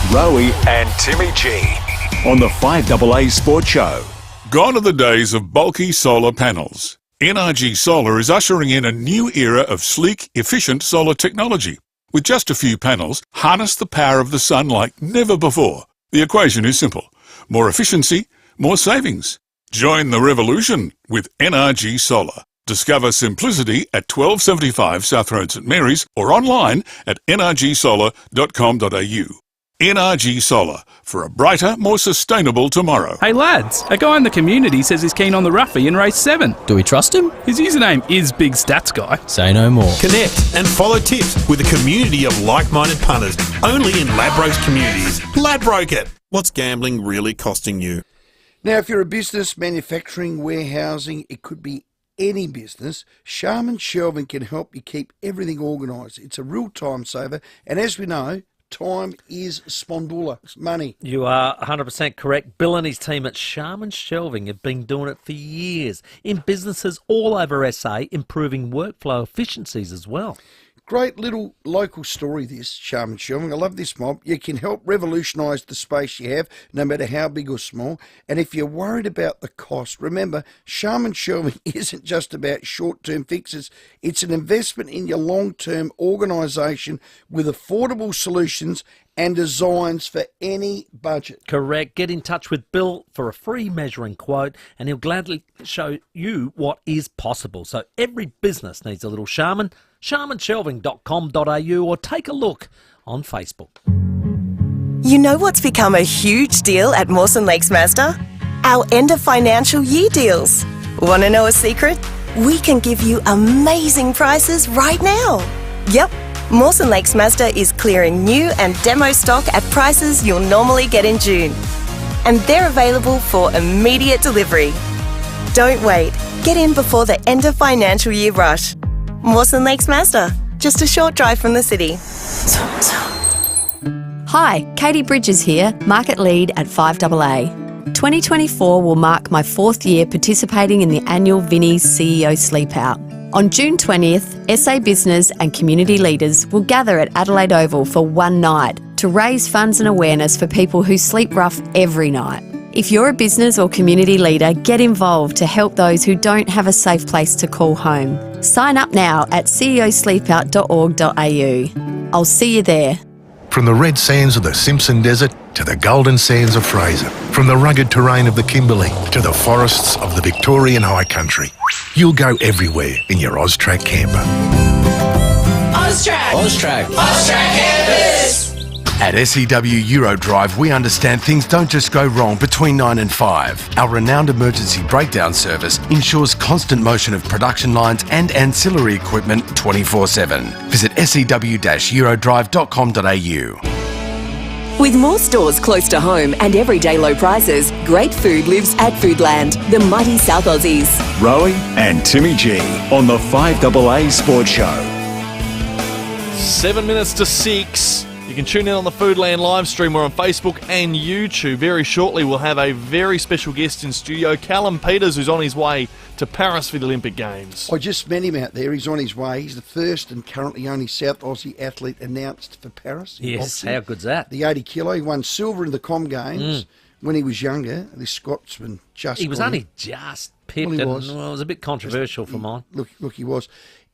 Rowey and Timmy G on the 5AA Sports Show. Gone are the days of bulky solar panels. NRG Solar is ushering in a new era of sleek, efficient solar technology. With just a few panels, harness the power of the sun like never before. The equation is simple. More efficiency, more savings. Join the revolution with NRG Solar. Discover simplicity at 1275 South Road St Mary's or online at nrgsolar.com.au. NRG Solar, for a brighter, more sustainable tomorrow. Hey lads, a guy in the community says he's keen on the Ruffy in race 7. Do we trust him? His username is Big Stats Guy. Say no more. Connect and follow tips with a community of like-minded punters, only in Ladbrokes communities. Ladbroke it. What's gambling really costing you? Now, if you're a business, manufacturing, warehousing, it could be any business, Sharman Shelving can help you keep everything organised. It's a real time saver, and as we know, time is spondula. It's money. You are 100% correct. Bill and his team at Sharman Shelving have been doing it for years in businesses all over SA, improving workflow efficiencies as well. Great little local story, this, Sharman Shelving. I love this mob. You can help revolutionise the space you have, no matter how big or small. And if you're worried about the cost, remember, Sharman Shelving isn't just about short-term fixes. It's an investment in your long-term organisation with affordable solutions and designs for any budget. Correct. Get in touch with Bill for a free measuring quote and he'll gladly show you what is possible. So every business needs a little Sharman. SharmanShelving.com.au or take a look on Facebook. You know what's become a huge deal at Mawson Lakes Mazda? Our end of financial year deals. Want to know a secret? We can give you amazing prices right now. Yep. Mawson Lakes Mazda is clearing new and demo stock at prices you'll normally get in June. And they're available for immediate delivery. Don't wait. Get in before the end of financial year rush. Mawson Lakes Mazda, just a short drive from the city. Hi, Katie Bridges here, Market Lead at 5AA. 2024 will mark my 4th year participating in the annual Vinnie's CEO Sleep Out. On June 20th, SA business and community leaders will gather at Adelaide Oval for one night to raise funds and awareness for people who sleep rough every night. If you're a business or community leader, get involved to help those who don't have a safe place to call home. Sign up now at ceosleepout.org.au. I'll see you there. From the red sands of the Simpson Desert to the golden sands of Fraser, from the rugged terrain of the Kimberley to the forests of the Victorian High Country, you'll go everywhere in your Austrac camper. Austrac! Austrac! Austrac Campus! At SEW Eurodrive, we understand things don't just go wrong between 9 and 5. Our renowned emergency breakdown service ensures constant motion of production lines and ancillary equipment 24/7. Visit sew-drive.com.au. With more stores close to home and everyday low prices, great food lives at Foodland, the mighty South Aussies. Rowey and Timmy G on the 5AA Sports Show. 7 minutes to 6. You can tune in on the Foodland live stream. We're on Facebook and YouTube. Very shortly, we'll have a very special guest in studio, Callum Peters, who's on his way to Paris for the Olympic Games. I just met him out there. He's on his way. He's the first and currently only South Aussie athlete announced for Paris. Yes, boxing. how good's that? The 80 kilo. He won silver in the Com Games when he was younger. This Scotsman just... He was only just pipped. Well, he and, was. well, it was a bit controversial for mine. Look, he was.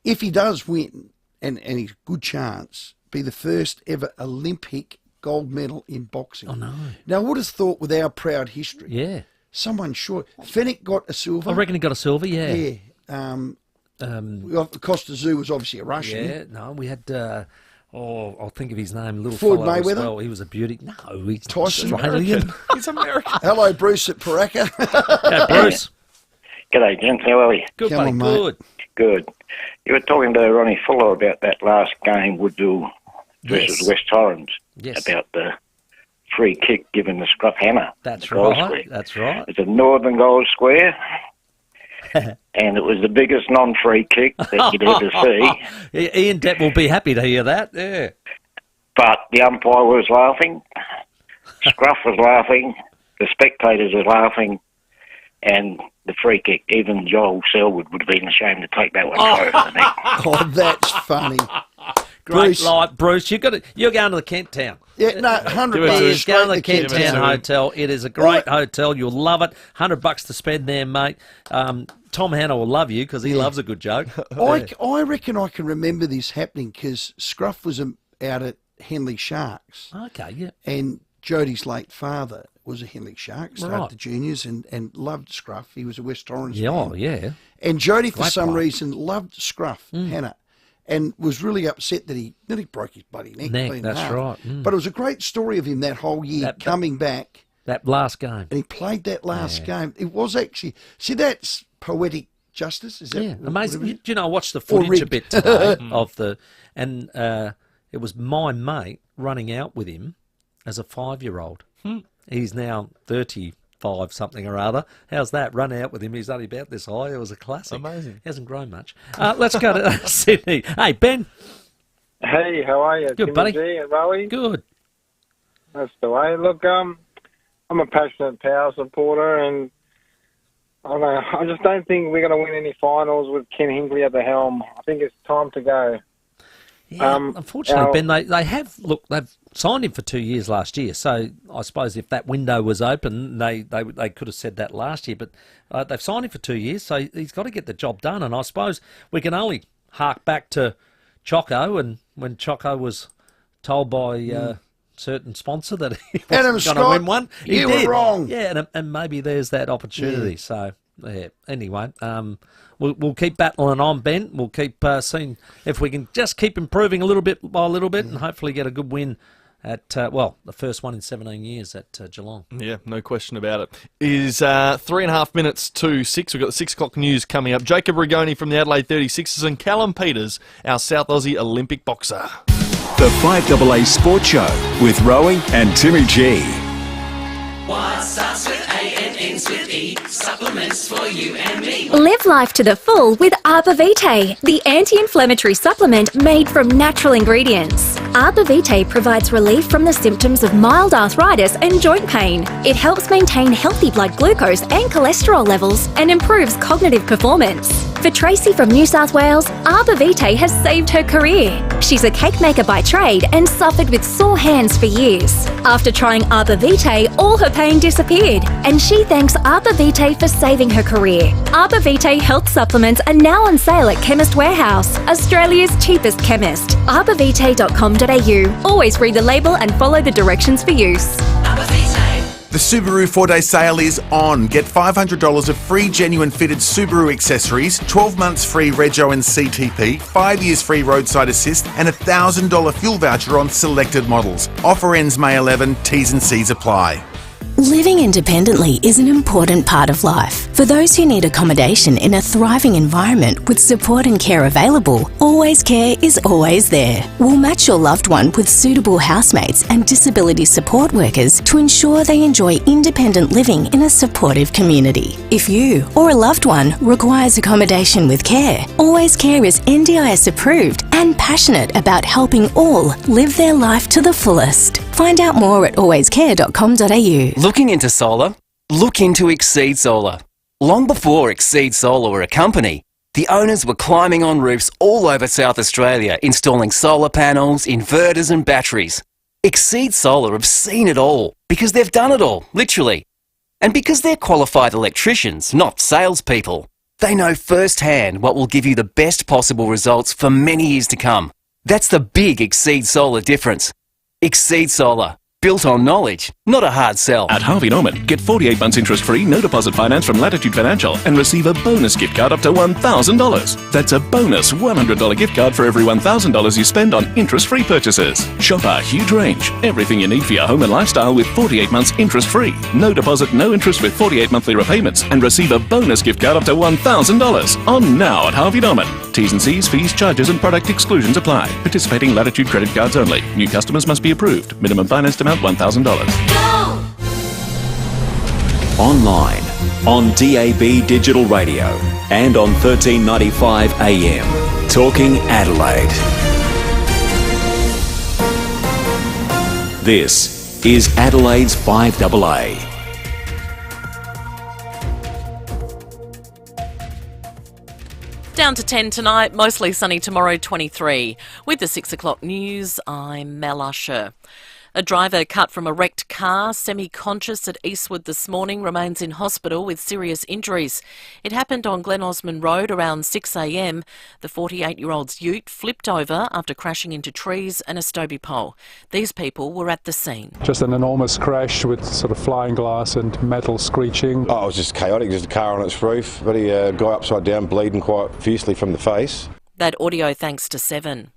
If he does win, and he's a good chance, be the first ever Olympic gold medal in boxing. Oh, no. Now, I would have thought with our proud history... Yeah. Someone short. Fennick got a silver. I reckon he got a silver, yeah. Yeah. Costa Zoo was obviously a Russian. Yeah, no, we had... I'll think of his name. Little Floyd fellow as Mayweather? well. He was a beauty. No, he's Tyson Australian. He's American. Hello, Bruce at Paraka. Yeah, Bruce. G'day, gents. How are you? Good, Come buddy. on, mate. Good. Good. You were talking to Ronnie Fuller about that last game, Woodville versus Yes. West Torrens. Yes. About the free kick given the scruff hammer. That's the goal right. square. That's right. It's a northern goal square. And it was the biggest non-free kick that you'd ever see. Ian Depp will be happy to hear that. Yeah. But the umpire was laughing. Scruff was laughing. The spectators were laughing. And the free kick, even Joel Selwood would have been ashamed to take that one over the neck. Oh, that's funny. Great Bruce. light, Bruce. You're going to the Kent Town. Yeah, no, 100 Give it to bucks. him. Yes, go to the Kent Give it to Town him. Hotel. It is a great hotel. You'll love it. $100 to spend there, mate. Tom Hanna will love you because he loves a good joke. I reckon I can remember this happening because Scruff was out at Henley Sharks. Okay, yeah. And Jodie's late father was a Henley Shark, started Right. the juniors and loved Scruff. He was a West Torrens Yeah, fan. oh, yeah. And Jodie, for Great some player. reason, loved Scruff, Hannah, and was really upset that he nearly broke his bloody neck. Neck, clean that's half. right. But it was a great story of him that whole year coming back. That last game. And he played that last game. It was actually... See, that's poetic justice, is that? Yeah, what amazing. it is? Do you know, I watched the Or footage a rigged. bit today of the... And it was my mate running out with him as a 5-year-old. He's now 35 something or other. How's that? Run out with him. He's only about this high. It was a classic. Amazing. He hasn't grown much. Let's go to Sydney. Hey, Ben. Hey, how are you? Good, Timmy buddy. G and Rowey? Good. That's the way. Look, I'm a passionate Power supporter, and I don't know. I just don't think we're going to win any finals with Ken Hinkley at the helm. I think it's time to go. Yeah, unfortunately, Ben, they've signed him for 2 years last year. So I suppose if that window was open, they could have said that last year. But they've signed him for 2 years, so he's got to get the job done. And I suppose we can only hark back to Choco, and when Choco was told by certain sponsor that he Adam wasn't going to win one, he you did. were wrong. Yeah, and maybe there's that opportunity. So yeah. Anyway, we'll keep battling on, Ben. We'll keep seeing if we can just keep improving a little bit by a little bit, and hopefully get a good win at the first one in 17 years at Geelong. Yeah, no question about it. It is 3.5 minutes to 6. We've got the 6 o'clock news coming up. Jacob Rigoni from the Adelaide 36ers and Callum Peters, our South Aussie Olympic boxer. The 5AA Sports Show with Rowey and Timmy G. What starts with A and ends with E? Supplements for you and me. Live life to the full with Arbor Vitae, the anti-inflammatory supplement made from natural ingredients. Arbor Vitae provides relief from the symptoms of mild arthritis and joint pain. It helps maintain healthy blood glucose and cholesterol levels and improves cognitive performance. For Tracy from New South Wales, Arbor Vitae has saved her career. She's a cake maker by trade and suffered with sore hands for years. After trying Arbor Vitae, all her pain disappeared, and she thanks Arbor Vitae for saving her career. Arbor Vitae health supplements are now on sale at Chemist Warehouse, Australia's cheapest chemist. arborvitae.com.au. Always read the label and follow the directions for use. The Subaru 4-day sale is on. Get $500 of free genuine fitted Subaru accessories, 12 months free Rego and CTP, 5 years free roadside assist, and $1,000 fuel voucher on selected models. Offer ends May 11, T's and C's apply. Living independently is an important part of life. For those who need accommodation in a thriving environment with support and care available, Always Care is always there. We'll match your loved one with suitable housemates and disability support workers to ensure they enjoy independent living in a supportive community. If you or a loved one requires accommodation with care, Always Care is NDIS approved and passionate about helping all live their life to the fullest. Find out more at alwayscare.com.au. Looking into solar? Look into Exceed Solar. Long before Exceed Solar were a company, the owners were climbing on roofs all over South Australia, installing solar panels, inverters and batteries. Exceed Solar have seen it all, because they've done it all, literally. And because they're qualified electricians, not salespeople, they know firsthand what will give you the best possible results for many years to come. That's the big Exceed Solar difference. Exceed Solar. Built on knowledge, not a hard sell. At Harvey Norman, get 48 months interest-free, no deposit finance from Latitude Financial and receive a bonus gift card up to $1,000. That's a bonus $100 gift card for every $1,000 you spend on interest-free purchases. Shop our huge range. Everything you need for your home and lifestyle with 48 months interest-free. No deposit, no interest with 48 monthly repayments and receive a bonus gift card up to $1,000. On now at Harvey Norman. T's and C's, fees, charges and product exclusions apply. Participating Latitude credit cards only. New customers must be approved. Minimum financed amount $1,000. Online, on DAB Digital Radio and on 1395 AM. Talking Adelaide. This is Adelaide's 5AA. Down to 10 tonight, mostly sunny tomorrow, 23. With the 6 o'clock news, I'm Mel Usher. A driver cut from a wrecked car, semi-conscious at Eastwood this morning, remains in hospital with serious injuries. It happened on Glen Osmond Road around 6 a.m. The 48-year-old's ute flipped over after crashing into trees and a Stobie pole. These people were at the scene. Just an enormous crash with sort of flying glass and metal screeching. Oh, it was just chaotic. There's a car on its roof, but a guy upside down bleeding quite fiercely from the face. That audio thanks to 7.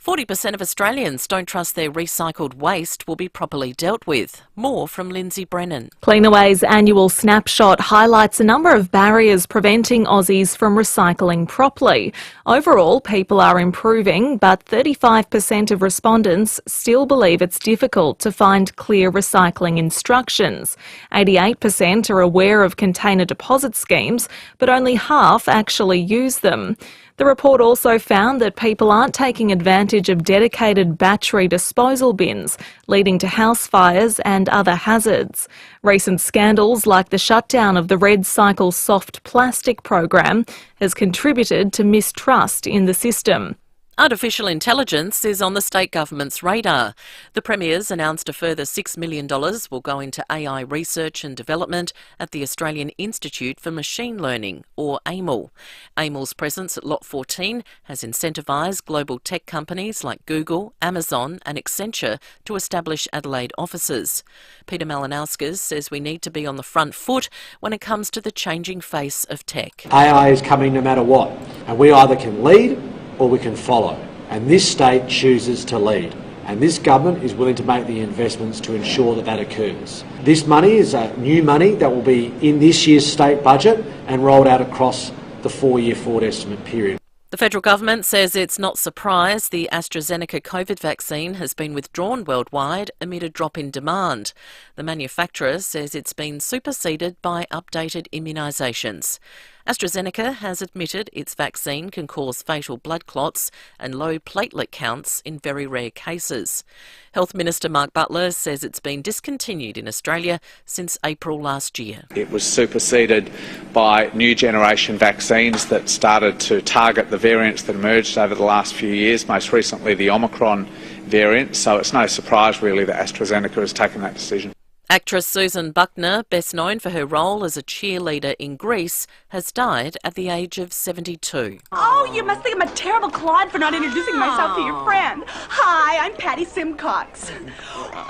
40% of Australians don't trust their recycled waste will be properly dealt with. More from Lindsay Brennan. Cleanaway's annual snapshot highlights a number of barriers preventing Aussies from recycling properly. Overall, people are improving, but 35% of respondents still believe it's difficult to find clear recycling instructions. 88% are aware of container deposit schemes, but only half actually use them. The report also found that people aren't taking advantage of dedicated battery disposal bins, leading to house fires and other hazards. Recent scandals like the shutdown of the Red Cycle soft plastic program has contributed to mistrust in the system. Artificial intelligence is on the state government's radar. The Premier's announced a further $6 million will go into AI research and development at the Australian Institute for Machine Learning, or AIML. AIML's presence at Lot 14 has incentivised global tech companies like Google, Amazon and Accenture to establish Adelaide offices. Peter Malinauskas says we need to be on the front foot when it comes to the changing face of tech. AI is coming no matter what, and we either can lead or we can follow. And this state chooses to lead. And this government is willing to make the investments to ensure that that occurs. This money is new money that will be in this year's state budget and rolled out across the 4-year forward estimate period. The federal government says it's not surprised the AstraZeneca COVID vaccine has been withdrawn worldwide amid a drop in demand. The manufacturer says it's been superseded by updated immunisations. AstraZeneca has admitted its vaccine can cause fatal blood clots and low platelet counts in very rare cases. Health Minister Mark Butler says it's been discontinued in Australia since April last year. It was superseded by new generation vaccines that started to target the variants that emerged over the last few years, most recently the Omicron variant, so it's no surprise really that AstraZeneca has taken that decision. Actress Susan Buckner, best known for her role as a cheerleader in Greece, has died at the age of 72. Oh, you must think I'm a terrible clod for not introducing myself to your friend. Hi, I'm Patty Simcox.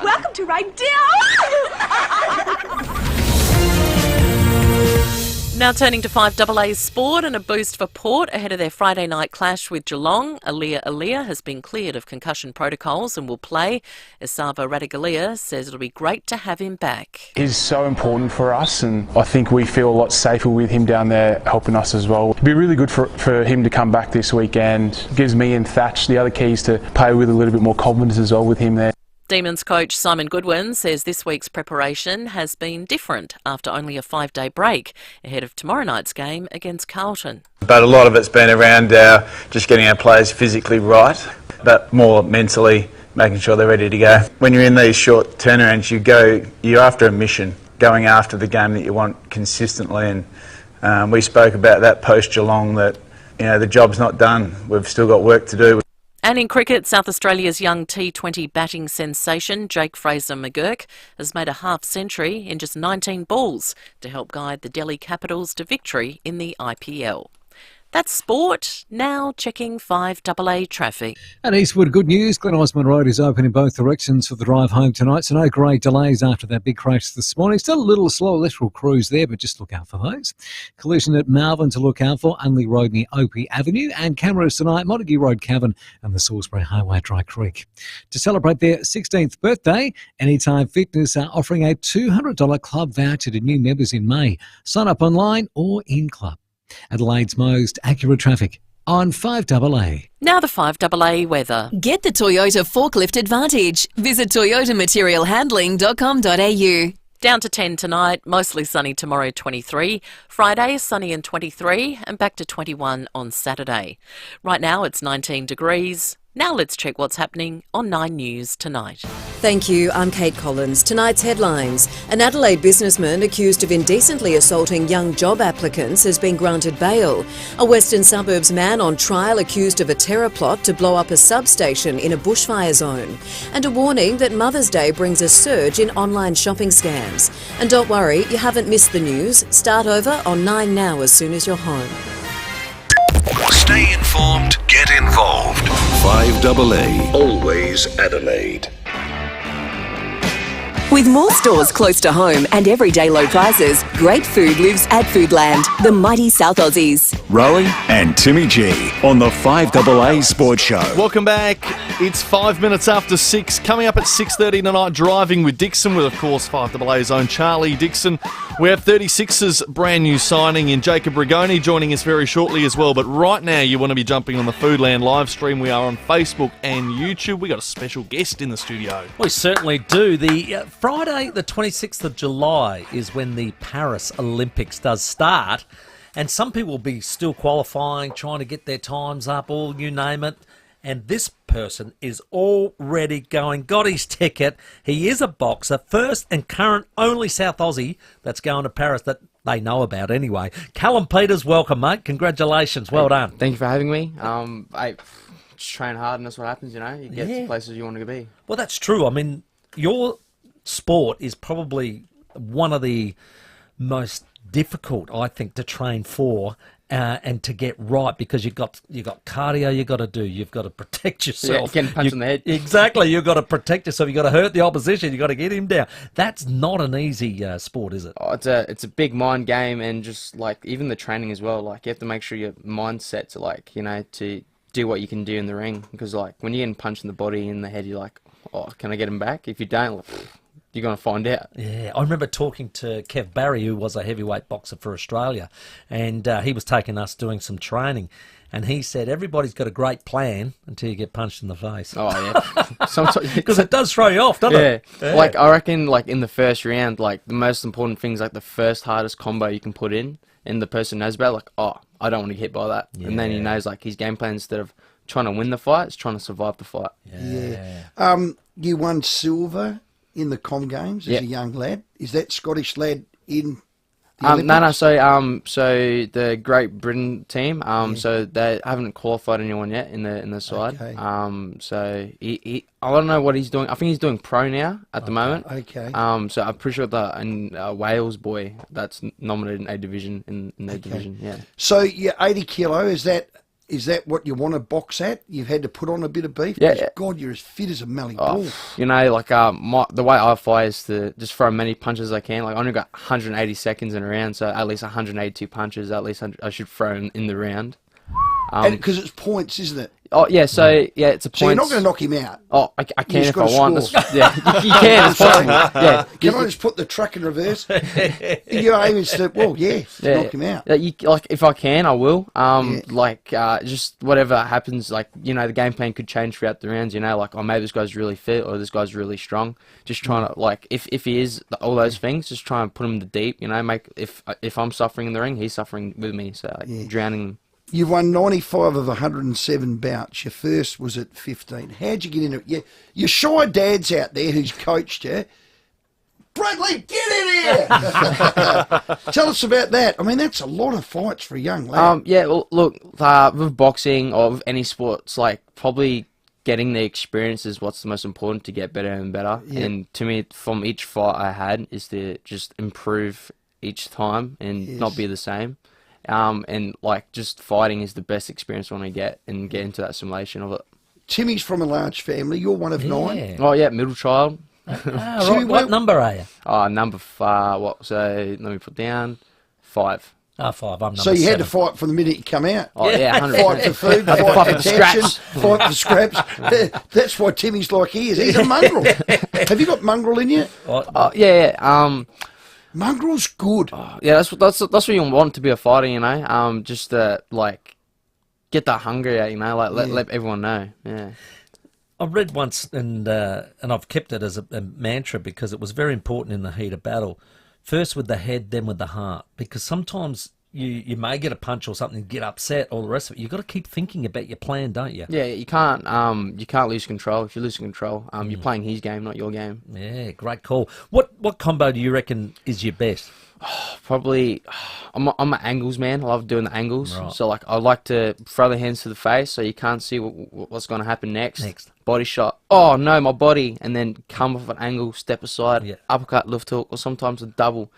Welcome to Ride Down. Now turning to 5AA sport and a boost for Port ahead of their Friday night clash with Geelong. Aaliyah has been cleared of concussion protocols and will play. Esava Radigalia says it'll be great to have him back. He's so important for us, and I think we feel a lot safer with him down there helping us as well. It'd be really good for him to come back this weekend. Gives me and Thatch the other keys to play with a little bit more confidence as well with him there. Demons coach Simon Goodwin says this week's preparation has been different after only a 5-day break ahead of tomorrow night's game against Carlton. But a lot of it's been around just getting our players physically right, but more mentally making sure they're ready to go. When you're in these short turnarounds, you're after a mission, going after the game that you want consistently. And we spoke about that post Geelong, that the job's not done. We've still got work to do. And in cricket, South Australia's young T20 batting sensation, Jake Fraser-McGurk, has made a half-century in just 19 balls to help guide the Delhi Capitals to victory in the IPL. That's sport. Now checking 5AA traffic. At Eastwood, good news. Glen Osmond Road is open in both directions for the drive home tonight, so no great delays after that big crash this morning. Still a little slow lateral cruise there, but just look out for those. Collision at Malvern to look out for, Unley Road near Opie Avenue, and cameras tonight, Montague Road, Cavan, and the Salisbury Highway at Dry Creek. To celebrate their 16th birthday, Anytime Fitness are offering a $200 club voucher to new members in May. Sign up online or in club. Adelaide's most accurate traffic on 5AA. Now the 5AA weather. Get the Toyota Forklift Advantage. Visit toyotamaterialhandling.com.au. Down to 10 tonight, mostly sunny tomorrow, 23. Friday, sunny and 23, and back to 21 on Saturday. Right now it's 19 degrees. Now let's check what's happening on 9 News tonight. Thank you, I'm Kate Collins. Tonight's headlines. An Adelaide businessman accused of indecently assaulting young job applicants has been granted bail. A Western Suburbs man on trial accused of a terror plot to blow up a substation in a bushfire zone. And a warning that Mother's Day brings a surge in online shopping scams. And don't worry, you haven't missed the news. Start over on 9 Now as soon as you're home. Stay informed, get involved. 5AA, always Adelaide. With more stores close to home and everyday low prices, great food lives at Foodland, the mighty South Aussies. Rowey and Timmy G on the 5AA Sports Show. Welcome back. It's 5 minutes after 6. Coming up at 6:30 tonight, Driving with Dixon, with, of course, 5AA's own Charlie Dixon. We have 36's brand new signing in Jacob Rigoni joining us very shortly as well. But right now, you want to be jumping on the Foodland live stream. We are on Facebook and YouTube. We got a special guest in the studio. We certainly do. The Friday, the 26th of July, is when the Paris Olympics does start. And some people will be still qualifying, trying to get their times up, all you name it. And this person is already going, got his ticket. He is a boxer, first and current only South Aussie that's going to Paris that they know about anyway. Callum Peters, welcome, mate. Congratulations. Well done. Thank you for having me. I just train hard and that's what happens, you know. You get to places you want to be. Well, that's true. I mean, your sport is probably one of the most difficult, I think, to train for and to get right, because you've got cardio you've got to do. You've got to protect yourself. Yeah, getting punched in the head. Exactly. You've got to protect yourself. You've got to hurt the opposition. You've got to get him down. That's not an easy sport, is it? Oh, it's a big mind game, and just like even the training as well. Like you have to make sure your mindset to, like, you know, to do what you can do in the ring, because like when you're getting punched in the body, in the head, you're like, oh, can I get him back? If you don't, you're going to find out. Yeah, I remember talking to Kev Barry, who was a heavyweight boxer for Australia, and he was taking us doing some training, and he said everybody's got a great plan until you get punched in the face. Oh, yeah. Sometimes, because it does throw you off, doesn't it? Yeah. Like, I reckon, like, in the first round, like, the most important thing's, like, the first hardest combo you can put in, and the person knows about, like, oh, I don't want to get hit by that. Yeah. And then he knows, like, his game plan, instead of trying to win the fight, is trying to survive the fight. Yeah. You won silver in the Com Games as a young lad. Is that Scottish lad in the Olympics? So the Great Britain team, so they haven't qualified anyone yet in the side. Okay. So he I don't know what he's doing. I think he's doing pro now at the moment. Okay. So I'm pretty sure that Wales boy that's nominated in A division in their division. Yeah. So you're 80 kilo. Is that Is that what you want to box at? You've had to put on a bit of beef? Yeah, 'Cause yeah. God, you're as fit as a melly bull. You know, like the way I fight is to just throw as many punches as I can. Like I only got 180 seconds in a round, so at least 182 punches. At least I should throw in the round. Because it's points, isn't it? Oh yeah, so yeah, it's a point. So you're not going to knock him out? Oh, I can You've if got I to want. score. Yeah, you can. It's possible. Yeah. Can I just put the truck in reverse? Your aim is to, well, knock him out. Yeah, like if I can, I will. Just whatever happens, like the game plan could change throughout the rounds. Like maybe this guy's really fit or this guy's really strong. Just trying to if he is all those things, just try and put him to deep. Make if I'm suffering in the ring, he's suffering with me. So drowning him. You've won 95 of 107 bouts. Your first was at 15. How'd you get into it? Your shy dads out there who's coached you. Bradley, get in here! Tell us about that. I mean, that's a lot of fights for a young lad. Yeah, well, look, with boxing or with any sports, like probably getting the experience is what's the most important to get better and better. Yeah. And to me, from each fight I had, is to just improve each time and not be the same. And just fighting is the best experience I want to get and get into that simulation of it. Timmy's from a large family. You're one of 9. Oh yeah, middle child. Right. What number are you? Number 5. So let me put down 5. 5. I'm number So you 7. had to fight from the minute you come out. Oh yeah, 100%. Fight for food, fight for attention, fight for scraps. That's why Timmy's like he is. He's a mongrel. Have you got mongrel in you? Yeah. Mongrel's good. Yeah, that's what you want to be a fighter, just to get that hunger out, let everyone know. Yeah. I read once, and I've kept it as a mantra because it was very important in the heat of battle. First with the head, then with the heart, because sometimes you may get a punch or something, get upset, all the rest of it. You've got to keep thinking about your plan, don't you? Yeah, you can't lose control. If you lose control, you're playing his game, not your game. Yeah, great call. What combo do you reckon is your best? Probably, I'm an angles man. I love doing the angles. Right. So I like to throw the hands to the face so you can't see what's going to happen next. Body shot. Oh no, my body, and then come off an angle, step aside, uppercut, left hook, or sometimes a double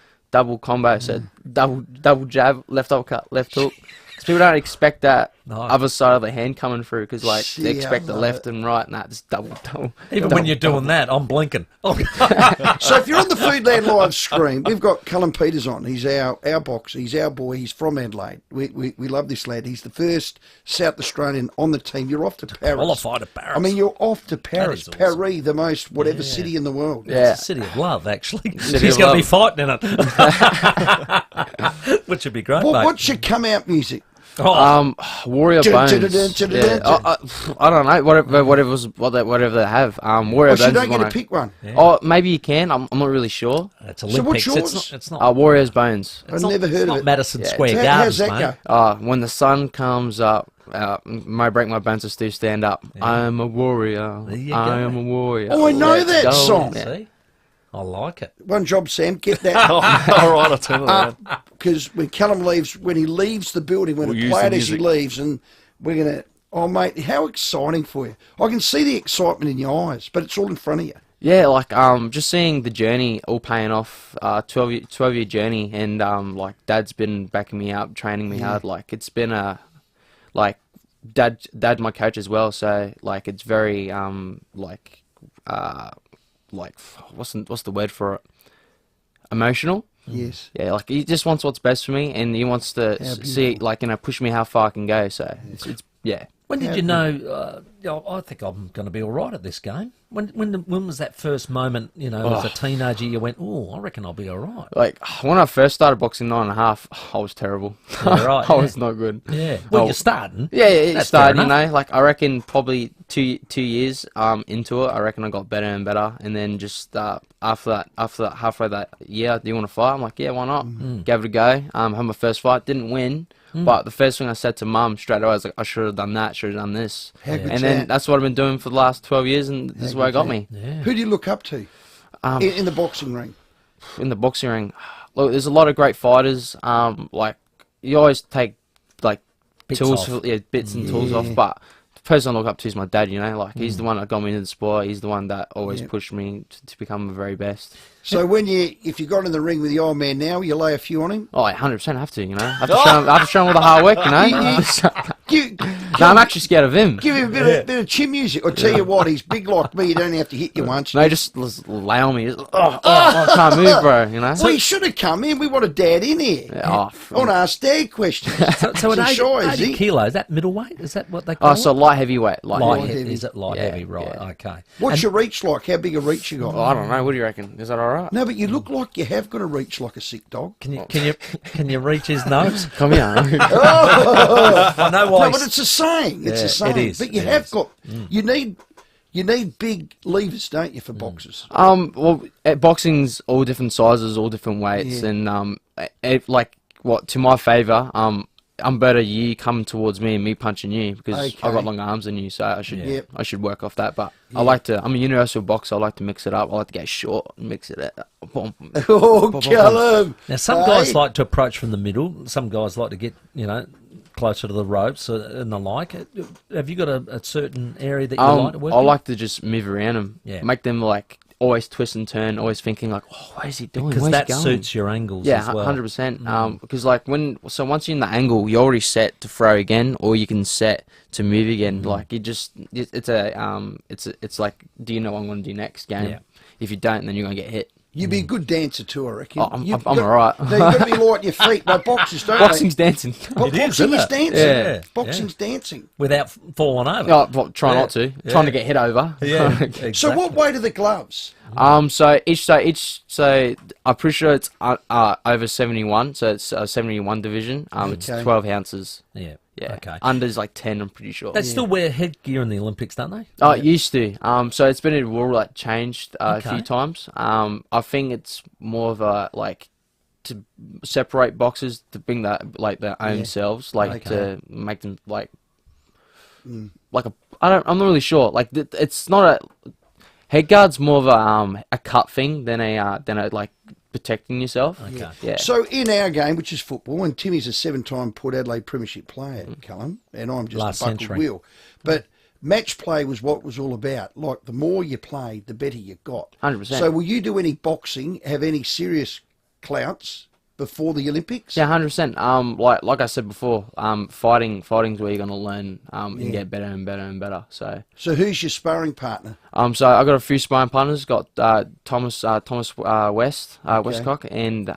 combo. So double jab, left uppercut, left hook. Because people don't expect that other side of the hand coming through. Because they expect the left and right. Nah, just double. Even when you're doing that, I'm blinking. So if you're on the Foodland live stream, we've got Cullen Peters on. He's our boxer. He's our boy. He's from Adelaide. We love this lad. He's the first South Australian on the team. You're off to Paris. Qualified at Paris. I mean, you're off to Paris. That is awesome. Paris, the most whatever city in the world. Yeah. It's a city of love, actually. He's going to be fighting in it. Which would be great, mate. What's your come out music? Warrior Bones. I don't know. Whatever they have. Warrior Bones. You don't get to pick one. Oh, maybe you can. I'm not really sure. It's Olympics. So what's yours? It's not. Warrior's Bones. I've never heard of it. Madison Square Garden. How's that go? When the sun comes up, may break my bones, I still stand up. I am a warrior. I am a warrior. Oh, I know that song. See? I like it. One job, Sam. Get that. All right, I'll turn it around. Because when Callum leaves, when he leaves the building, when it played as he leaves, and we're going to... Oh, mate, how exciting for you. I can see the excitement in your eyes, but it's all in front of you. Yeah, just seeing the journey all paying off, 12-year journey, and Dad's been backing me up, training me hard. It's been Dad my coach as well, so it's very what's the word for it? Emotional. Yes. Yeah, he just wants what's best for me, and he wants to see push me how far I can go. So it's yeah. When did you know? I think I'm going to be all right at this game. When was that first moment? As a teenager, you went, "Oh, I reckon I'll be all right." When I first started boxing 9.5, I was terrible. Yeah, right, I was not good. Yeah. Well, you're starting. Yeah, you're That's starting. fair enough. I reckon probably two years into it, I reckon I got better and better. And then just after that halfway that year, do you want to fight? I'm like, yeah, why not? Gave it a go. Had my first fight, didn't win. But the first thing I said to Mum straight away was I should have done that, should have done this. And then that's what I've been doing for the last 12 years, and this is where it got me. Yeah. Who do you look up to in the boxing ring? In the boxing ring, look, there's a lot of great fighters. You always take Bits tools, off. bits and tools off, but the person I look up to is my dad, he's the one that got me into the sport. He's the one that always pushed me to become the very best. So if you got in the ring with the old man now, you lay a few on him? Oh, I 100% have to, I have to show him all the hard work, No, I'm actually scared of him. Give him a bit of chin music. I'll tell you what, he's big like me. You don't have to hit you once. No, just lay on me. I can't move, bro. You know. Well, he should have come in. We want a dad in here. Yeah, I want to ask dad questions. So at So 80, shy, is he? kilos, is that middleweight? Is that what they call Oh, it? so light heavyweight. Light heavy. Is it light Yeah, heavy? Right, yeah. okay. What's your reach like? How big a reach you got? I don't know. What do you reckon? Is that all right? No, but you look like you have got a reach like a sick dog. Can you reach his nose? Come here. I know why. No, but it's a saying. It's Yeah, a saying. it is, But you it have is. got. You need big levers, don't you, for boxers? Well, boxing's all different sizes, all different weights, Yeah. and to my favour, I'm better you coming towards me and me punching you because I've Okay. got longer arms than you, so I should Yep. I should work off that. But I'm a universal boxer. I like to mix it up. I like to go short and mix it up. Oh, Callum! Now, some guys like to approach from the middle. Some guys like to get, closer to the ropes and the like. Have you got a certain area that you like to work I in? like to just move around them. Yeah. Make them always twist and turn, always thinking what is he doing? Because Where's that he going? suits your angles Yeah, as well. 100%. Because once you're in the angle, you're already set to throw again, or you can set to move again. It's like, do you know what I'm going to do next game? Yeah. If you don't, then you're going to get hit. You'd be a good dancer too, I reckon. Oh, I'm You've all got- right. No, you've got to be light on your feet. No, boxers don't. Boxing's dancing. Boxing is dancing. Yeah. Boxing's dancing. Without falling over. Oh, well, try not to. Yeah. Trying to get hit over. Yeah, exactly. So what weight are the gloves? So I'm pretty sure it's over 71. So it's 71 division. It's Okay. 12 ounces. Yeah. Yeah. Okay. Under's 10. I'm pretty sure. They still wear headgear in the Olympics, don't they? Oh, it used to. So it's been a rule changed a Okay. few times. I think it's more of a to separate boxers, to bring their own Yeah. selves, Okay. to make them I'm not really sure. It's not a headguard's more of a cut thing than a protecting yourself. Okay. Yeah. So in our game, which is football, and Timmy's a 7-time Port Adelaide Premiership player, Callum, and I'm just Last a buckled century. wheel. But match play was what it was all about. Like, the more you played, the better you got. 100%. So will you do any boxing, have any serious clouts before the Olympics? Yeah, 100%. Like I said before, fighting's where you're gonna learn and get better and better and better. So who's your sparring partner? so I got a few sparring partners. Got Thomas Westcock and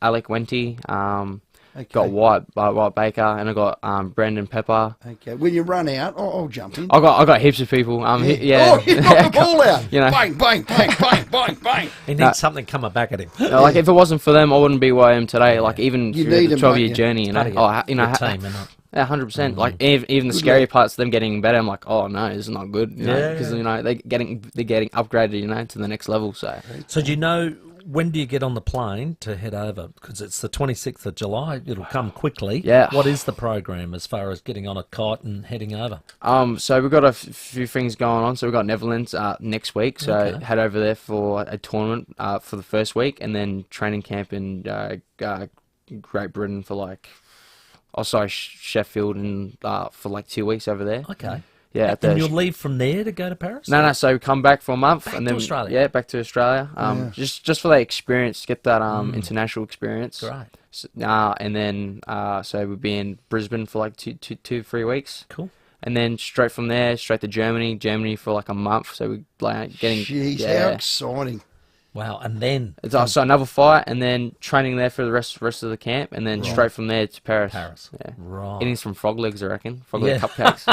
Alec Wenty. Okay. Got White Baker, and I got Brandon Pepper. Okay, when you run out, I'll jump in. I got heaps of people. Yeah. Oh, you knocked the ball out. You know. Bang, bang, bang, bang, bang, bang. He needs something coming back at him. If it wasn't for them, I wouldn't be where I am today. Even You through need the 'em, 12-year don't you? journey, Good team, isn't it? Yeah, 100%. Even the scary parts of them getting better, I'm like, oh no, this is not good. Because they're getting upgraded, to the next level. So do you know, when do you get on the plane to head over? Because it's the 26th of July. It'll come quickly. Yeah. What is the program as far as getting on a kite and heading over? So we've got a few things going on. So we've got Netherlands next week. So Okay. head over there for a tournament for the first week, and then training camp in Great Britain for Sheffield and for 2 weeks over there. Okay. Yeah. And you'll leave from there to go to Paris? No. So we come back for a month, and to then Australia? Yeah, back to Australia. Just for that experience, get that international experience. Great. And then so we'll be in Brisbane for 2-3 weeks. Cool. And then straight from there, straight to Germany for a month. So we getting. Jeez, how exciting. Wow, and then... So another fight, and then training there for the rest of the camp, and then straight from there to Paris. Yeah. Right. Eating some frog legs, I reckon. Frog leg cupcakes.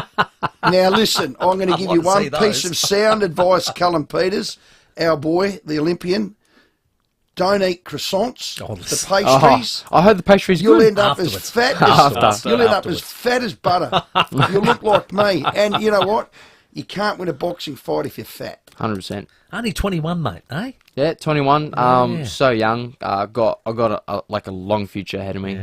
Now listen, I'm going to give you want to see one piece those. of sound advice, Callum Peters, our boy, the Olympian. Don't eat croissants, the pastries. I heard the pastries You'll good. end up Afterwards. as fat After. you'll end up as fat as butter. You'll look like me. And you know what? You can't win a boxing fight if you're fat. 100%. Only 21, mate, eh? Yeah, 21. Yeah. So young. I got a long future ahead of me.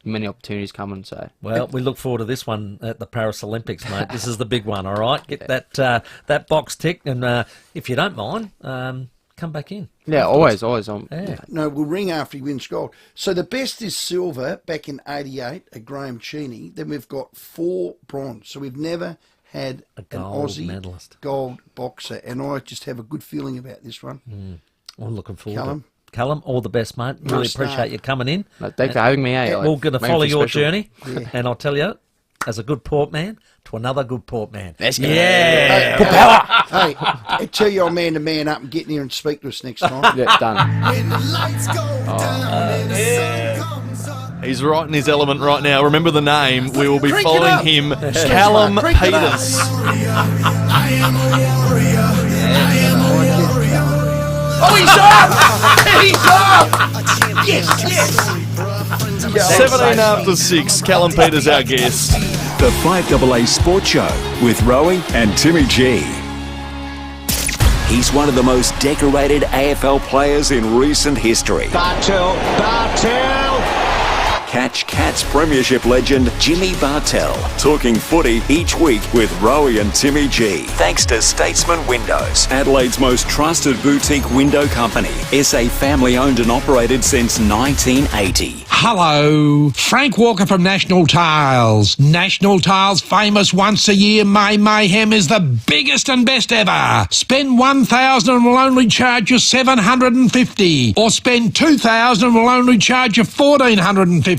Many opportunities coming. So Well, we look forward to this one at the Paris Olympics, mate. This is the big one, all right? Get that box ticked, and if you don't mind, come back in. yeah, always. Yeah. No, we'll ring after he wins gold. So the best is silver back in 88 at Graham Cheney. Then we've got 4 bronze. So we've never had an gold Aussie medalist. gold boxer. And I just have a good feeling about this one. I'm looking forward Callum? to it. Callum, all the best, mate. Really Nice appreciate start. you coming in. No, thanks for having me. We're going to follow your journey, Yeah. and I'll tell you, as a good port man to another good port man. Let's go. Yeah. Good power. Hey, I tell your man to man up and get in here and speak to us next time. Yeah, done. He's right in his element right now. Remember the name. We will be Crank it following up. him, Excuse me, Callum crank it up. Peters. Oh, he's up! He's up! Yes, yes. 17 after 6. Callum Peters, our guest. The 5AA Sports Show with Rowey and Timmy G. He's one of the most decorated AFL players in recent history. Bartel. Catch Cats Premiership legend Jimmy Bartel. Talking footy each week with Rowey and Timmy G. Thanks to Statesman Windows, Adelaide's most trusted boutique window company. SA family owned and operated since 1980. Hello, Frank Walker from National Tiles. National Tiles' famous once a year May Mayhem is the biggest and best ever. Spend $1,000 and we'll only charge you $750, or spend $2,000 and we'll only charge you $1,450.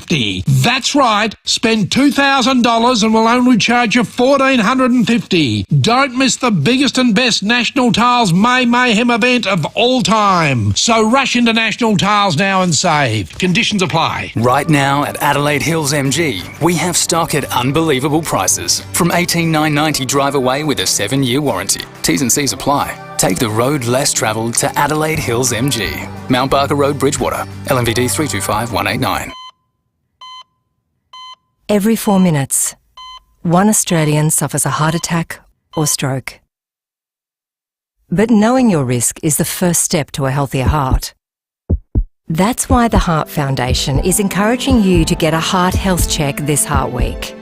That's right, spend $2,000 and we'll only charge you $1,450. Don't miss the biggest and best National Tiles May Mayhem event of all time. So rush into National Tiles now and save. Conditions apply. Right now at Adelaide Hills MG, we have stock at unbelievable prices. From $18,990 drive away with a 7-year warranty. T's and C's apply. Take the road less travelled to Adelaide Hills MG. Mount Barker Road, Bridgewater. LMVD 325189. Every 4 minutes, one Australian suffers a heart attack or stroke. But knowing your risk is the first step to a healthier heart. That's why the Heart Foundation is encouraging you to get a heart health check this Heart Week.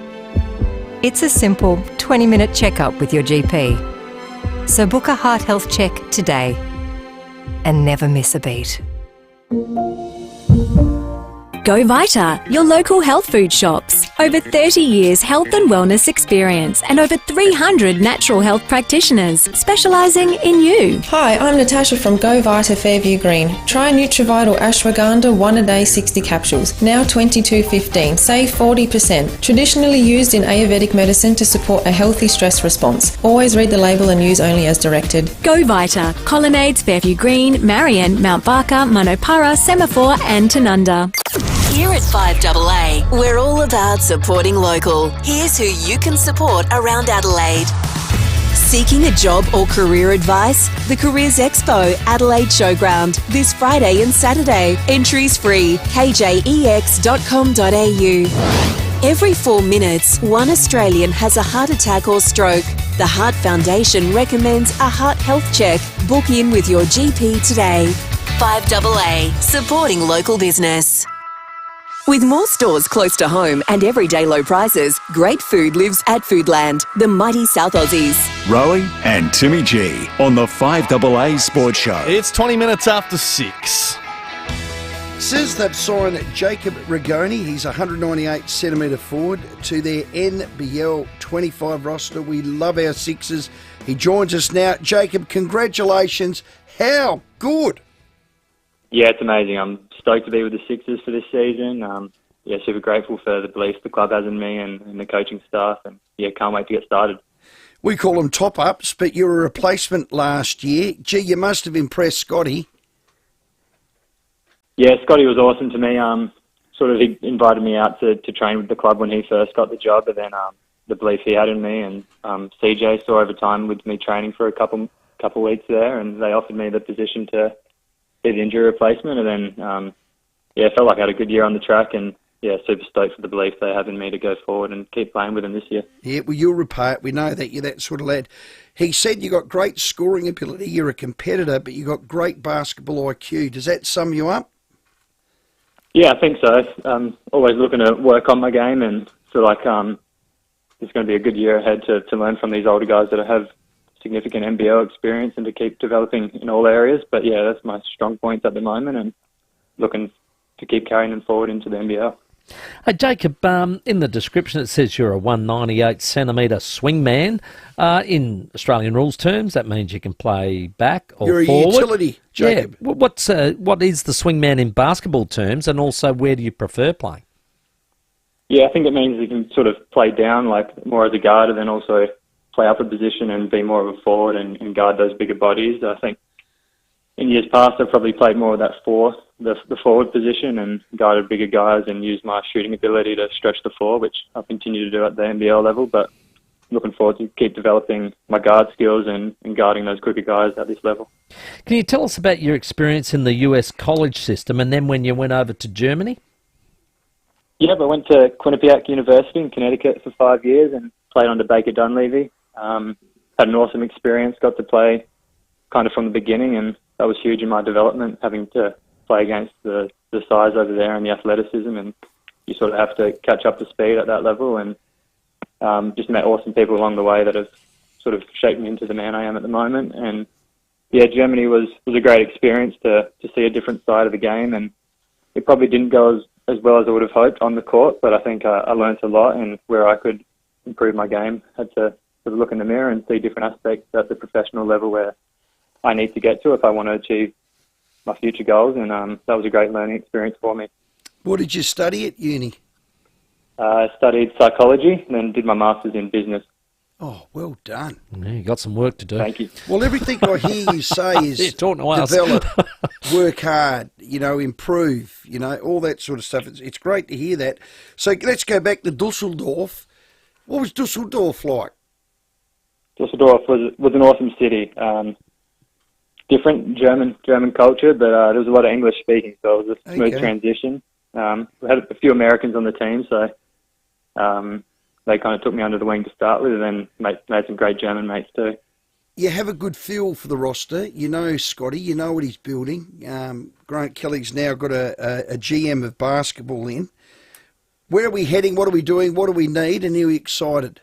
It's a simple 20-minute checkup with your GP. So book a heart health check today and never miss a beat. Go Vita, your local health food shops. Over 30 years health and wellness experience and over 300 natural health practitioners specialising in you. Hi, I'm Natasha from Go Vita Fairview Green. Try Nutrivital Ashwagandha 1 a day 60 capsules, now $22.15, save 40%. Traditionally used in Ayurvedic medicine to support a healthy stress response. Always read the label and use only as directed. Go Vita, Colonnades, Fairview Green, Marion, Mount Barker, Manopara, Semaphore and Tanunda. Here at 5AA, we're all about supporting local. Here's who you can support around Adelaide. Seeking a job or career advice? The Careers Expo, Adelaide Showground, this Friday and Saturday. Entries free, kjex.com.au. Every 4 minutes, one Australian has a heart attack or stroke. The Heart Foundation recommends a heart health check. Book in with your GP today. 5AA, supporting local business. With more stores close to home and everyday low prices, great food lives at Foodland, the mighty South Aussies. Rowey and Timmy G on the 5AA Sports Show. It's 20 minutes after 6. Says they've signed Jacob Rigoni. He's 198 centimetre forward to their NBL 25 roster. We love our Sixers. He joins us now. Jacob, congratulations. How good? Yeah, it's amazing. I'm stoked to be with the Sixers for this season. Super grateful for the belief the club has in me and the coaching staff, and can't wait to get started. We call them top-ups, but you were a replacement last year. Gee, you must have impressed Scotty. Yeah, Scotty was awesome to me. He invited me out to train with the club when he first got the job, but then the belief he had in me, and CJ saw over time with me training for a couple weeks there, and they offered me the position to be the injury replacement, and then I felt like I had a good year on the track, and super stoked for the belief they have in me to go forward and keep playing with them this year. Yeah, well, you'll repay it. We know that you're that sort of lad. He said you got great scoring ability, you're a competitor, but you got great basketball IQ. Does that sum you up? Yeah, I think so. Always looking to work on my game, and feel like it's going to be a good year ahead to learn from these older guys that have significant NBL experience and to keep developing in all areas. But that's my strong points at the moment, and looking to keep carrying them forward into the NBL. Hey, Jacob, in the description it says you're a 198 centimetre swingman. In Australian rules terms, that means you can play back or you're forward. You're a utility, Jacob. Yeah. What is the swingman in basketball terms, and also where do you prefer playing? Yeah, I think it means he can sort of play down like more as a guard and then also play up a position and be more of a forward and guard those bigger bodies. I think in years past I've probably played more of that the forward position and guarded bigger guys and used my shooting ability to stretch the floor, which I'll continue to do at the NBL level, but looking forward to keep developing my guard skills and guarding those quicker guys at this level. Can you tell us about your experience in the US college system and then when you went over to Germany? Yeah, I went to Quinnipiac University in Connecticut for 5 years and played under Baker Dunleavy. Had an awesome experience, got to play kind of from the beginning, and that was huge in my development, having to play against the size over there and the athleticism, and you sort of have to catch up to speed at that level, and just met awesome people along the way that have sort of shaped me into the man I am at the moment. And yeah, Germany was a great experience to see a different side of the game, and it probably didn't go as well as I would have hoped on the court, but I think I learned a lot, and where I could improve my game, had to sort of look in the mirror and see different aspects at the professional level where I need to get to if I want to achieve my future goals, and that was a great learning experience for me. What did you study at uni? I studied psychology and then did my master's in business. Oh, well done. Yeah, you got some work to do. Thank you. Well, everything I hear you say is develop, work hard, improve, all that sort of stuff. It's great to hear that. So let's go back to Dusseldorf. What was Dusseldorf like? Dusseldorf was an awesome city. Different German culture, but there was a lot of English speaking, so it was a smooth transition. We had a few Americans on the team, so they kind of took me under the wing to start with, and then made some great German mates too. You have a good feel for the roster. You know Scotty, you know what he's building. Grant Kelly's now got a GM of basketball in. Where are we heading? What are we doing? What do we need? And are you excited?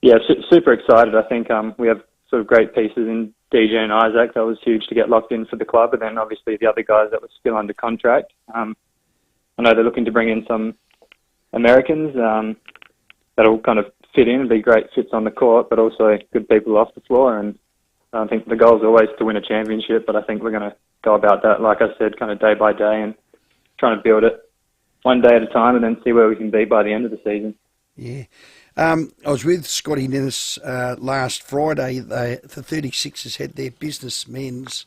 Yeah, super excited. I think we have sort of great pieces in DJ and Isaac. That was huge to get locked in for the club, and then obviously the other guys that were still under contract. I know they're looking to bring in some Americans that'll kind of fit in and be great fits on the court, but also good people off the floor. And I think the goal is always to win a championship, but I think we're going to go about that, like I said, kind of day by day and trying to build it one day at a time and then see where we can be by the end of the season. Yeah. I was with Scotty Dennis last Friday. The 36ers had their businessmen's.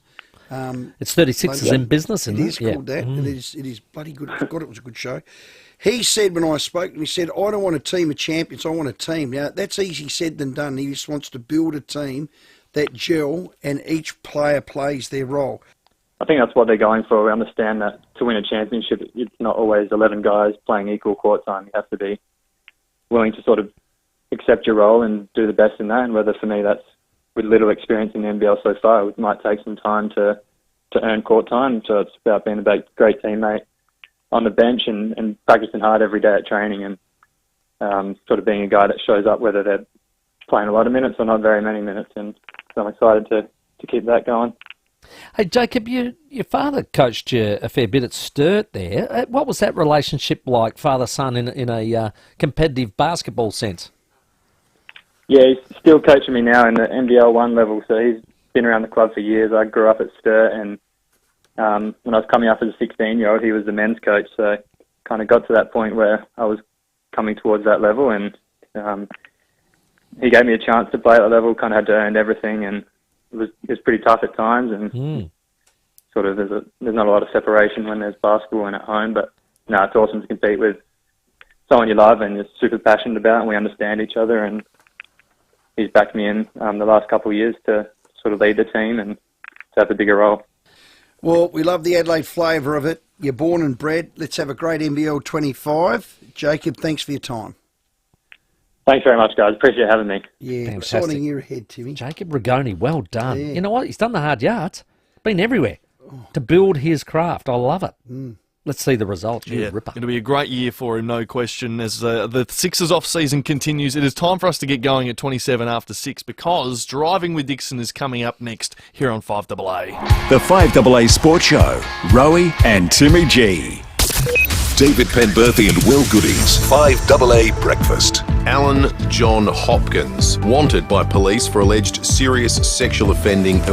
It's 36ers in business, isn't it? It is called that. It is bloody good. I forgot it was a good show. He said when I spoke to him, he said, I don't want a team of champions, I want a team. Now, that's easy said than done. He just wants to build a team that gel and each player plays their role. I think that's what they're going for. We understand that to win a championship, it's not always 11 guys playing equal court time. You have to be willing to sort of accept your role and do the best in that. And whether for me that's with little experience in the NBL so far, it might take some time to earn court time. So it's about being a great teammate on the bench and practicing hard every day at training and sort of being a guy that shows up whether they're playing a lot of minutes or not very many minutes. And so I'm excited to keep that going. Hey, Jacob, your father coached you a fair bit at Sturt there. What was that relationship like, father-son, in a competitive basketball sense? Yeah, he's still coaching me now in the NBL 1 level, so he's been around the club for years. I grew up at Sturt, and when I was coming up as a 16-year-old, he was the men's coach, so kind of got to that point where I was coming towards that level, and he gave me a chance to play at that level, kind of had to earn everything, and it was pretty tough at times, and sort of there's not a lot of separation when there's basketball and at home, but no, it's awesome to compete with someone you love and you're super passionate about, and we understand each other, and he's backed me in the last couple of years to sort of lead the team and to have a bigger role. Well, we love the Adelaide flavour of it. You're born and bred. Let's have a great NBL 25. Jacob, thanks for your time. Thanks very much, guys. Appreciate having me. Yeah, exciting year ahead, Timmy. Jacob Rigoni, well done. Yeah. You know what? He's done the hard yards. Been everywhere to build his craft. I love it. Let's see the results. You ripper. It'll be a great year for him, no question. As the Sixers off-season continues, it is time for us to get going at 27 after 6 because Driving with Dixon is coming up next here on 5AA. The 5AA Sports Show, Rowey and Timmy G. David Penberthy and Will Goodings, 5AA Breakfast. Alan John Hopkins, wanted by police for alleged serious sexual offending of